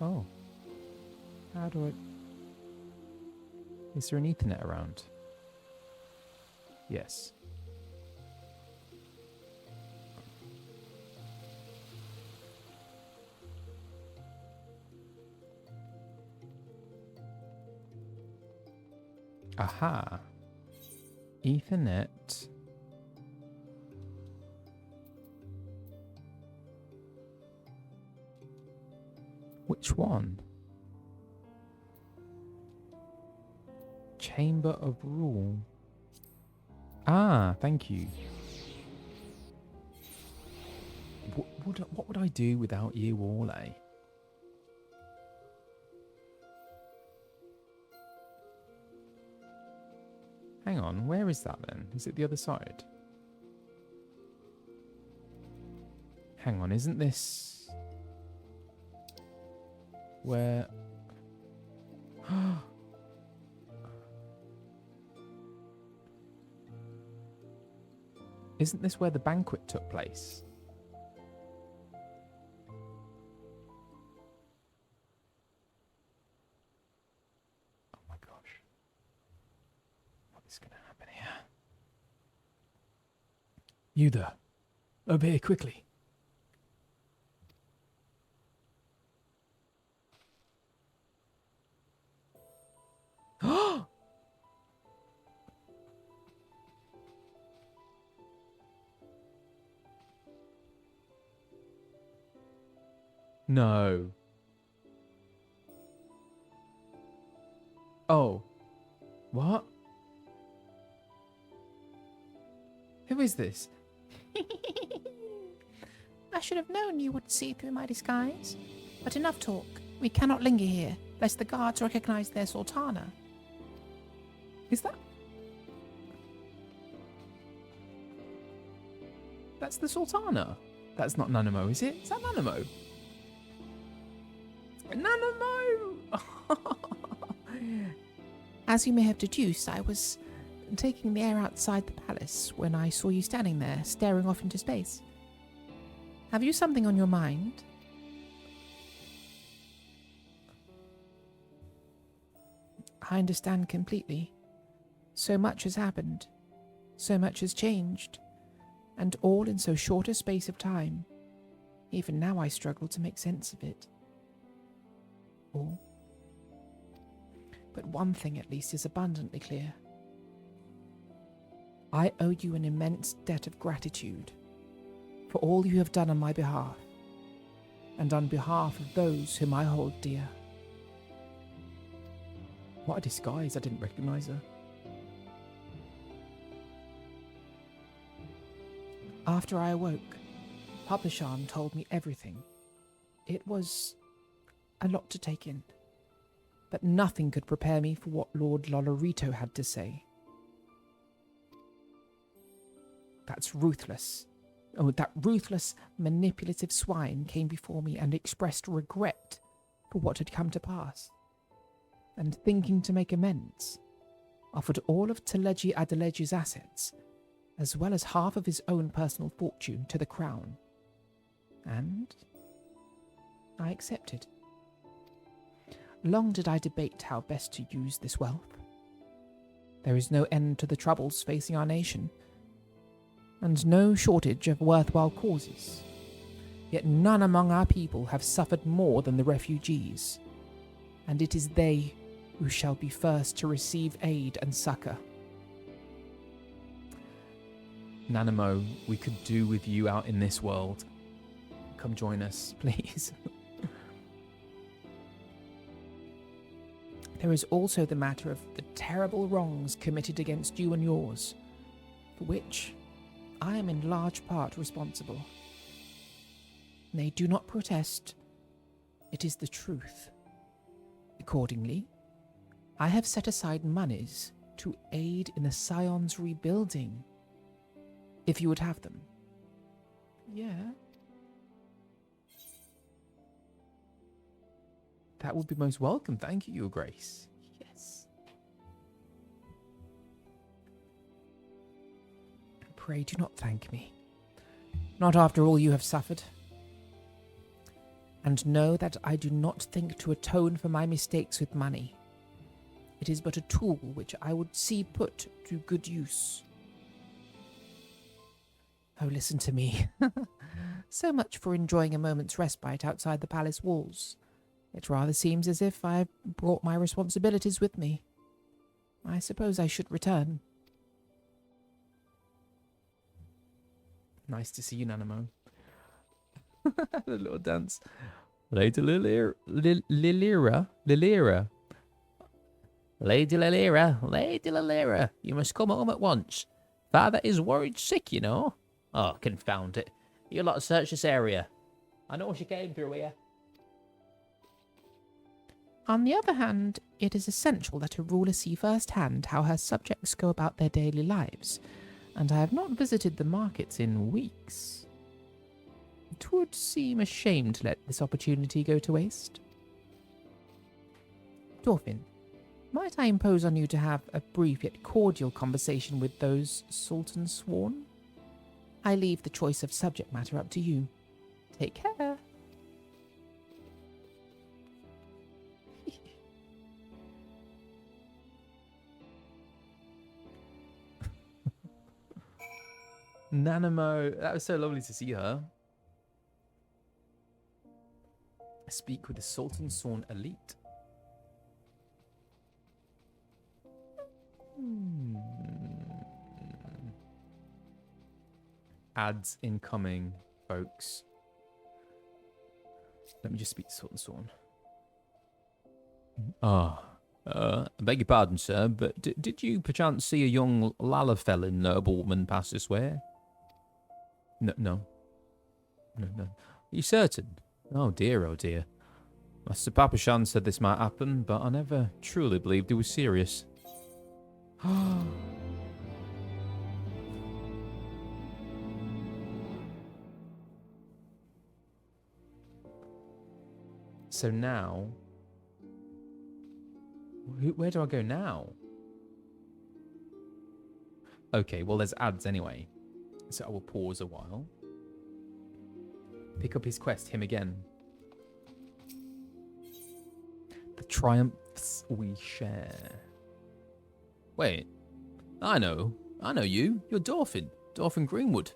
Speaker 1: Oh. How do I... Is there an Ethernet around? Yes. Aha. Ethernet. Which one? Chamber of Rule. Ah, thank you. What would I do without you all, eh? Hang on, where is that then? Is it the other side? Hang on, isn't this... where... Isn't this where the banquet took place? Oh my gosh.
Speaker 3: is going to happen here?
Speaker 7: You there. Obey quickly.
Speaker 1: No. Oh. What? Who is this?
Speaker 3: I should have known you would see through my disguise. But enough talk. We cannot linger here, lest the guards recognize their sultana.
Speaker 1: Is that... That's the Sultana. That's not Nanamo, is it? Is that Nanamo? Nanamo!
Speaker 3: As you may have deduced, I was taking the air outside the palace when I saw you standing there, staring off into space. Have you something on your mind? I understand completely. So much has happened. So much has changed. And all in so short a space of time. Even now I struggle to make sense of it. All. But one thing at least is abundantly clear. I owe you an immense debt of gratitude for all you have done on my behalf, and on behalf of those whom I hold dear.
Speaker 1: What a disguise, I didn't recognize her.
Speaker 3: After I awoke, Papashan told me everything. It was a lot to take in, but nothing could prepare me for what Lord Lolorito had to say. That's ruthless. Oh, that ruthless, manipulative swine came before me and expressed regret for what had come to pass. And thinking to make amends, offered all of Teleji Adeleji's assets, as well as half of his own personal fortune to the crown. And I accepted. Long did I debate how best to use this wealth. There is no end to the troubles facing our nation, and no shortage of worthwhile causes. Yet none among our people have suffered more than the refugees, and it is they who shall be first to receive aid and succor.
Speaker 1: Nanamo, we could do with you out in this world. Come join us, please.
Speaker 3: There is also the matter of the terrible wrongs committed against you and yours, for which I am in large part responsible. They do not protest. It is the truth. Accordingly, I have set aside monies to aid in the Scion's rebuilding, if you would have them.
Speaker 1: Yeah. That would be most welcome. Thank you, Your Grace.
Speaker 3: Yes. Pray do not thank me. Not after all you have suffered. And know that I do not think to atone for my mistakes with money. It is but a tool which I would see put to good use. Oh, listen to me. So much for enjoying a moment's respite outside the palace walls. It rather seems as if I have brought my responsibilities with me. I suppose I should return.
Speaker 1: Nice to see you, Nanamo. The little dance. Lady Lilira.
Speaker 6: Lady Lilira, you must come home at once. Father is worried sick, you know. Oh, confound it. You lot search this area. I know she came through here.
Speaker 3: On the other hand, it is essential that a ruler see firsthand how her subjects go about their daily lives, and I have not visited the markets in weeks. It would seem a shame to let this opportunity go to waste. Dorfin, might I impose on you to have a brief yet cordial conversation with those Sultan sworn? I leave the choice of subject matter up to you. Take care.
Speaker 1: Nanamo, that was so lovely to see her. Speak with the Sultan Sorn Elite. Ads incoming, folks. Let me just speak to Sultan Sorn.
Speaker 5: I beg your pardon, sir, but did you perchance see a young Lalafellin noblewoman pass this way?
Speaker 1: No.
Speaker 5: Are you certain? Oh dear. Master Papashan said this might happen, but I never truly believed he was serious.
Speaker 1: So now, where do I go now? Okay, well, there's ads anyway. So I will pause a while. Pick up his quest, him again. The triumphs we share.
Speaker 5: Wait, I know you. You're Dorfin Greenwood.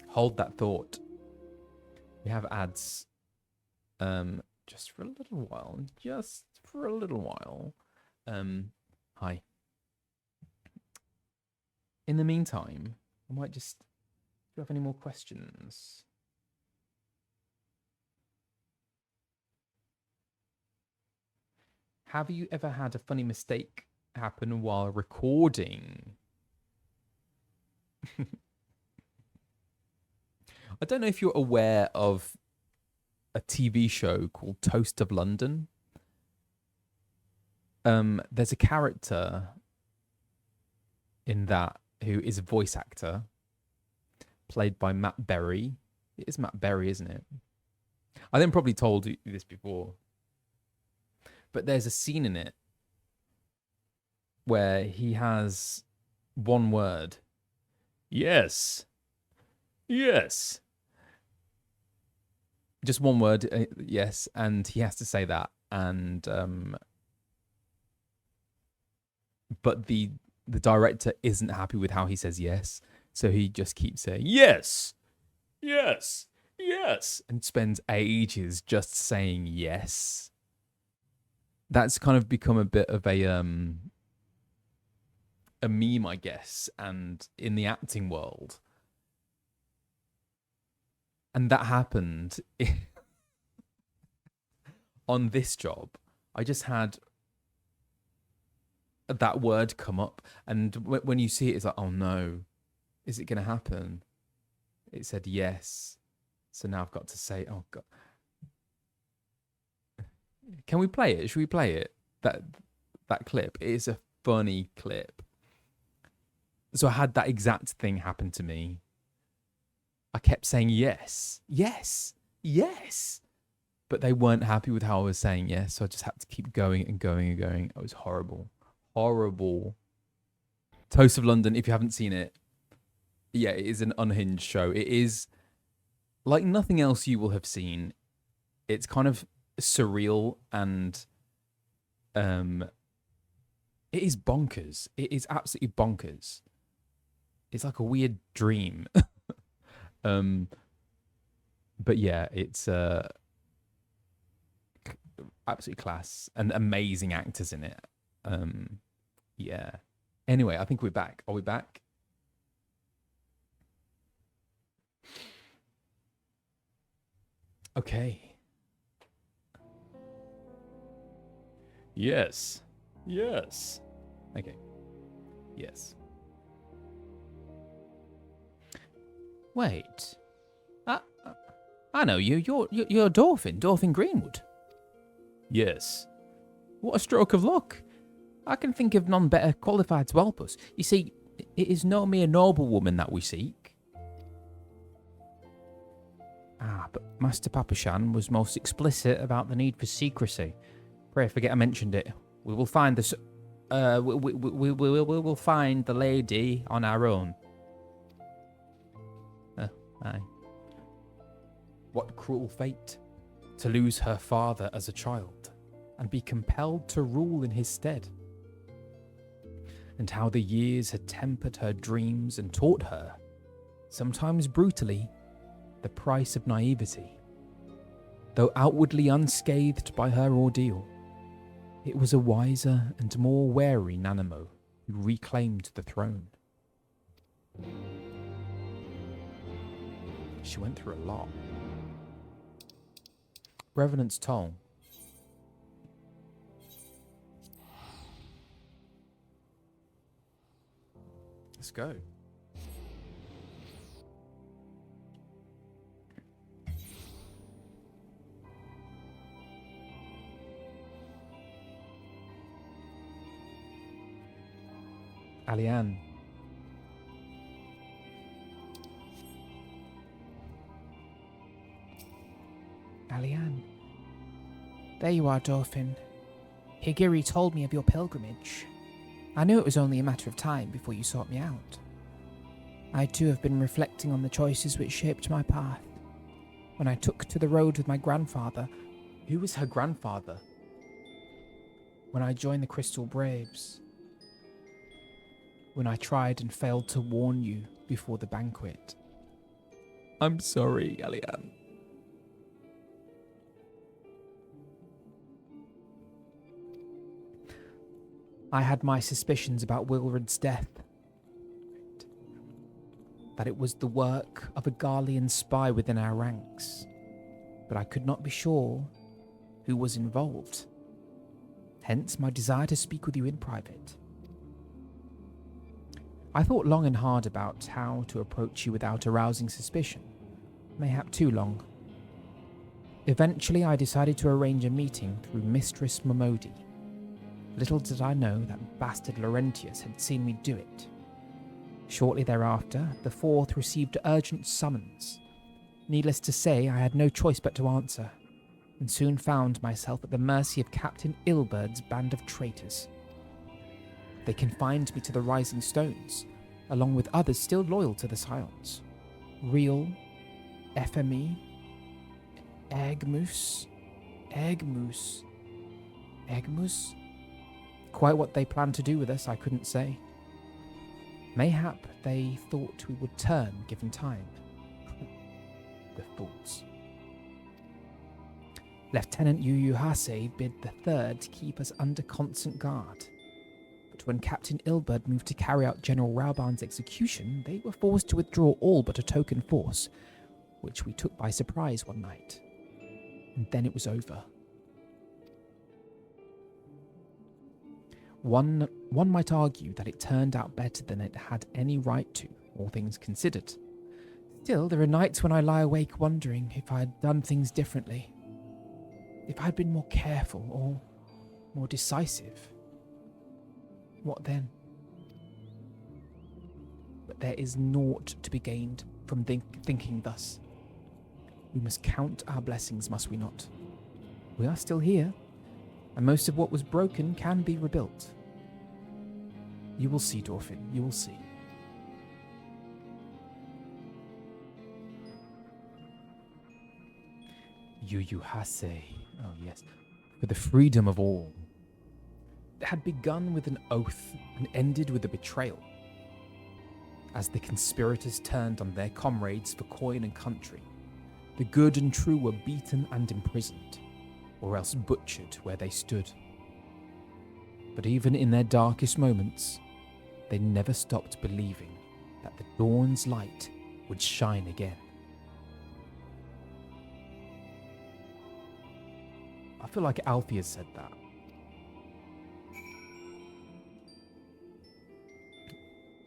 Speaker 1: Hold that thought. We have ads. Just for a little while. Hi. In the meantime, I might just... Do you have any more questions? Have you ever had a funny mistake happen while recording? I don't know if you're aware of a TV show called Toast of London. There's a character in that who is a voice actor played by Matt Berry. It is Matt Berry, isn't it? I then probably told you this before. But there's a scene in it where he has one word.
Speaker 5: Yes.
Speaker 1: Just one word, yes, and he has to say that. And but the director isn't happy with how he says yes, so he just keeps saying yes, and spends ages just saying yes. That's kind of become a bit of a meme, I guess, and in the acting world. And that happened on this job. I just had that word come up, and when you see it, it's like, oh no, is it going to happen? It said yes, so now I've got to say, oh god. Can we play it? Should we play it? That clip. It is a funny clip. So I had that exact thing happen to me. I kept saying yes, but they weren't happy with how I was saying yes, so I just had to keep going and going and going. It was horrible. Toast of London, if you haven't seen it, yeah, it is an unhinged show. It is like nothing else you will have seen. It's kind of surreal and it is bonkers. It is absolutely bonkers. It's like a weird dream. But yeah, it's absolutely class and amazing actors in it. Yeah. Anyway, I think we're back. Are we back? Okay.
Speaker 5: Yes.
Speaker 1: Okay. Yes.
Speaker 6: Wait. I know you. You're Dorfin Greenwood.
Speaker 5: Yes.
Speaker 6: What a stroke of luck. I can think of none better qualified to help us. You see, it is no mere noblewoman that we seek. But Master Papashan was most explicit about the need for secrecy. Pray forget I mentioned it. We will find the we will find the lady on our own. Aye.
Speaker 1: What cruel fate to lose her father as a child and be compelled to rule in his stead.
Speaker 3: and how the years had tempered her dreams and taught her, sometimes brutally, the price of naivety. Though outwardly unscathed by her ordeal, it was a wiser and more wary Nanamo who reclaimed the throne. She went through a lot. Revenant's Toll. Let's go. Alianne.
Speaker 8: Alianne. There you are, Dauphin. Higiri told me of your pilgrimage. I knew it was only a matter of time before you sought me out. I too have been reflecting on the choices which shaped my path. When I took to the road with my grandfather.
Speaker 3: Who was her grandfather?
Speaker 8: When I joined the Crystal Braves. When I tried and failed to warn you before the banquet.
Speaker 3: I'm sorry, Alianne.
Speaker 8: I had my suspicions about Wilred's death. That it was the work of a Garlean spy within our ranks. But I could not be sure who was involved. Hence my desire to speak with you in private. I thought long and hard about how to approach you without arousing suspicion. Mayhap too long. Eventually I decided to arrange a meeting through Mistress Momodi. Little did I know that bastard Laurentius had seen me do it. Shortly thereafter, the fourth received urgent summons. Needless to say, I had no choice but to answer, and soon found myself at the mercy of Captain Ilbert's band of traitors. They confined me to the Rising Stones, along with others still loyal to the Scions. Real, FME, Egmus. Quite what they planned to do with us, I couldn't say. Mayhap they thought we would turn given time. The thoughts. Lieutenant Yuyuhase bid the third keep us under constant guard. But when Captain Ilbert moved to carry out General Rauban's execution, they were forced to withdraw all but a token force, which we took by surprise one night. And then it was over. One might argue that it turned out better than it had any right to, all things considered. Still, there are nights when I lie awake wondering if I had done things differently. If I had been more careful or more decisive. What then? But there is naught to be gained from thinking thus. We must count our blessings, must we not? We are still here, and most of what was broken can be rebuilt. You will see, Dauphin, you will see.
Speaker 3: Yuyuhase. Oh, yes. For the freedom of all. It had begun with an oath and ended with a betrayal. As the conspirators turned on their comrades for coin and country, the good and true were beaten and imprisoned, or else butchered where they stood. But even in their darkest moments, they never stopped believing that the dawn's light would shine again. I feel like Alfie has said that.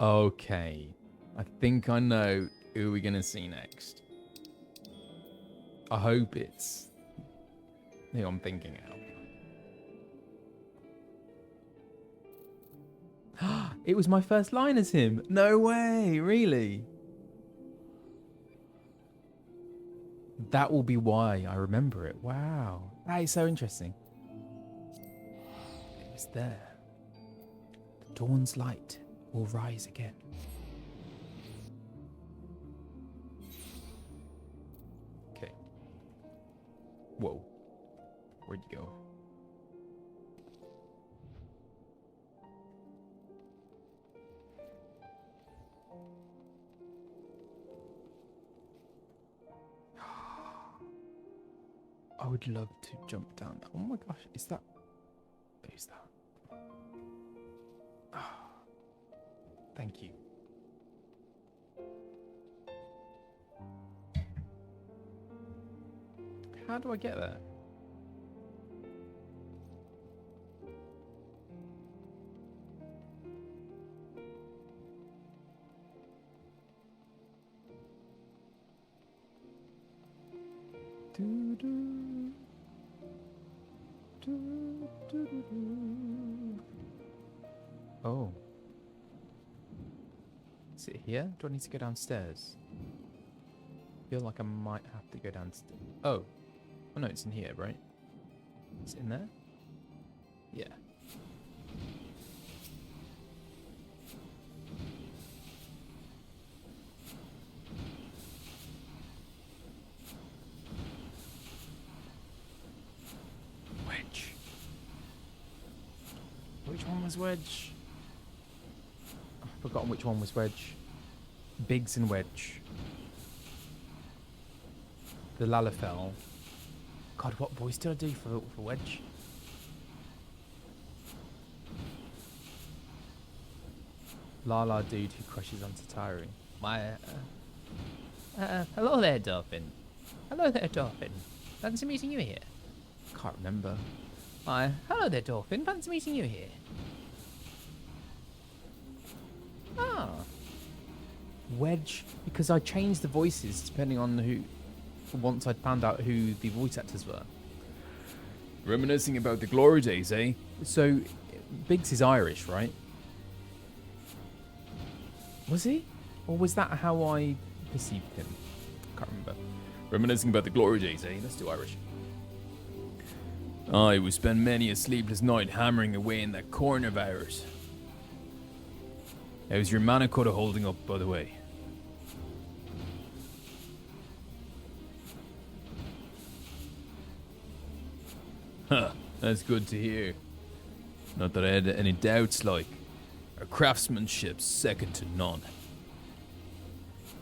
Speaker 3: Okay, I think I know who we're going to see next. I hope it's who I'm thinking of. It was my first line as him. No way, really? That will be why I remember it. Wow, that is so interesting. It was there. The dawn's light will rise again. Okay. Whoa. Where'd you go?
Speaker 1: I would love to jump down. Oh my gosh, is that... Who's that? Oh, thank you. How do I get there? Oh. Is it here? Do I need to go downstairs? I feel like I might have to go downstairs. Oh. Oh no, it's in here, right? Is it in there? Yeah. Wedge. Which one was Wedge? I've forgotten which one was Wedge. Biggs and Wedge. The Lalafell. God, what voice did I do for Wedge? Lala dude who crushes onto tiring.
Speaker 6: Hello there, Dolphin. Hello there, Dolphin. Fancy meeting you here.
Speaker 1: Can't remember.
Speaker 6: Hello there, Dolphin. Fancy meeting you here. Ah.
Speaker 1: Wedge, because I changed the voices depending on who. Once I'd found out who the voice actors were.
Speaker 5: Reminiscing about the glory days, eh?
Speaker 1: So, Biggs is Irish, right? Was he? Or was that how I perceived him? Can't remember.
Speaker 5: Reminiscing about the glory days, eh? Let's do Irish. Aye, we spent many a sleepless night hammering away in that corner of ours. How's your mana quota holding up, by the way? Huh, that's good to hear. Not that I had any doubts, like. Our craftsmanship's second to none.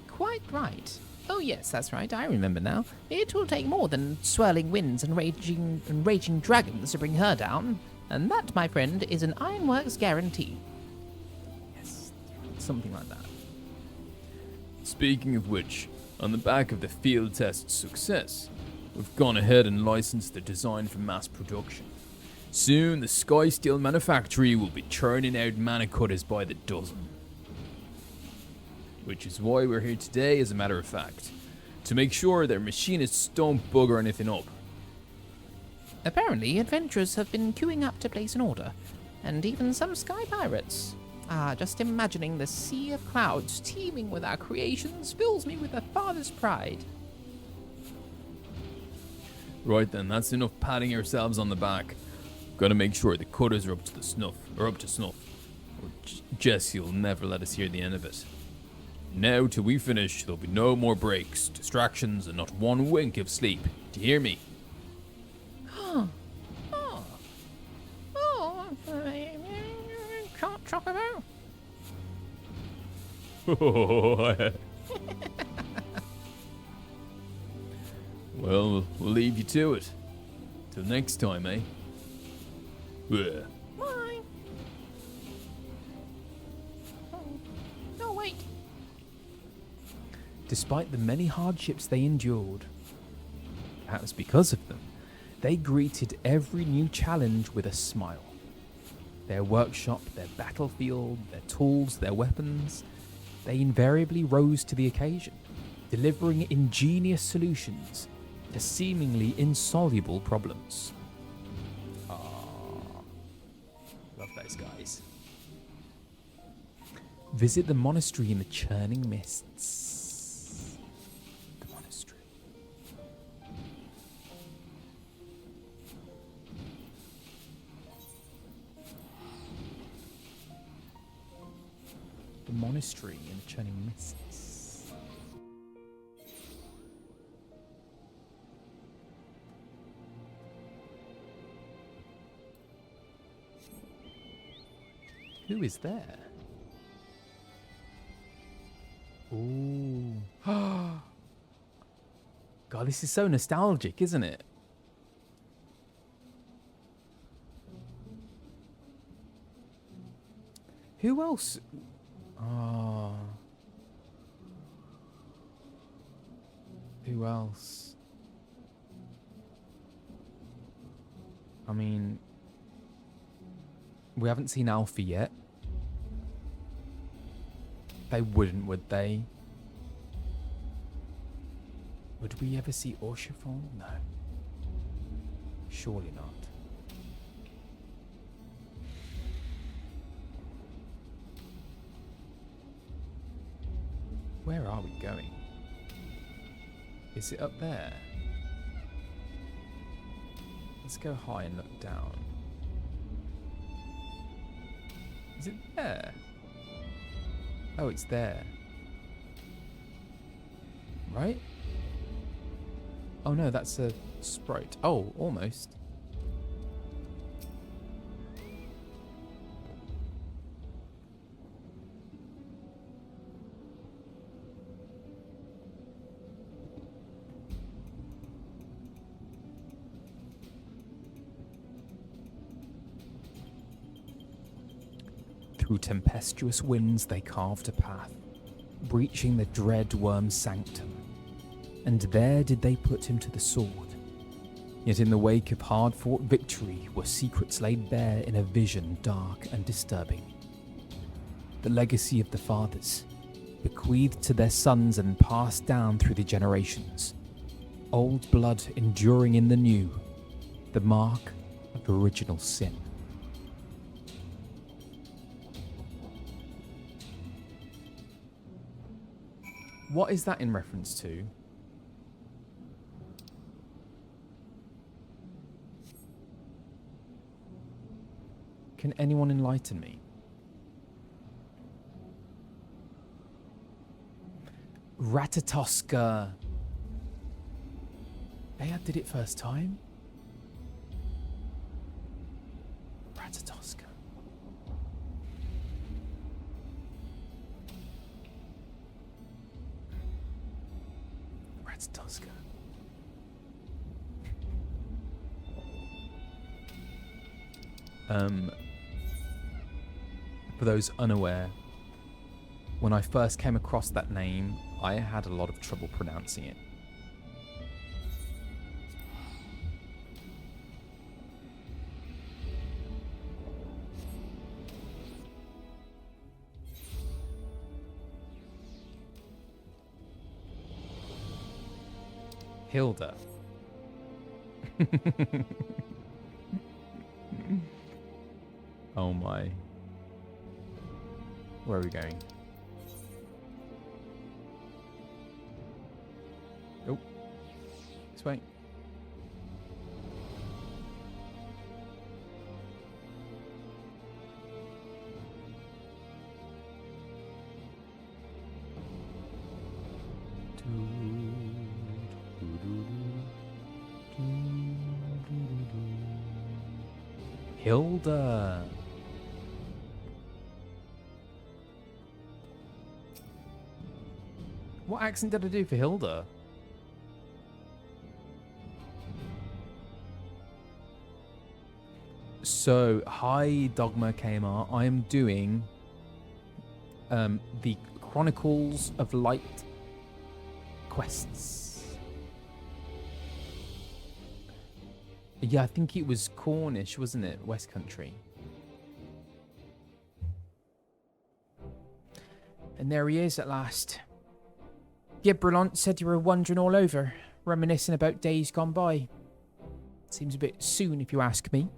Speaker 6: Quite right. Oh yes, that's right, I remember now. It will take more than swirling winds and raging dragons to bring her down. And that, my friend, is an Ironworks guarantee.
Speaker 1: Yes, something like that.
Speaker 5: Speaking of which, on the back of the field test's success, we've gone ahead and licensed the design for mass production. Soon, the Sky Steel manufactory will be churning out mana cutters by the dozen. Which is why we're here today, as a matter of fact. To make sure their machinists don't bugger anything up.
Speaker 6: Apparently, adventurers have been queuing up to place an order. And even some sky pirates. Just imagining the sea of clouds teeming with our creations fills me with a father's pride.
Speaker 5: Right then, that's enough patting ourselves on the back. Gotta make sure the cutters are up to snuff. Or Jessie will never let us hear the end of it. Now, till we finish, there'll be no more breaks, distractions, and not one wink of sleep. Do you hear me?
Speaker 6: Can't talk about.
Speaker 5: Well, we'll leave you to it. Till next time, eh? Yeah.
Speaker 6: Bye. No, wait.
Speaker 1: Despite the many hardships they endured, perhaps because of them, they greeted every new challenge with a smile. Their workshop, their battlefield, their tools, their weapons, they invariably rose to the occasion, delivering ingenious solutions to seemingly insoluble problems. Love those guys. Visit the monastery in the churning mists. The monastery. The monastery in the churning mists. Who is there? Ooh. God, this is so nostalgic, isn't it? Who else? Oh. Who else? I mean, we haven't seen Alfie yet. They wouldn't, would they? Would we ever see Orchifon? No. Surely not. Where are we going? Is it up there? Let's go high and look down. Is it there? Oh, it's there. Right? Oh no, that's a sprite. Oh, almost. Through tempestuous winds they carved a path, breaching the dread worm's sanctum. And there did they put him to the sword. Yet in the wake of hard-fought victory were secrets laid bare in a vision dark and disturbing. The legacy of the fathers, bequeathed to their sons and passed down through the generations. Old blood enduring in the new, the mark of original sin. What is that in reference to? Can anyone enlighten me? Ratatoska. They did it first time? Ratatoska. Ratatoska. For those unaware, when I first came across that name, I had a lot of trouble pronouncing it. Hilda. Oh my. Where are we going? Oh. This way. Hilda. What accent did I do for Hilda? So, hi Dogma KMR. I am doing the Chronicles of Light quests. Yeah, I think it was Cornish, wasn't it? West Country.
Speaker 3: And there he is at last. Gibberlant said you were wandering all over, reminiscing about days gone by. Seems a bit soon, if you ask me.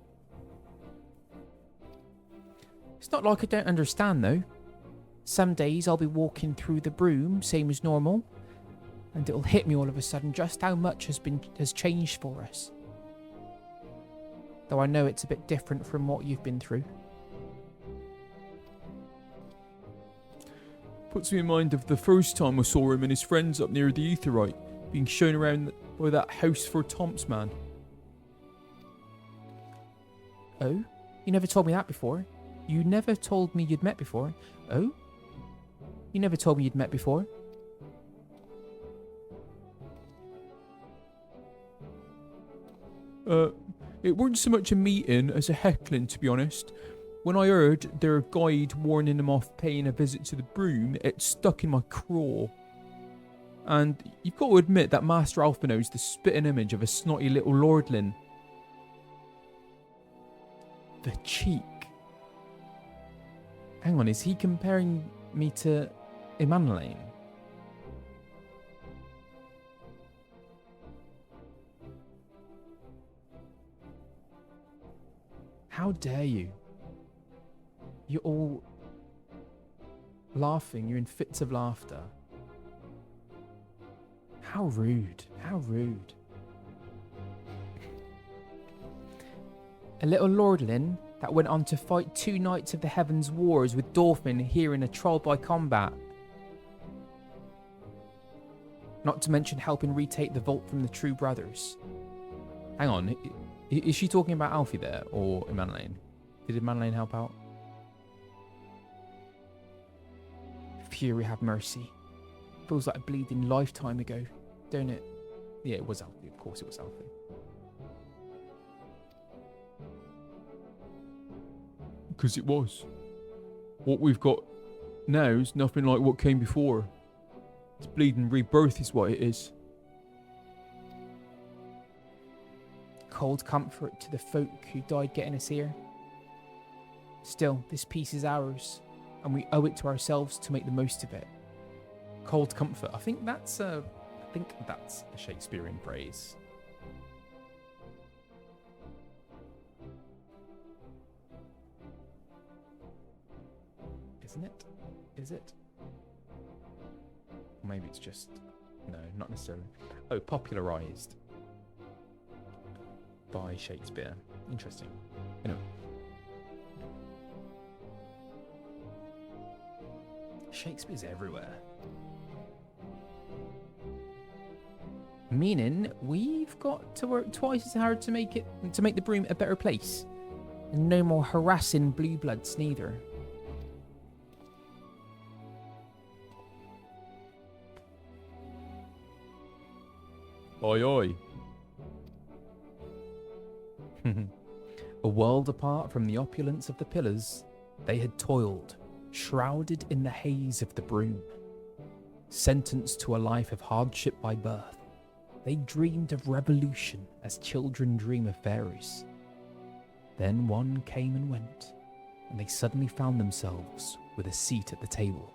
Speaker 3: It's not like I don't understand, though. Some days I'll be walking through the broom, same as normal, and it'll hit me all of a sudden just how much has changed for us. Though I know it's a bit different from what you've been through.
Speaker 7: Puts me in mind of the first time I saw him and his friends up near the Aetheryte, being shown around by that house for Tomps man.
Speaker 3: Oh? You never told me that before. You never told me you'd met before. Oh? You never told me you'd met before.
Speaker 7: It weren't so much a meeting as a heckling, to be honest. When I heard their guide warning them off paying a visit to the broom, it stuck in my craw. And you've got to admit that Master Alphinaud is the spitting image of a snotty little lordling. The cheek. Hang on, is he comparing me to Emmanuel? How dare you? You're all laughing. You're in fits of laughter. How rude. How rude. A little lordling that went on to fight 2 knights of the Heavens Wars with Dolphin here in a trial by combat. Not to mention helping retake the vault from the True Brothers. Hang on, is she talking about Alfie there or Emmanuel? Did Emmanuel help out? Fury have mercy. Feels like a bleeding lifetime ago, don't it? Yeah, it was Alfie. Of course it was Alfie. Because it was. What we've got now is nothing like what came before. It's bleeding rebirth is what it is.
Speaker 8: Cold comfort to the folk who died getting us here. Still, this piece is ours, and we owe it to ourselves to make the most of it.
Speaker 1: Cold comfort. I think that's a Shakespearean phrase. Isn't it? Is it? Or maybe it's just... No, not necessarily. Oh, popularised by Shakespeare. Interesting. Anyway. Shakespeare's everywhere.
Speaker 8: Meaning we've got to work twice as hard to make the broom a better place. And no more harassing blue bloods neither.
Speaker 5: Aye, aye.
Speaker 1: A world apart from the opulence of the pillars, they had toiled, shrouded in the haze of the broom. Sentenced to a life of hardship by birth, they dreamed of revolution as children dream of fairies. Then one came and went, and they suddenly found themselves with a seat at the table.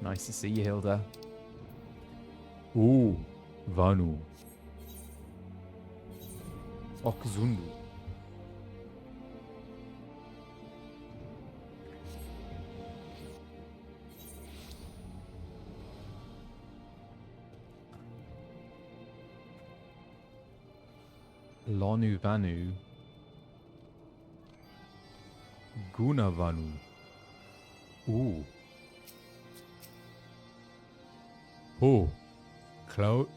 Speaker 1: Nice to see you, Hilda.
Speaker 5: Oh, Vanu.
Speaker 1: Okzundu. Lonu Vanu.
Speaker 5: Guna Vanu.
Speaker 1: Ooh.
Speaker 5: Oh, cloud.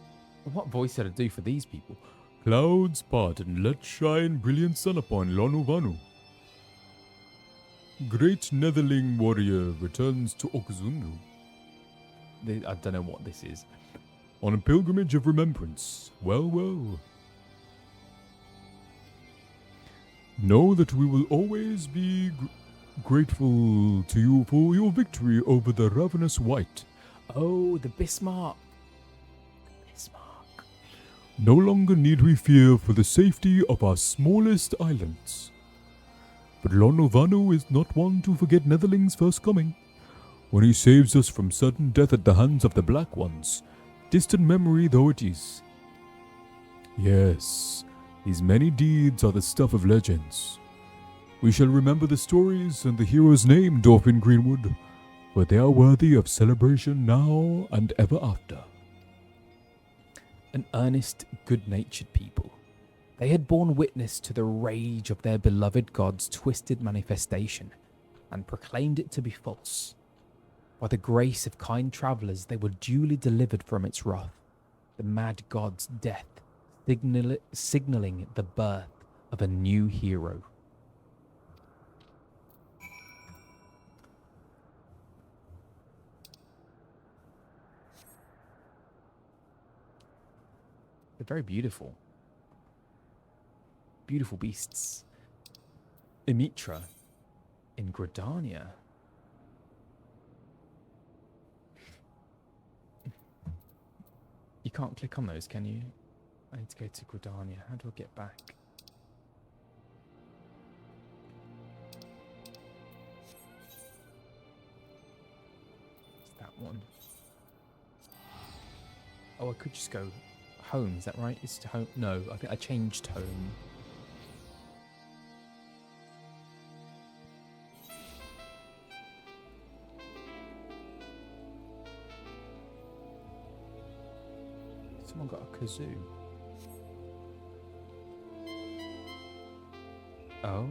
Speaker 1: What voice did I do for these people?
Speaker 5: Clouds part and let shine brilliant sun upon Lonu Vanu. Great Netherling warrior returns to Okzundu.
Speaker 1: I don't know what this is.
Speaker 5: On a pilgrimage of remembrance. Well, well. Know that we will always be grateful to you for your victory over the ravenous wight.
Speaker 1: Oh, the Bismarck.
Speaker 5: No longer need we fear for the safety of our smallest islands. But Lonu Vanu is not one to forget Netherling's first coming, when he saves us from sudden death at the hands of the Black Ones, distant memory though it is. Yes, his many deeds are the stuff of legends. We shall remember the stories and the hero's name, Dorfin Greenwood, for they are worthy of celebration now and ever after.
Speaker 1: An earnest, good-natured people. They had borne witness to the rage of their beloved god's twisted manifestation, and proclaimed it to be false. By the grace of kind travellers, they were duly delivered from its wrath, the mad god's death, signalling the birth of a new hero. They're very beautiful. Beautiful beasts. Emitra in Gridania. You can't click on those, can you? I need to go to Gridania. How do I get back? It's that one. Oh, I could just go home. Is that right? It's to home. No, I think I changed home. Someone got a kazoo. Oh.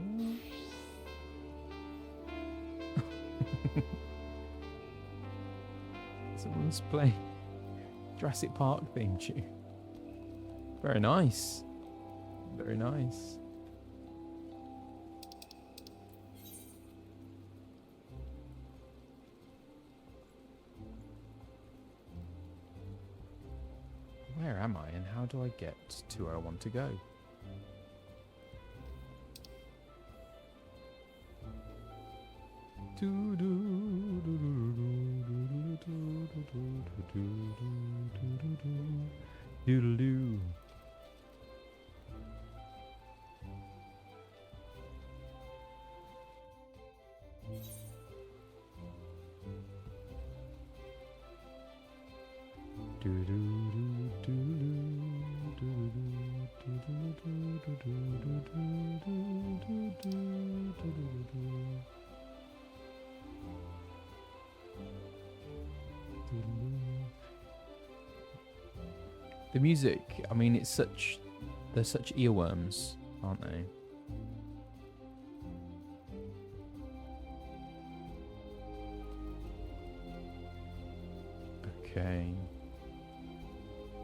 Speaker 1: Someone's playing Jurassic Park theme tune. Very nice. Very nice. Where am I and how do I get to where I want to go? Doodle-doo. The music, I mean, it's such, they're such earworms, aren't they? Okay.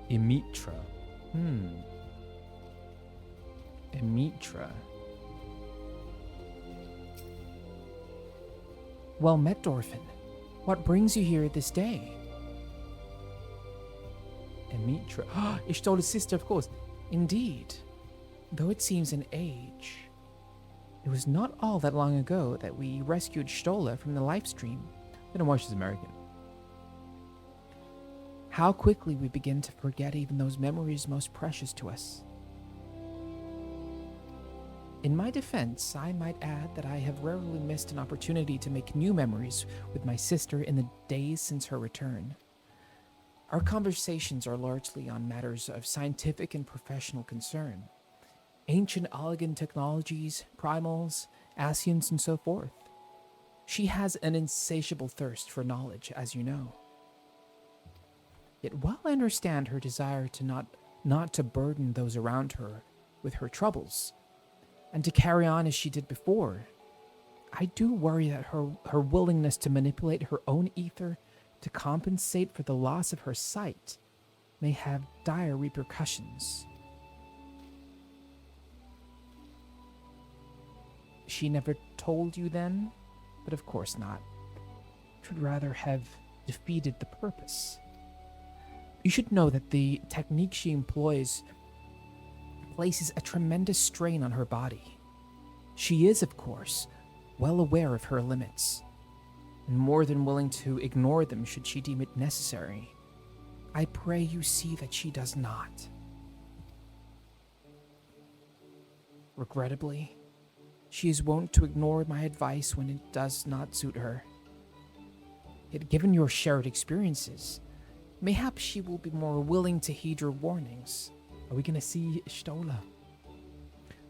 Speaker 1: Emitra. Emitra.
Speaker 8: Well met, Dorfin. What brings you here this day?
Speaker 1: Emitra. Ishtola's sister, of course.
Speaker 8: Indeed. Though it seems an age. It was not all that long ago that we rescued Stola from the live stream.
Speaker 1: I don't know why she's American.
Speaker 8: How quickly we begin to forget even those memories most precious to us. In my defense, I might add that I have rarely missed an opportunity to make new memories with my sister in the days since her return. Our conversations are largely on matters of scientific and professional concern. Ancient Allagan technologies, primals, Asians, and so forth. She has an insatiable thirst for knowledge, as you know. Yet while I understand her desire to not to burden those around her with her troubles, and to carry on as she did before, I do worry that her willingness to manipulate her own ether to compensate for the loss of her sight may have dire repercussions. She never told you then? But of course not. Should rather have defeated the purpose. You should know that the technique she employs places a tremendous strain on her body. She is, of course, well aware of her limits, and more than willing to ignore them should she deem it necessary. I pray you see that she does not. Regrettably, she is wont to ignore my advice when it does not suit her. Yet given your shared experiences, mayhaps she will be more willing to heed your warnings.
Speaker 1: Are we going to see Stola?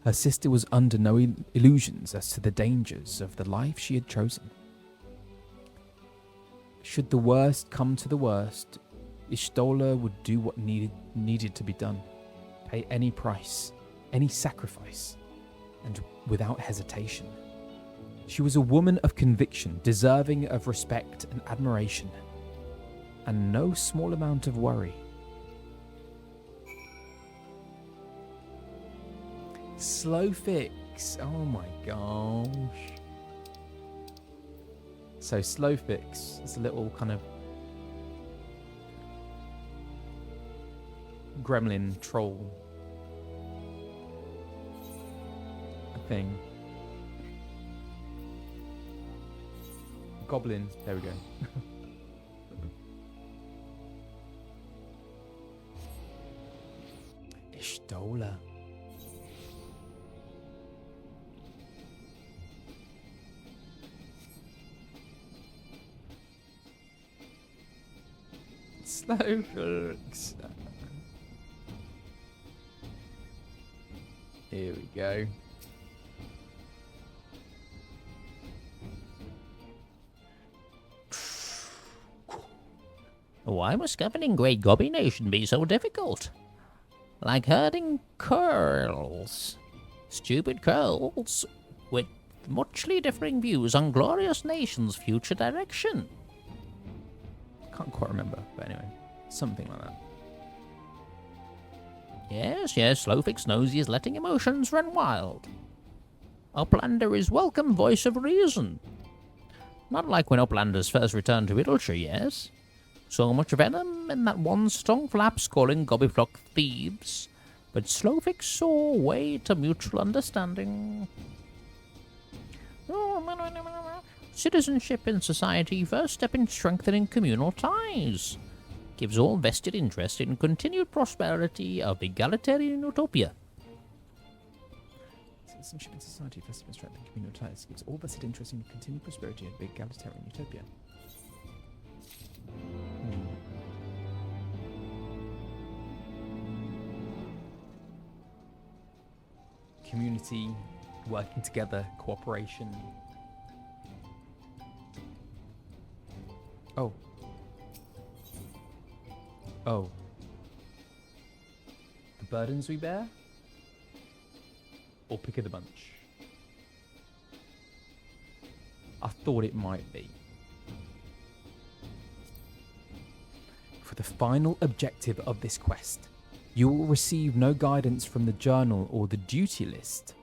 Speaker 1: Her sister was under no illusions as to the dangers of the life she had chosen. Should the worst come to the worst, Ishtola would do what needed to be done. Pay any price, any sacrifice, and without hesitation. She was a woman of conviction, deserving of respect and admiration, and no small amount of worry. Slow fix. Oh my gosh. So slow fix is a little kind of gremlin troll thing. Goblin. There we go. Ishtola. Slowflux. Here we go.
Speaker 6: Why must governing Great Gobby Nation be so difficult? Like herding curls. Stupid curls with muchly differing views on glorious nation's future direction.
Speaker 1: Can't quite remember, but anyway, something like that.
Speaker 6: Yes, Slowfix knows he is letting emotions run wild. Uplander is welcome voice of reason. Not like when Uplanders first returned to Idleshire, yes? So much venom in that one strong flaps calling Gobbyflock thieves, but Slowfix saw way to mutual understanding. Citizenship in society first step in strengthening communal ties. Gives all vested interest in continued prosperity of egalitarian utopia.
Speaker 8: Citizenship in society first step in strengthening communal ties. Gives all vested interest in continued prosperity of egalitarian utopia.
Speaker 1: Community, working together, cooperation. Oh. The burdens we bear? Or pick of the bunch? I thought it might be. For the final objective of this quest, you will receive no guidance from the journal or the duty list.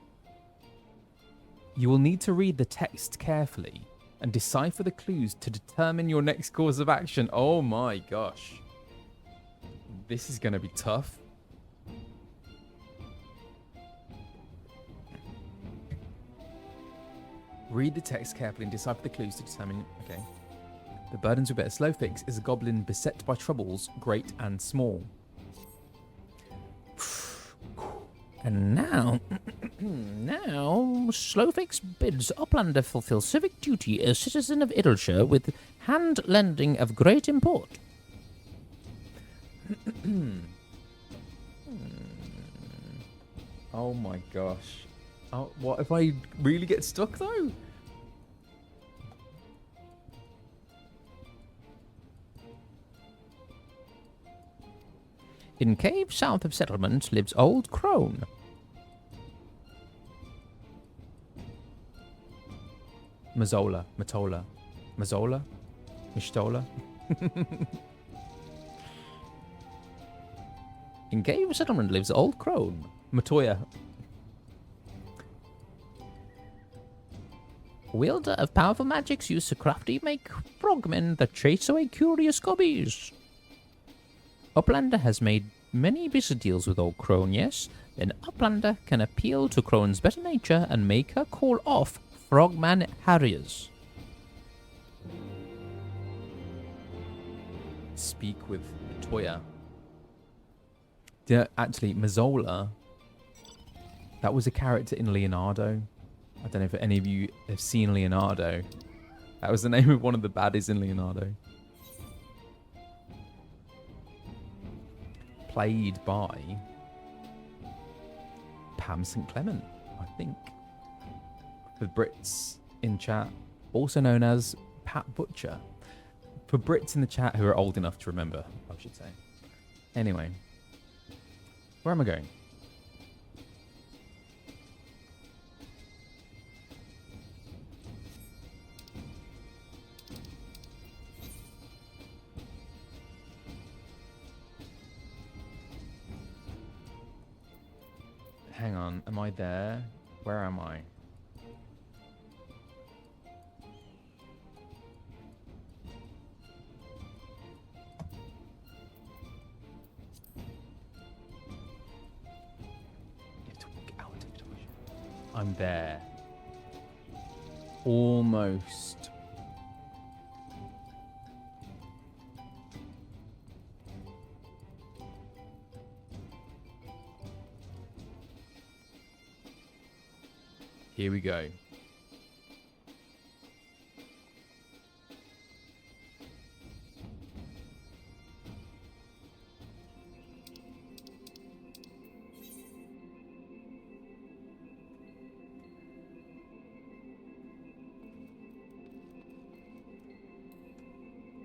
Speaker 1: You will need to read the text carefully and decipher the clues to determine your next course of action. Oh my gosh. This is going to be tough. Read the text carefully and decipher the clues to determine... Okay. The burdens we bear. Slowfix is a goblin beset by troubles, great and small.
Speaker 6: And now, Slowfix bids Uplander fulfill civic duty as citizen of Idleshire with hand-lending of great import.
Speaker 1: Oh my gosh. Oh, what if I really get stuck though?
Speaker 6: In cave south of settlement lives Old Crone.
Speaker 1: Matola. Mishtola?
Speaker 6: In cave settlement lives Old Crone.
Speaker 1: Matoya.
Speaker 6: Wielder of powerful magics used to crafty make frogmen that chase away curious gobbies. Uplander has made many business deals with Old Crone, yes? Then Uplander can appeal to Crone's better nature and make her call off frogman harriers.
Speaker 1: Speak with Matoya. Yeah, actually, Mazzola, that was a character in Leonardo. I don't know if any of you have seen Leonardo. That was the name of one of the baddies in Leonardo. Played by Pam St. Clement, I think. For Brits in chat, also known as Pat Butcher. For Brits in the chat who are old enough to remember, I should say. Anyway, where am I going? Hang on, am I there? Where am I? I'm there. Almost. Here we go.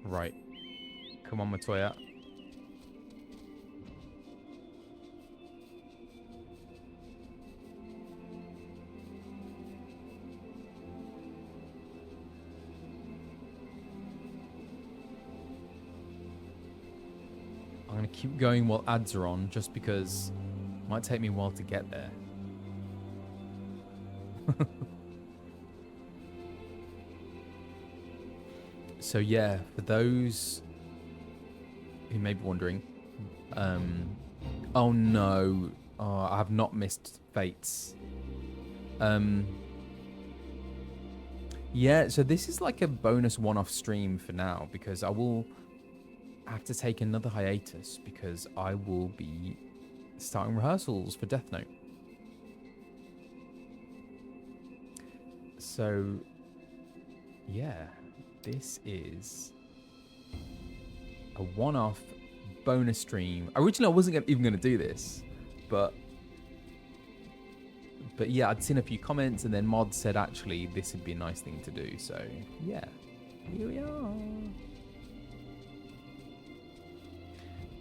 Speaker 1: Right. Come on, Matoya. I'm going to keep going while ads are on, just because it might take me a while to get there. So yeah, for those who may be wondering, oh no, I have not missed Fates. Yeah, so this is like a bonus one-off stream for now, because I will have to take another hiatus because I will be starting rehearsals for Death Note. So yeah, this is a one-off bonus stream. Originally, I wasn't even going to do this, but yeah, I'd seen a few comments, and then Mod said actually this would be a nice thing to do. So yeah, here we are.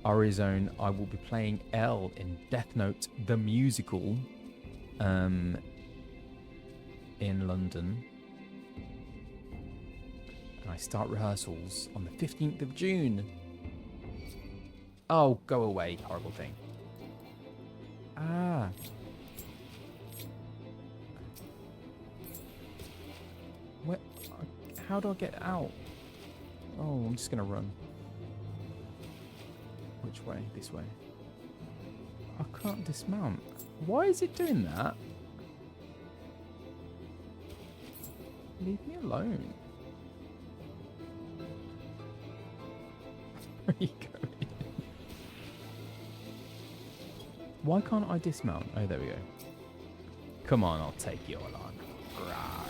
Speaker 1: Arizona, I will be playing L in Death Note the musical, in London. And I start rehearsals on the 15th of June. Oh, go away, horrible thing. Ah. What? How do I get out? Oh, I'm just gonna run. Which way? This way. I can't dismount. Why is it doing that? Leave me alone. Where are you going? Why can't I dismount? Oh, there we go. Come on, I'll take you along. Rawr.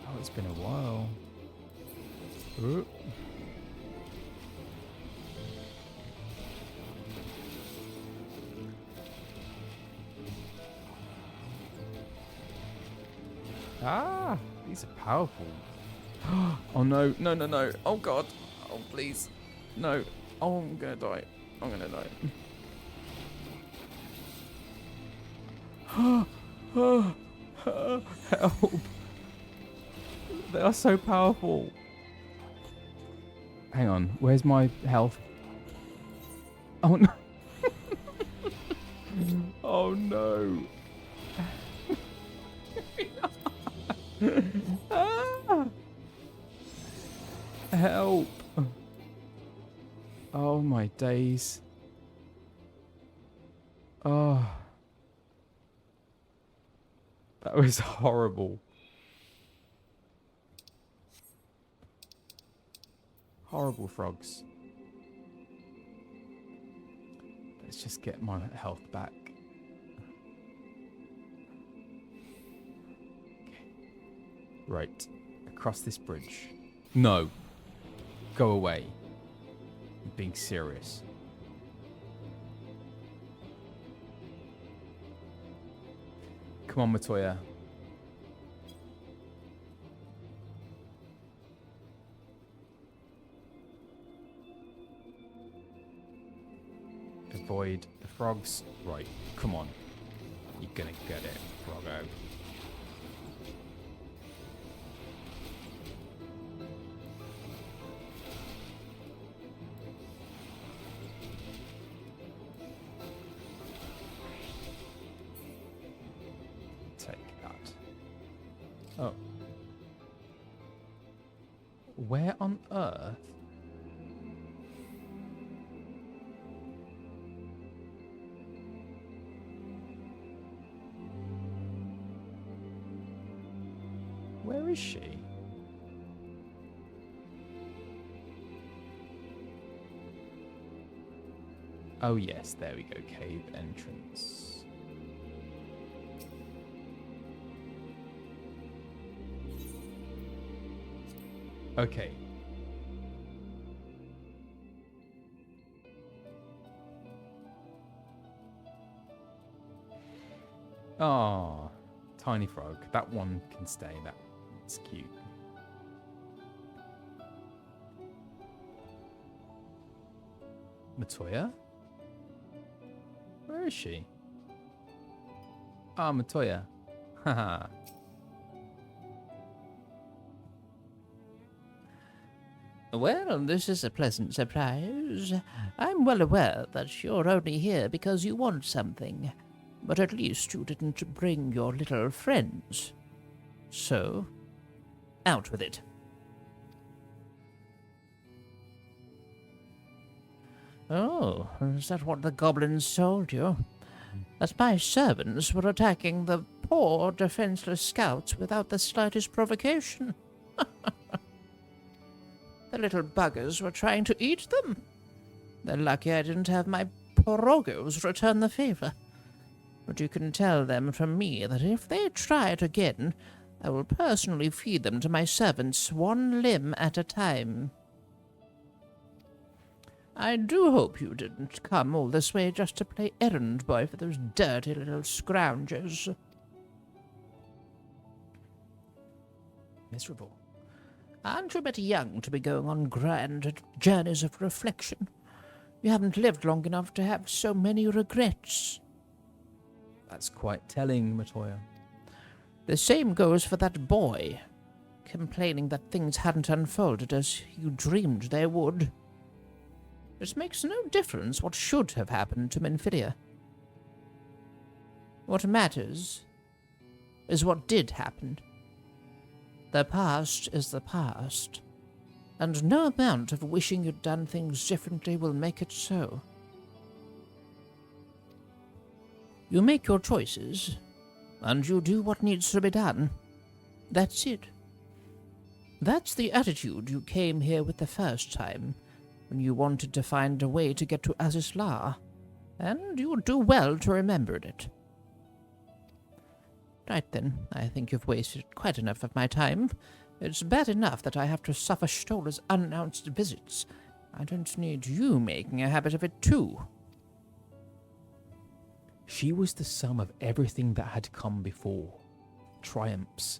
Speaker 1: Oh, it's been a while. Ooh. Ah, these are powerful. Oh no, no, no, no. Oh god. Oh please. No. Oh, I'm gonna die. I'm gonna die. Help. They are so powerful. Hang on, where's my health? Oh no. Oh no. Ah! Help. Oh my days. Oh. That was horrible. Horrible frogs. Let's just get my health back. Okay. Right. Across this bridge. No. Go away. I'm being serious. Come on, Matoya. Avoid the frogs. Right, come on. You're gonna get it, froggo. Take that. Oh. Where on earth is she? Oh yes, there we go. Cave entrance. Okay. Oh, tiny frog. That one can stay. That's cute. Matoya? Where is she? Ah, Matoya. Haha.
Speaker 6: Well, this is a pleasant surprise. I'm well aware that you're only here because you want something, but at least you didn't bring your little friends. So, out with it. Oh, is that what the goblins told you? That my servants were attacking the poor, defenseless scouts without the slightest provocation? The little buggers were trying to eat them. They're lucky I didn't have my progos return the favor. But you can tell them from me that if they try it again, I will personally feed them to my servants one limb at a time. I do hope you didn't come all this way just to play errand boy for those dirty little scroungers.
Speaker 1: Miserable.
Speaker 6: Aren't you a bit young to be going on grand journeys of reflection? You haven't lived long enough to have so many regrets.
Speaker 1: That's quite telling, Matoya.
Speaker 6: The same goes for that boy, complaining that things hadn't unfolded as you dreamed they would. It makes no difference what should have happened to Menphilia. What matters is what did happen. The past is the past, and no amount of wishing you'd done things differently will make it so. You make your choices, and you do what needs to be done. That's it. That's the attitude you came here with the first time, when you wanted to find a way to get to Azizlar, and you would do well to remember it. Right then, I think you've wasted quite enough of my time. It's bad enough that I have to suffer Stola's unannounced visits. I don't need you making a habit of it too.
Speaker 1: She was the sum of everything that had come before. Triumphs,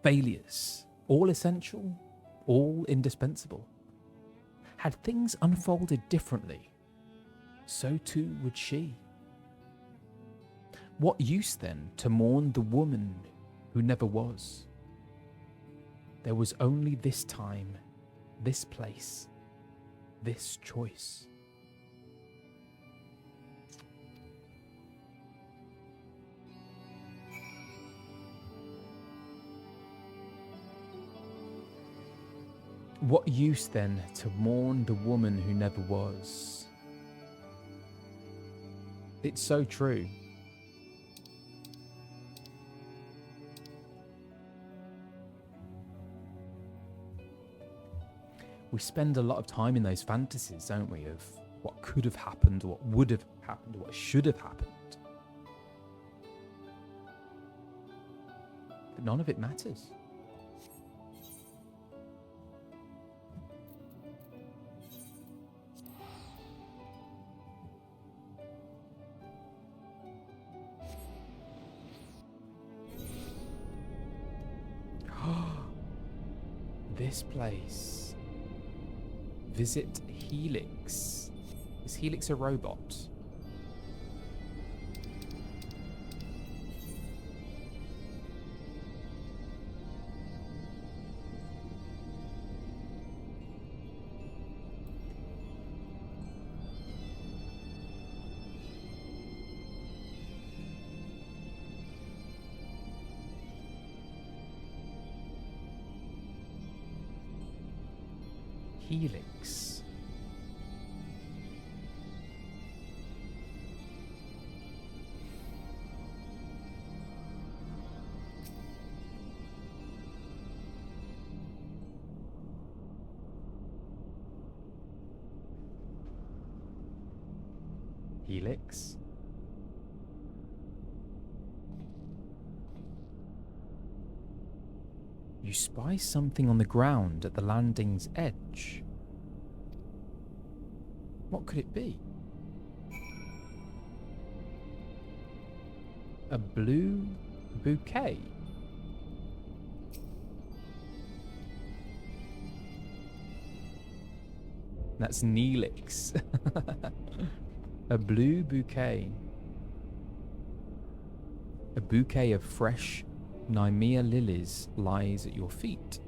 Speaker 1: failures, all essential, all indispensable. Had things unfolded differently, so too would she. What use then to mourn the woman who never was? There was only this time, this place, this choice. What use then to mourn the woman who never was? It's so true. We spend a lot of time in those fantasies, don't we, of what could have happened, what would have happened, what should have happened. But none of it matters. This place. Visit Helix. Is Helix a robot? Helix. Helix. You spy something on the ground at the landing's edge. What could it be? A blue bouquet? That's Neelix. A blue bouquet. A bouquet of fresh Nymea lilies lies at your feet,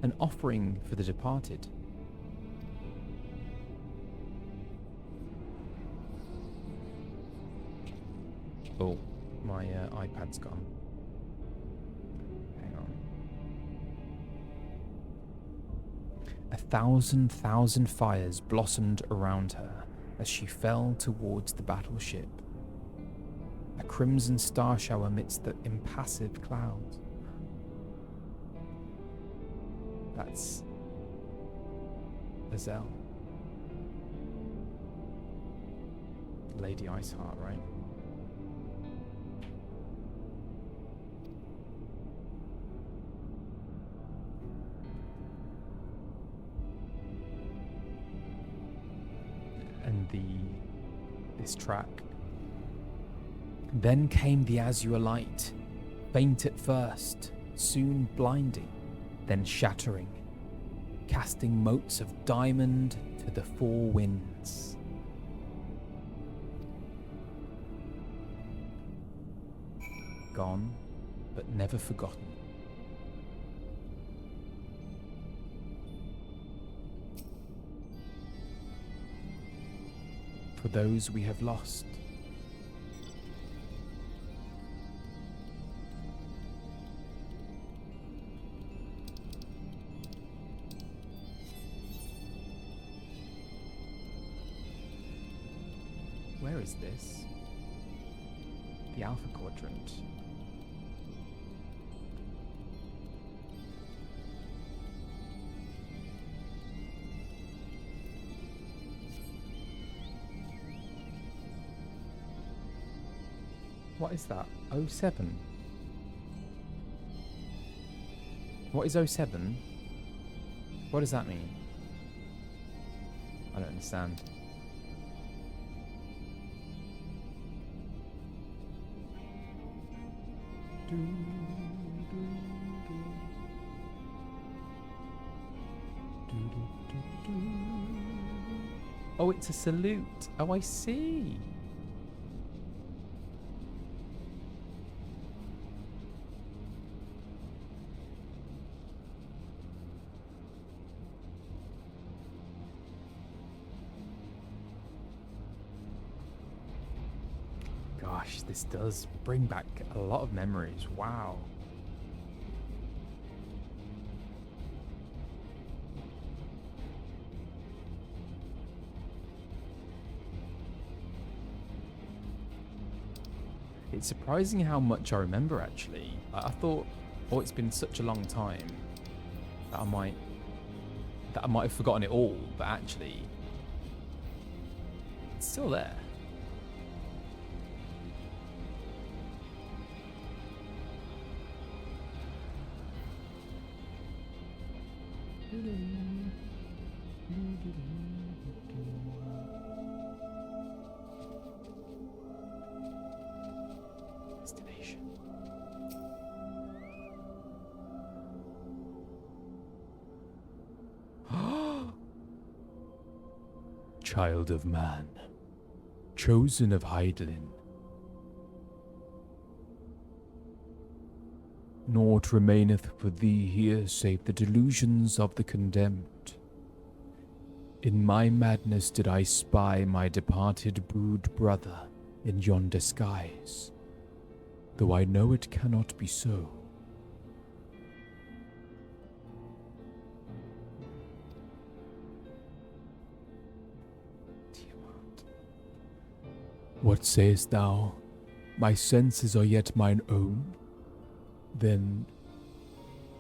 Speaker 1: an offering for the departed. Oh, my iPad's gone. Hang on. 1,000 fires blossomed around her as she fell towards the battleship. A crimson star shower amidst the impassive clouds. That's Azelle. Lady Iceheart, right? And this track. Then came the azure light, faint at first, soon blinding, then shattering, casting motes of diamond to the four winds. Gone, but never forgotten. For those we have lost. Where is this? The Alpha Quadrant. What is that? 07? What is 07? What does that mean? I don't understand. Oh, it's a salute. Oh, I see. Gosh, this does bring back a lot of memories. Wow. It's surprising how much I remember, actually. I thought, oh, it's been such a long time that I might have forgotten it all, but actually, it's still there. Destination.
Speaker 5: Child of man, chosen of Hydaelyn. Naught remaineth for thee here save the delusions of the condemned. In my madness did I spy my departed brood brother in yonder skies, though I know it cannot be so. What sayest thou? My senses are yet mine own? Then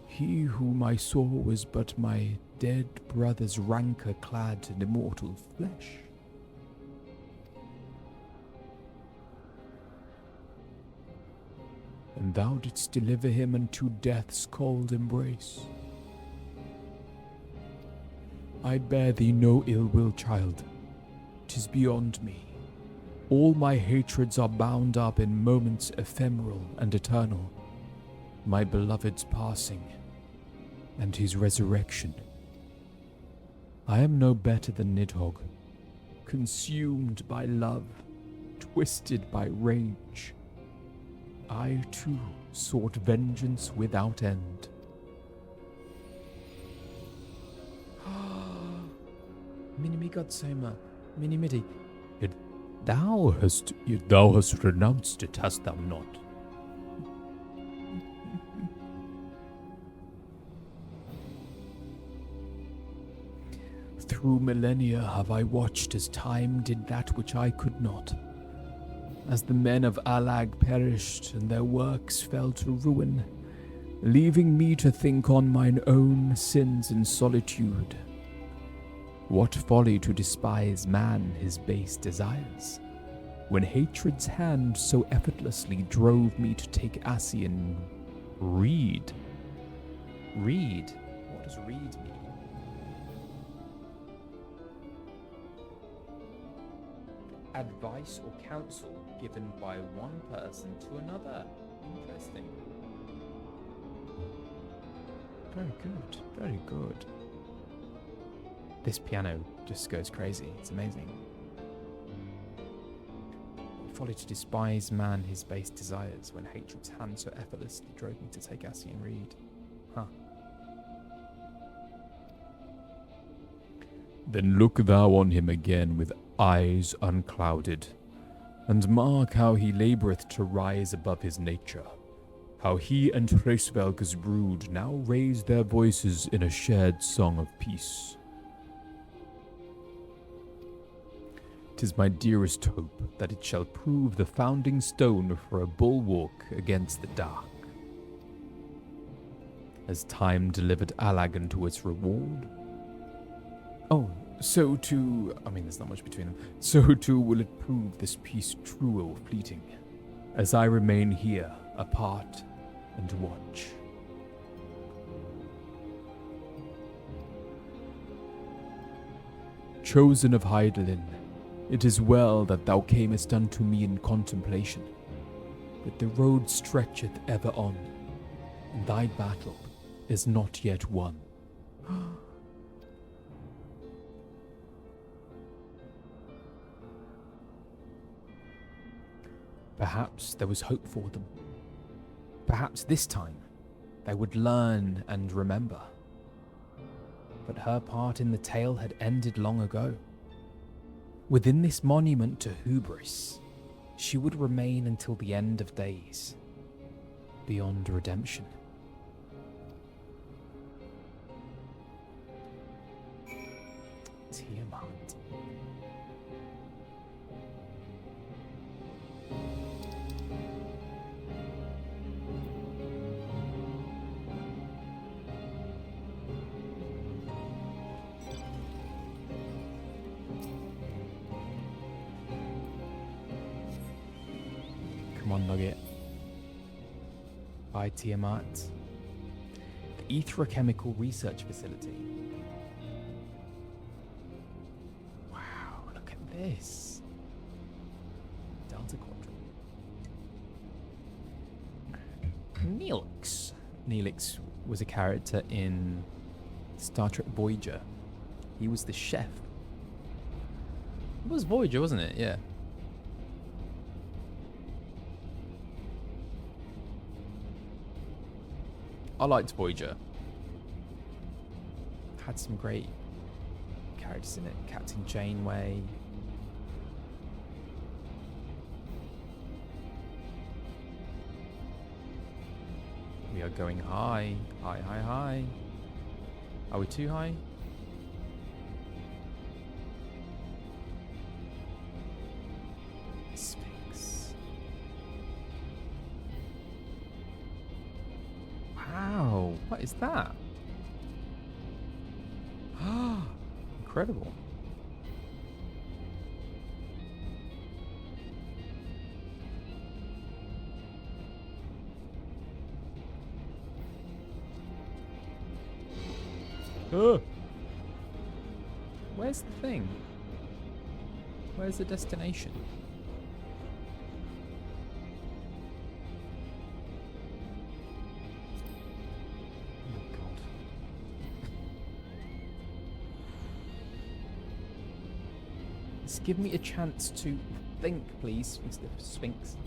Speaker 5: he whom I saw was but my dead brother's rancor clad in immortal flesh.
Speaker 7: and thou didst deliver him unto death's cold embrace. I bear thee no ill will, child. 'Tis beyond me. All my hatreds are bound up in moments ephemeral and eternal. My beloved's passing, and his resurrection. I am no better than Nidhogg, consumed by love, twisted by rage. I too sought vengeance without end.
Speaker 8: Minimi Godsoma, Minimidi.
Speaker 5: Thou hast renounced it, hast thou not?
Speaker 7: Through millennia have I watched as time did that which I could not. As the men of Alag perished and their works fell to ruin, leaving me to think on mine own sins in solitude. What folly to despise man his base desires, when hatred's hand so effortlessly drove me to take Ascian reed.
Speaker 8: Read? What does read mean? Advice or counsel given by one person to another. Interesting.
Speaker 7: Very good, very good.
Speaker 8: This piano just goes crazy. It's amazing. Folly to despise man his base desires, when hatred's hand so effortlessly drove me to take Ascian reed. Huh.
Speaker 5: Then look thou on him again with eyes unclouded, and mark how he laboureth to rise above his nature, how he and Hraesvelg's brood now raise their voices in a shared song of peace. 'Tis my dearest hope that it shall prove the founding stone for a bulwark against the dark. As time delivered Allagan to its reward,
Speaker 8: Oh, so too... I mean, there's not much between them. So too will it prove this peace true or fleeting,
Speaker 5: as I remain here apart and watch. Chosen of Hydaelyn, it is well that thou camest unto me in contemplation, but the road stretcheth ever on, and thy battle is not yet won.
Speaker 8: Perhaps there was hope for them. Perhaps this time they would learn and remember. But her part in the tale had ended long ago. Within this monument to hubris, she would remain until the end of days, beyond redemption. Tiamat. Come on, Nugget. By Tiamat. The Etherochemical Research Facility. Wow, look at this. Delta Quadrant. Neelix. Neelix was a character in Star Trek Voyager. He was the chef. It was Voyager, wasn't it? Yeah. I liked Voyager. Had some great characters in it. Captain Janeway. We are going high. High, high, high. Are we too high? Sphinx. Wow, what is that? Incredible.
Speaker 1: Where's the thing? Where's the destination? Oh god.
Speaker 8: Just give me a chance to think, please, Mr. Sphinx.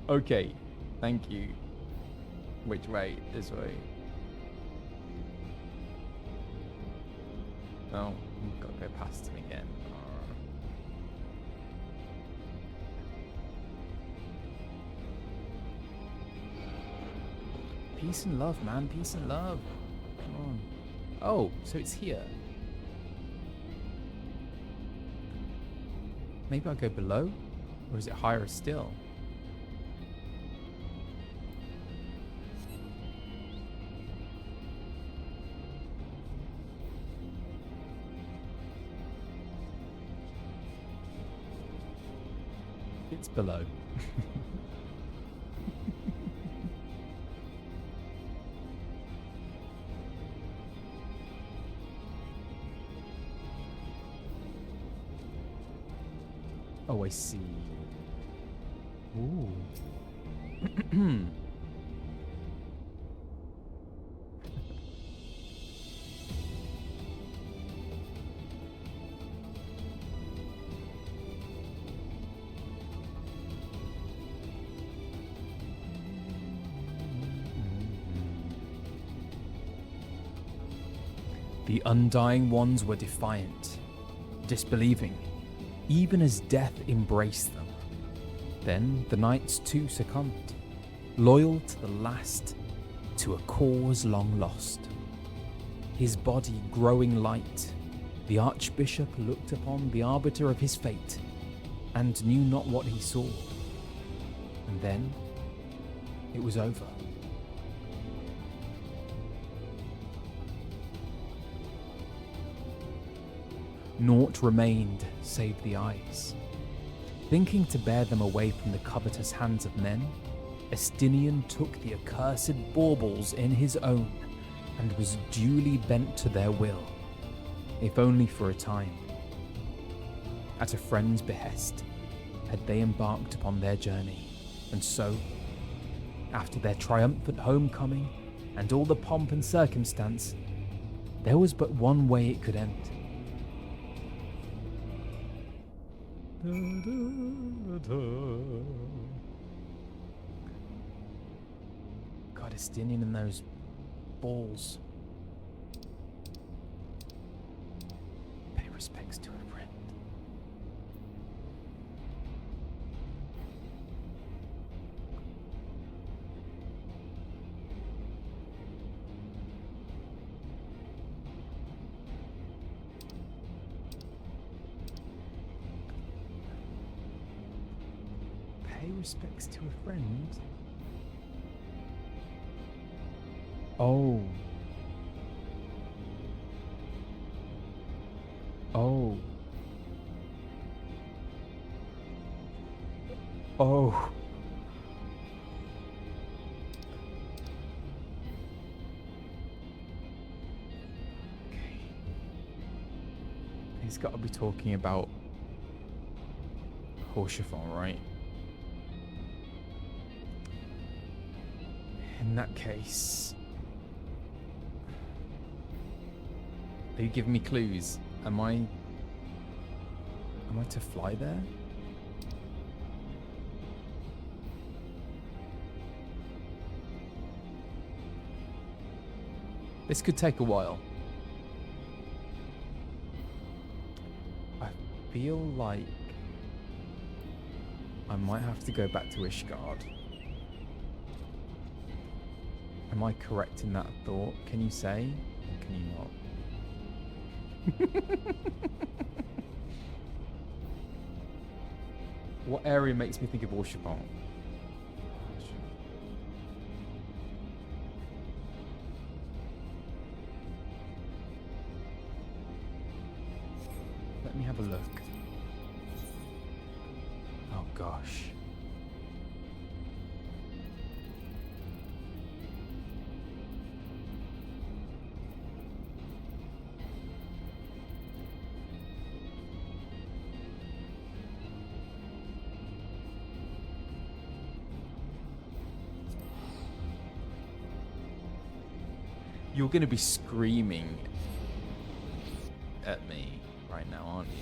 Speaker 1: Okay, thank you. Which way? This way. Oh, I've got to go past him again.
Speaker 8: Peace and love, man. Peace and love. Come on.
Speaker 1: Oh, so it's here. Maybe I'll go below? Or is it higher still? It's below. Oh, I see. Ooh. The Undying Ones were defiant, disbelieving, even as death embraced them. Then the knights too succumbed, loyal to the last, to a cause long lost. His body growing light, the archbishop looked upon the arbiter of his fate, and knew not what he saw. And then it was over. Naught remained save the eyes. Thinking to bear them away from the covetous hands of men, Estinian took the accursed baubles in his own and was duly bent to their will, if only for a time. At a friend's behest had they embarked upon their journey, and so, after their triumphant homecoming and all the pomp and circumstance, there was but one way it could end. God, Estinian and those balls. Pay respects to a friend. Pay respects to a friend? Oh. Oh. Oh. Okay. He's got to be talking about Horschiffon, right? In that case, are you giving me clues? Am I to fly there? This could take a while. I feel like I might have to go back to Ishgard. Am I correct in that thought? Can you say? Or can you not? What area makes me think of Horschiffon? Let me have a look. Oh gosh. You're going to be screaming at me right now, aren't you?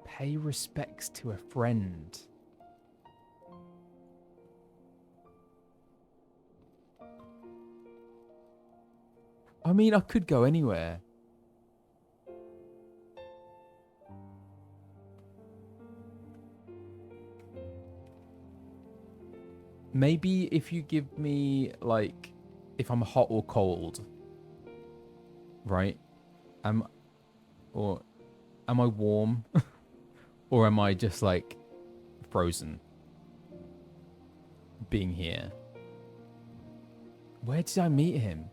Speaker 8: Pay respects to a friend.
Speaker 1: I mean, I could go anywhere. Maybe if you give me, like, if I'm hot or cold, right? Or am I warm? Or am I just, like, frozen? Being here. Where did I meet him?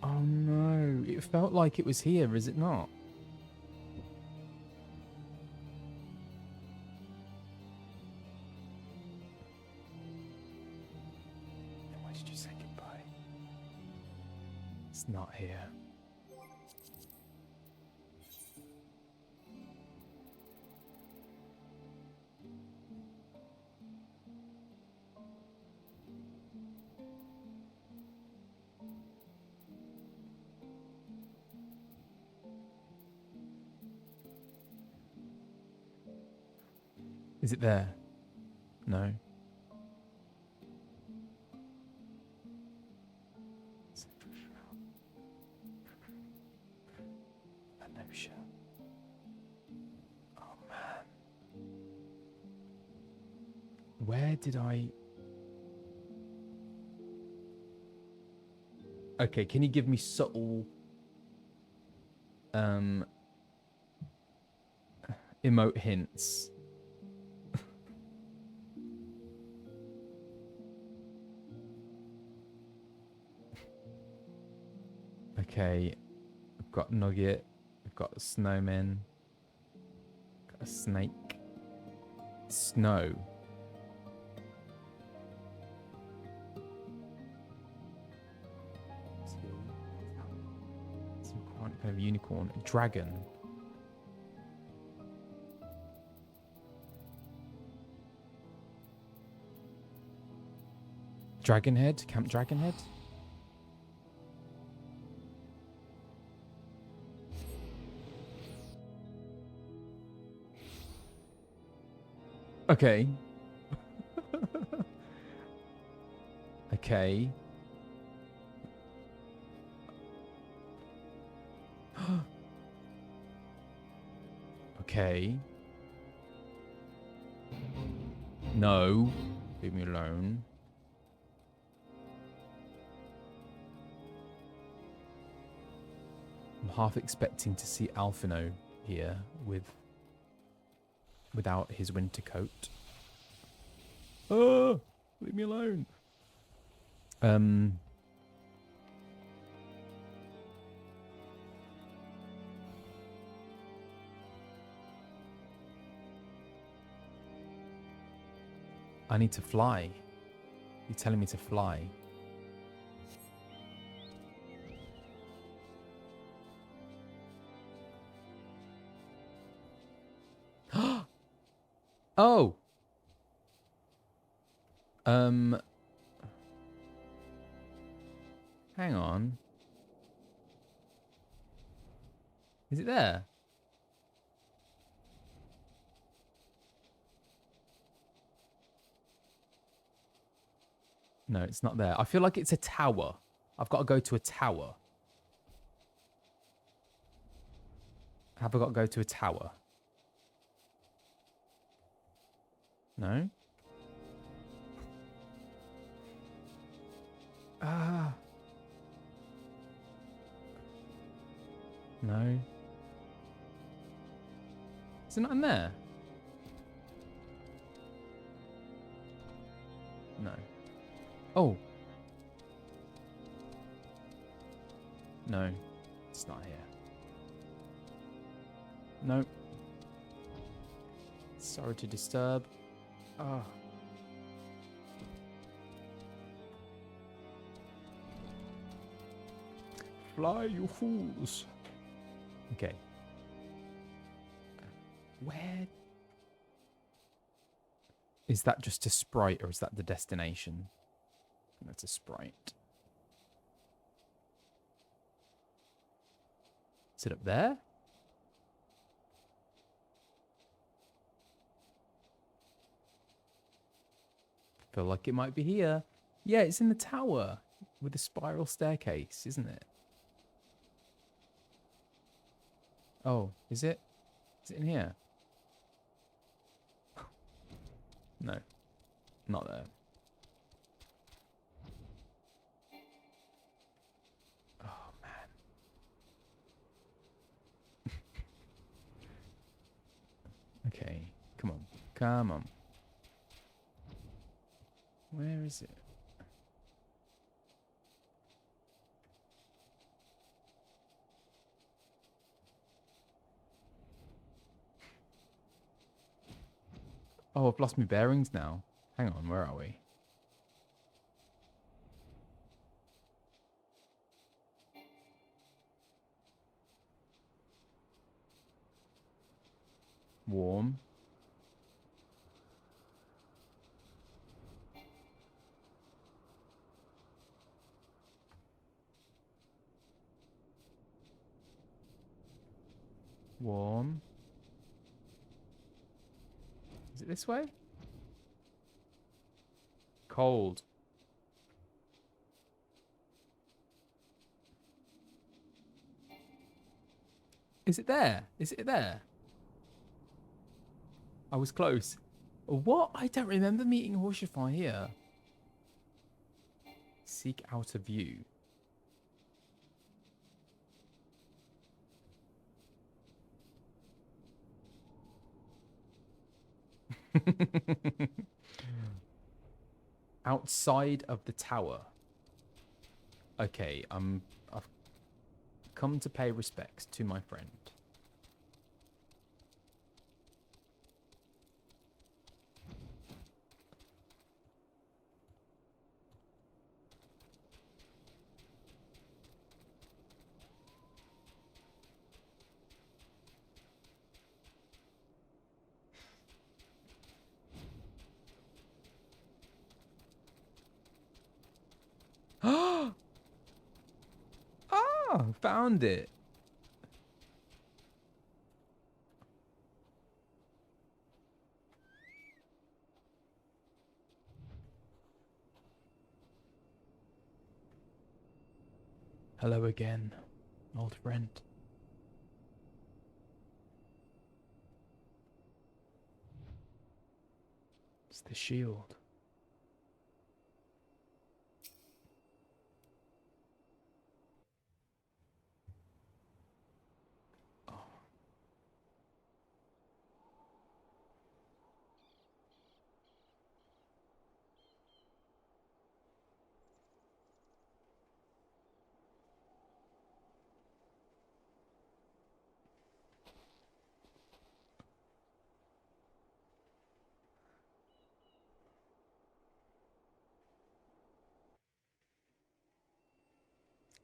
Speaker 1: Oh no, it felt like it was here, is it not? Why did you say goodbye? It's not here. Is it there? No. Anosha. Oh man. Where did I... Okay, can you give me subtle emote hints? Okay, I've got Nugget, I've got a snowman, got a snake, snow. Some kind of unicorn, a dragon. Dragonhead, Camp Dragonhead. Okay. Okay. Okay. No. Leave me alone. I'm half expecting to see Alphinaud here without his winter coat. Oh, leave me alone. I need to fly. You're telling me to fly. Oh. Hang on. Is it there? No, it's not there. I feel like it's a tower. I've got to go to a tower. Have I got to go to a tower? No? Ah. No. Is it not in there? No. Oh. No, it's not here. No. Sorry to disturb. Ah.
Speaker 7: Fly, you fools.
Speaker 1: Okay. Where is that? Just a sprite, or is that the destination? That's a sprite. Is it up there? Feel like it might be here. Yeah, it's in the tower with the spiral staircase, isn't it? Oh, is it? Is it in here? No, not there. Oh, man. Okay, come on. Come on. Where is it? Oh, I've lost my bearings now. Hang on, where are we? Warm. Warm. Is it this way? Cold. Is it there? Is it there? I was close. What? I don't remember meeting Horsefire here. Seek out of view. Outside of the tower. Okay, I've come to pay respects to my friend. Ah, found it. Hello again, old friend. It's the shield.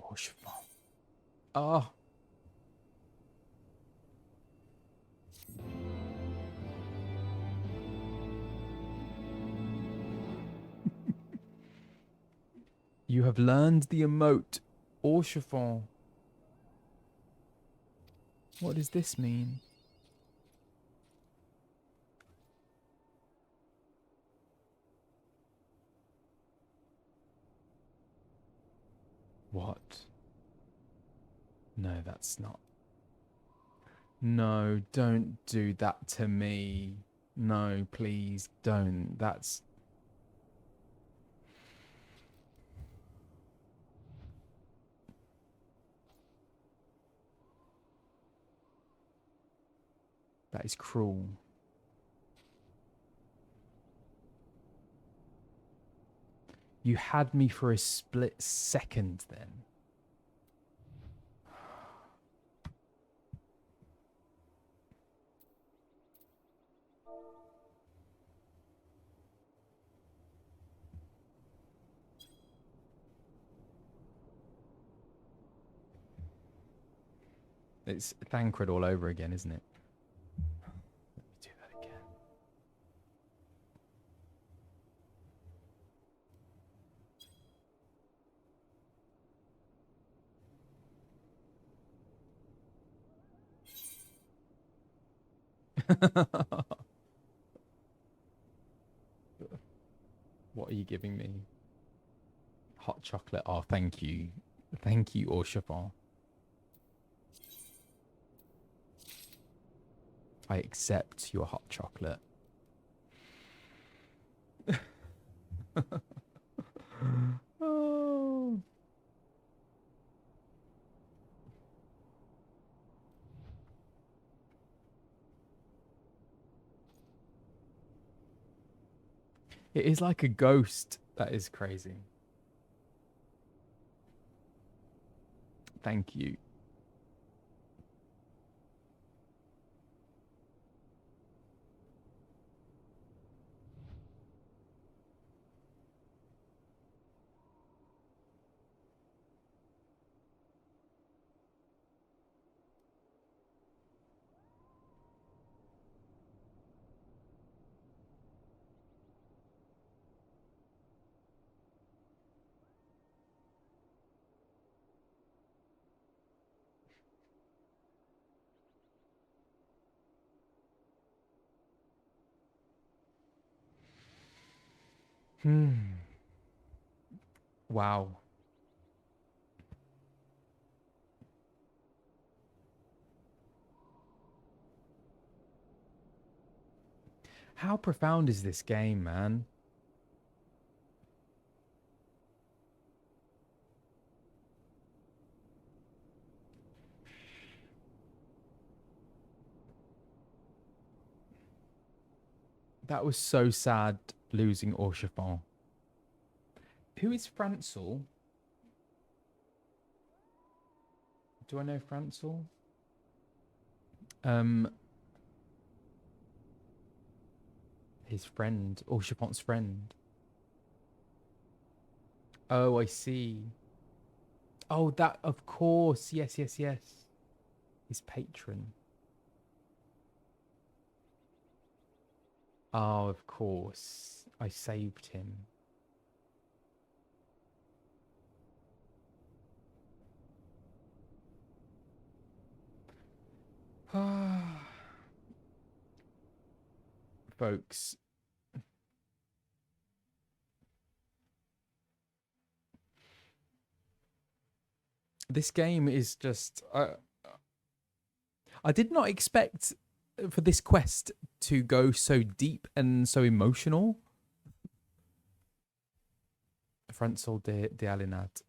Speaker 1: Bushfall. Oh. You have learned the emote, Orchefon. What does this mean? What? No, that's not. No, don't do that to me. No, please don't. That's... That is cruel. You had me for a split second then. It's Thancred all over again, isn't it? Let me do that again. What are you giving me? Hot chocolate. Oh, thank you. Thank you, Orchefon. I accept your hot chocolate. Oh. It is like a ghost. That is crazy. Thank you. Wow. How profound is this game, man? That was so sad losing Orchefon. Who is Francel? Do I know Francel? His friend, Orchefon's friend. Oh, I see. Oh, that, of course. Yes, yes, yes. His patron. Oh, of course. I saved him. Folks. This game is just... I did not expect for this quest to go so deep and so emotional. Francel de Alinat.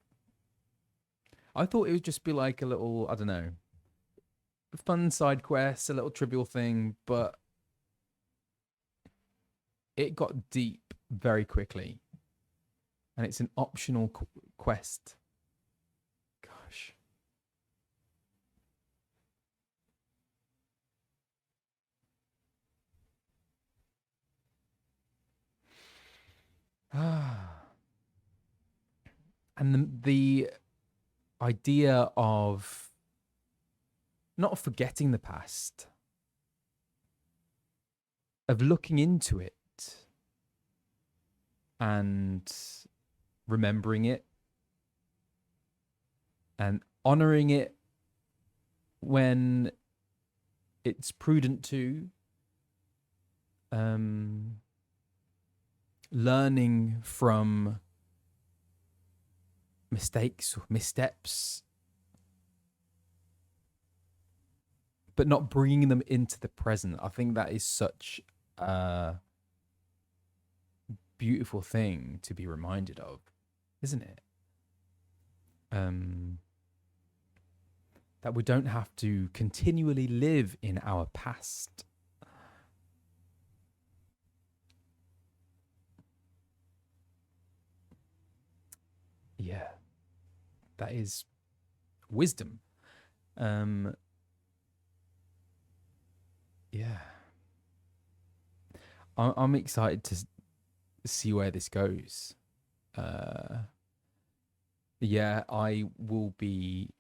Speaker 1: I thought it would just be like a little, I don't know, fun side quest, a little trivial thing, but it got deep very quickly. And it's an optional quest. Gosh. And the idea of not forgetting the past, of looking into it and remembering it and honoring it when it's prudent to, learning from mistakes or missteps, but not bringing them into the present. I think that is such a beautiful thing to be reminded of, isn't it? That we don't have to continually live in our past. yeah, that is wisdom. Yeah, I'm excited to see where this goes. Yeah, I will be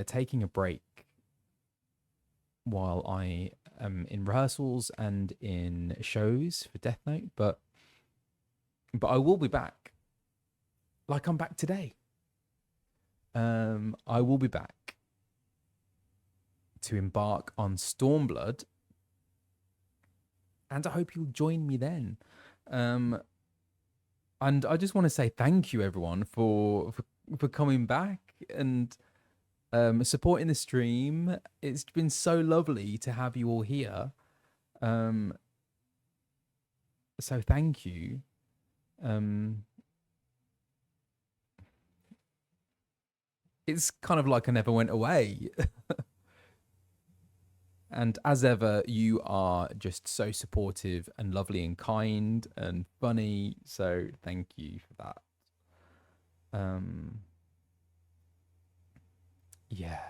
Speaker 1: taking a break while I am in rehearsals and in shows for Death Note, but I will be back. Like I'm back today. I will be back to embark on Stormblood, and I hope you'll join me then. And I just want to say thank you, everyone, for coming back and supporting the stream. It's been so lovely to have you all here. So thank you. It's kind of like I never went away. And as ever, you are just so supportive and lovely and kind and funny. So thank you for that. Yeah.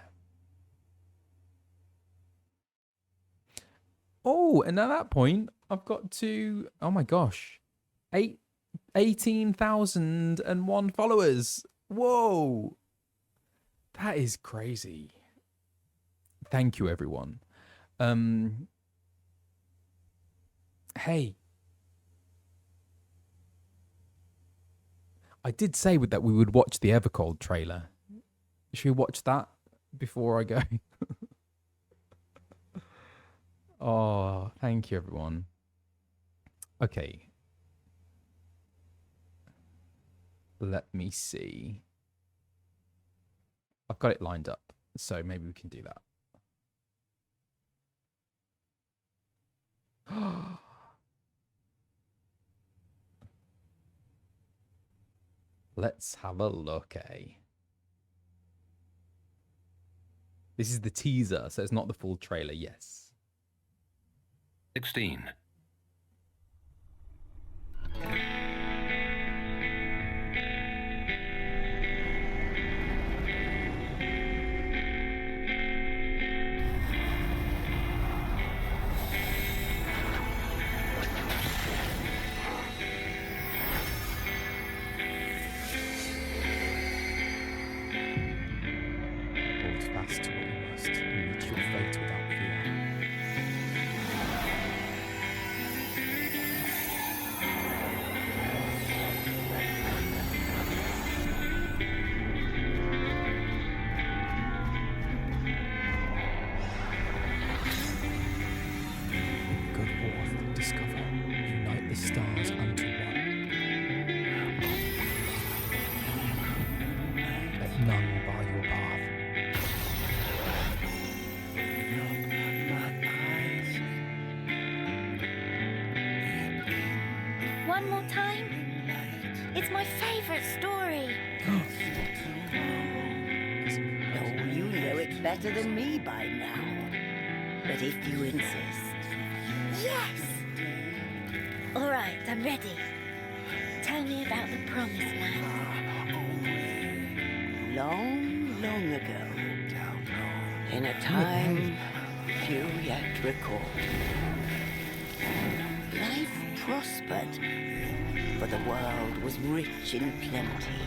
Speaker 1: Oh, and at that point, I've got to, oh my gosh, 18,001 followers. Whoa. That is crazy. Thank you, everyone. Hey, I did say that we would watch the Evercold trailer. Should we watch that before I go? Oh, thank you, everyone. Okay. Let me see. I've got it lined up, so maybe we can do that. Let's have a look, This is the teaser, so it's not the full trailer, yes.
Speaker 9: 16.
Speaker 1: Hold fast to what you must, and meet your fate without fear. Good war from discover, unite the stars unto one. Let none bar your path.
Speaker 10: One more time? It's my favorite story.
Speaker 11: Oh, you know it better than me by now. But if you insist.
Speaker 10: Yes! All right, I'm ready. Tell me about the promised land.
Speaker 11: Long, long ago, in a time few yet recall, life prospered, for the world was rich in plenty.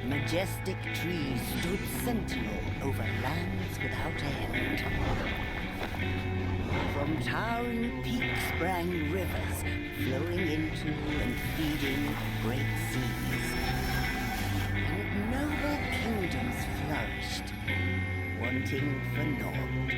Speaker 11: Majestic trees stood sentinel over lands without end. From towering peaks sprang rivers, flowing into and feeding great seas. And noble kingdoms flourished, wanting for naught.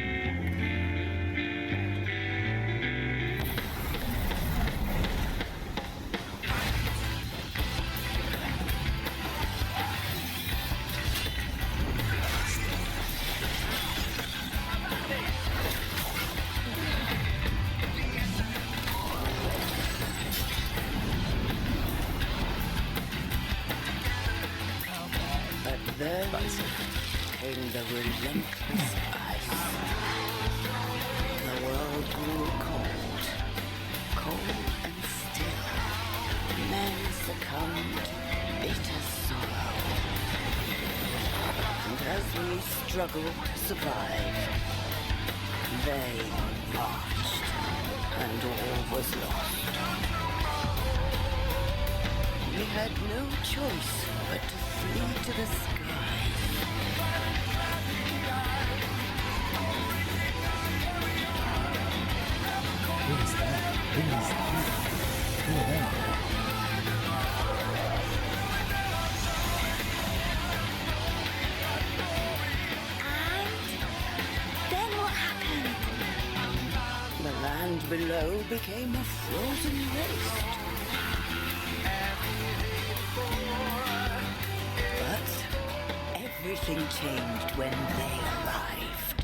Speaker 11: Then came the relentless ice. The world grew cold, cold and still. struggle to survive. They marched, and all was lost. We had no choice but to flee to the skies.
Speaker 1: Who is that? Who are they?
Speaker 11: The land below became a frozen waste. But everything changed when they arrived.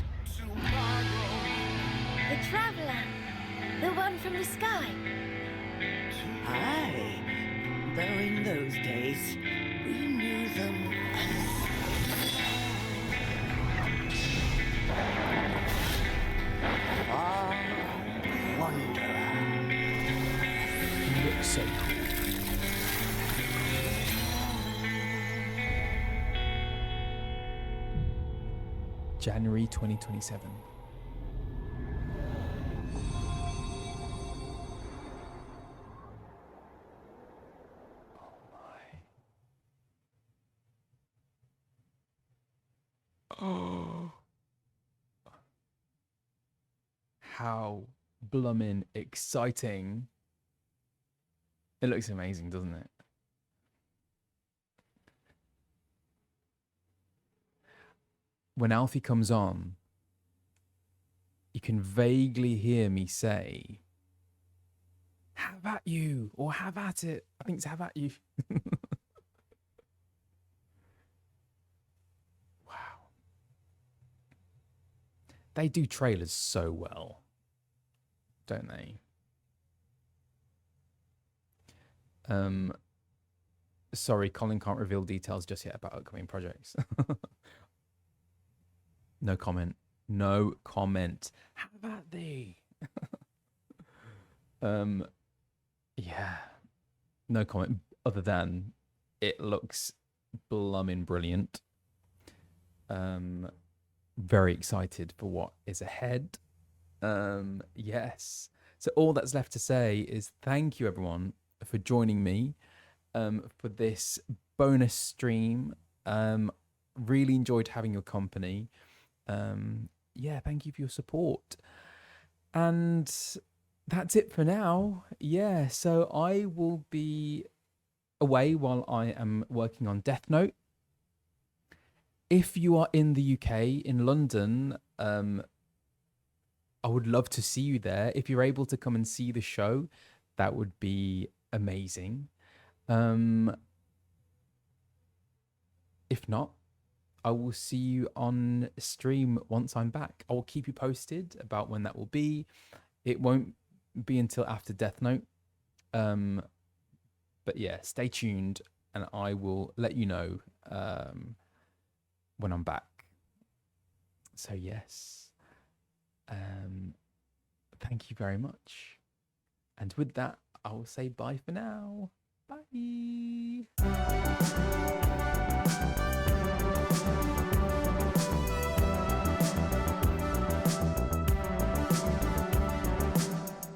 Speaker 10: The traveler. The one from the sky.
Speaker 11: Aye, though in those days we knew them as far wanderer.
Speaker 7: Look so cool.
Speaker 1: January 2027. Oh, how bloomin' exciting. It looks amazing, doesn't it? When Alfie comes on, you can vaguely hear me say, "Have at you," or "Have at it." I think it's "Have at you." Wow. They do trailers so well, don't they? Sorry, Colin can't reveal details just yet about upcoming projects. No comment. No comment. How about thee? Yeah. No comment other than it looks blummin' brilliant. Very excited for what is ahead. Yes. So all that's left to say is thank you everyone for joining me for this bonus stream. Really enjoyed having your company. Yeah, thank you for your support. And that's it for now. Yeah, so I will be away while I am working on Death Note. If you are in the UK, in London, I would love to see you there. If you're able to come and see the show, that would be amazing. If not, I will see you on stream once I'm back. I will keep you posted about when that will be. It won't be until after Death Note. But yeah, stay tuned and I will let you know when I'm back. So yes, thank you very much. And with that, I will say bye for now. Bye.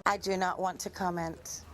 Speaker 2: I do not want to comment.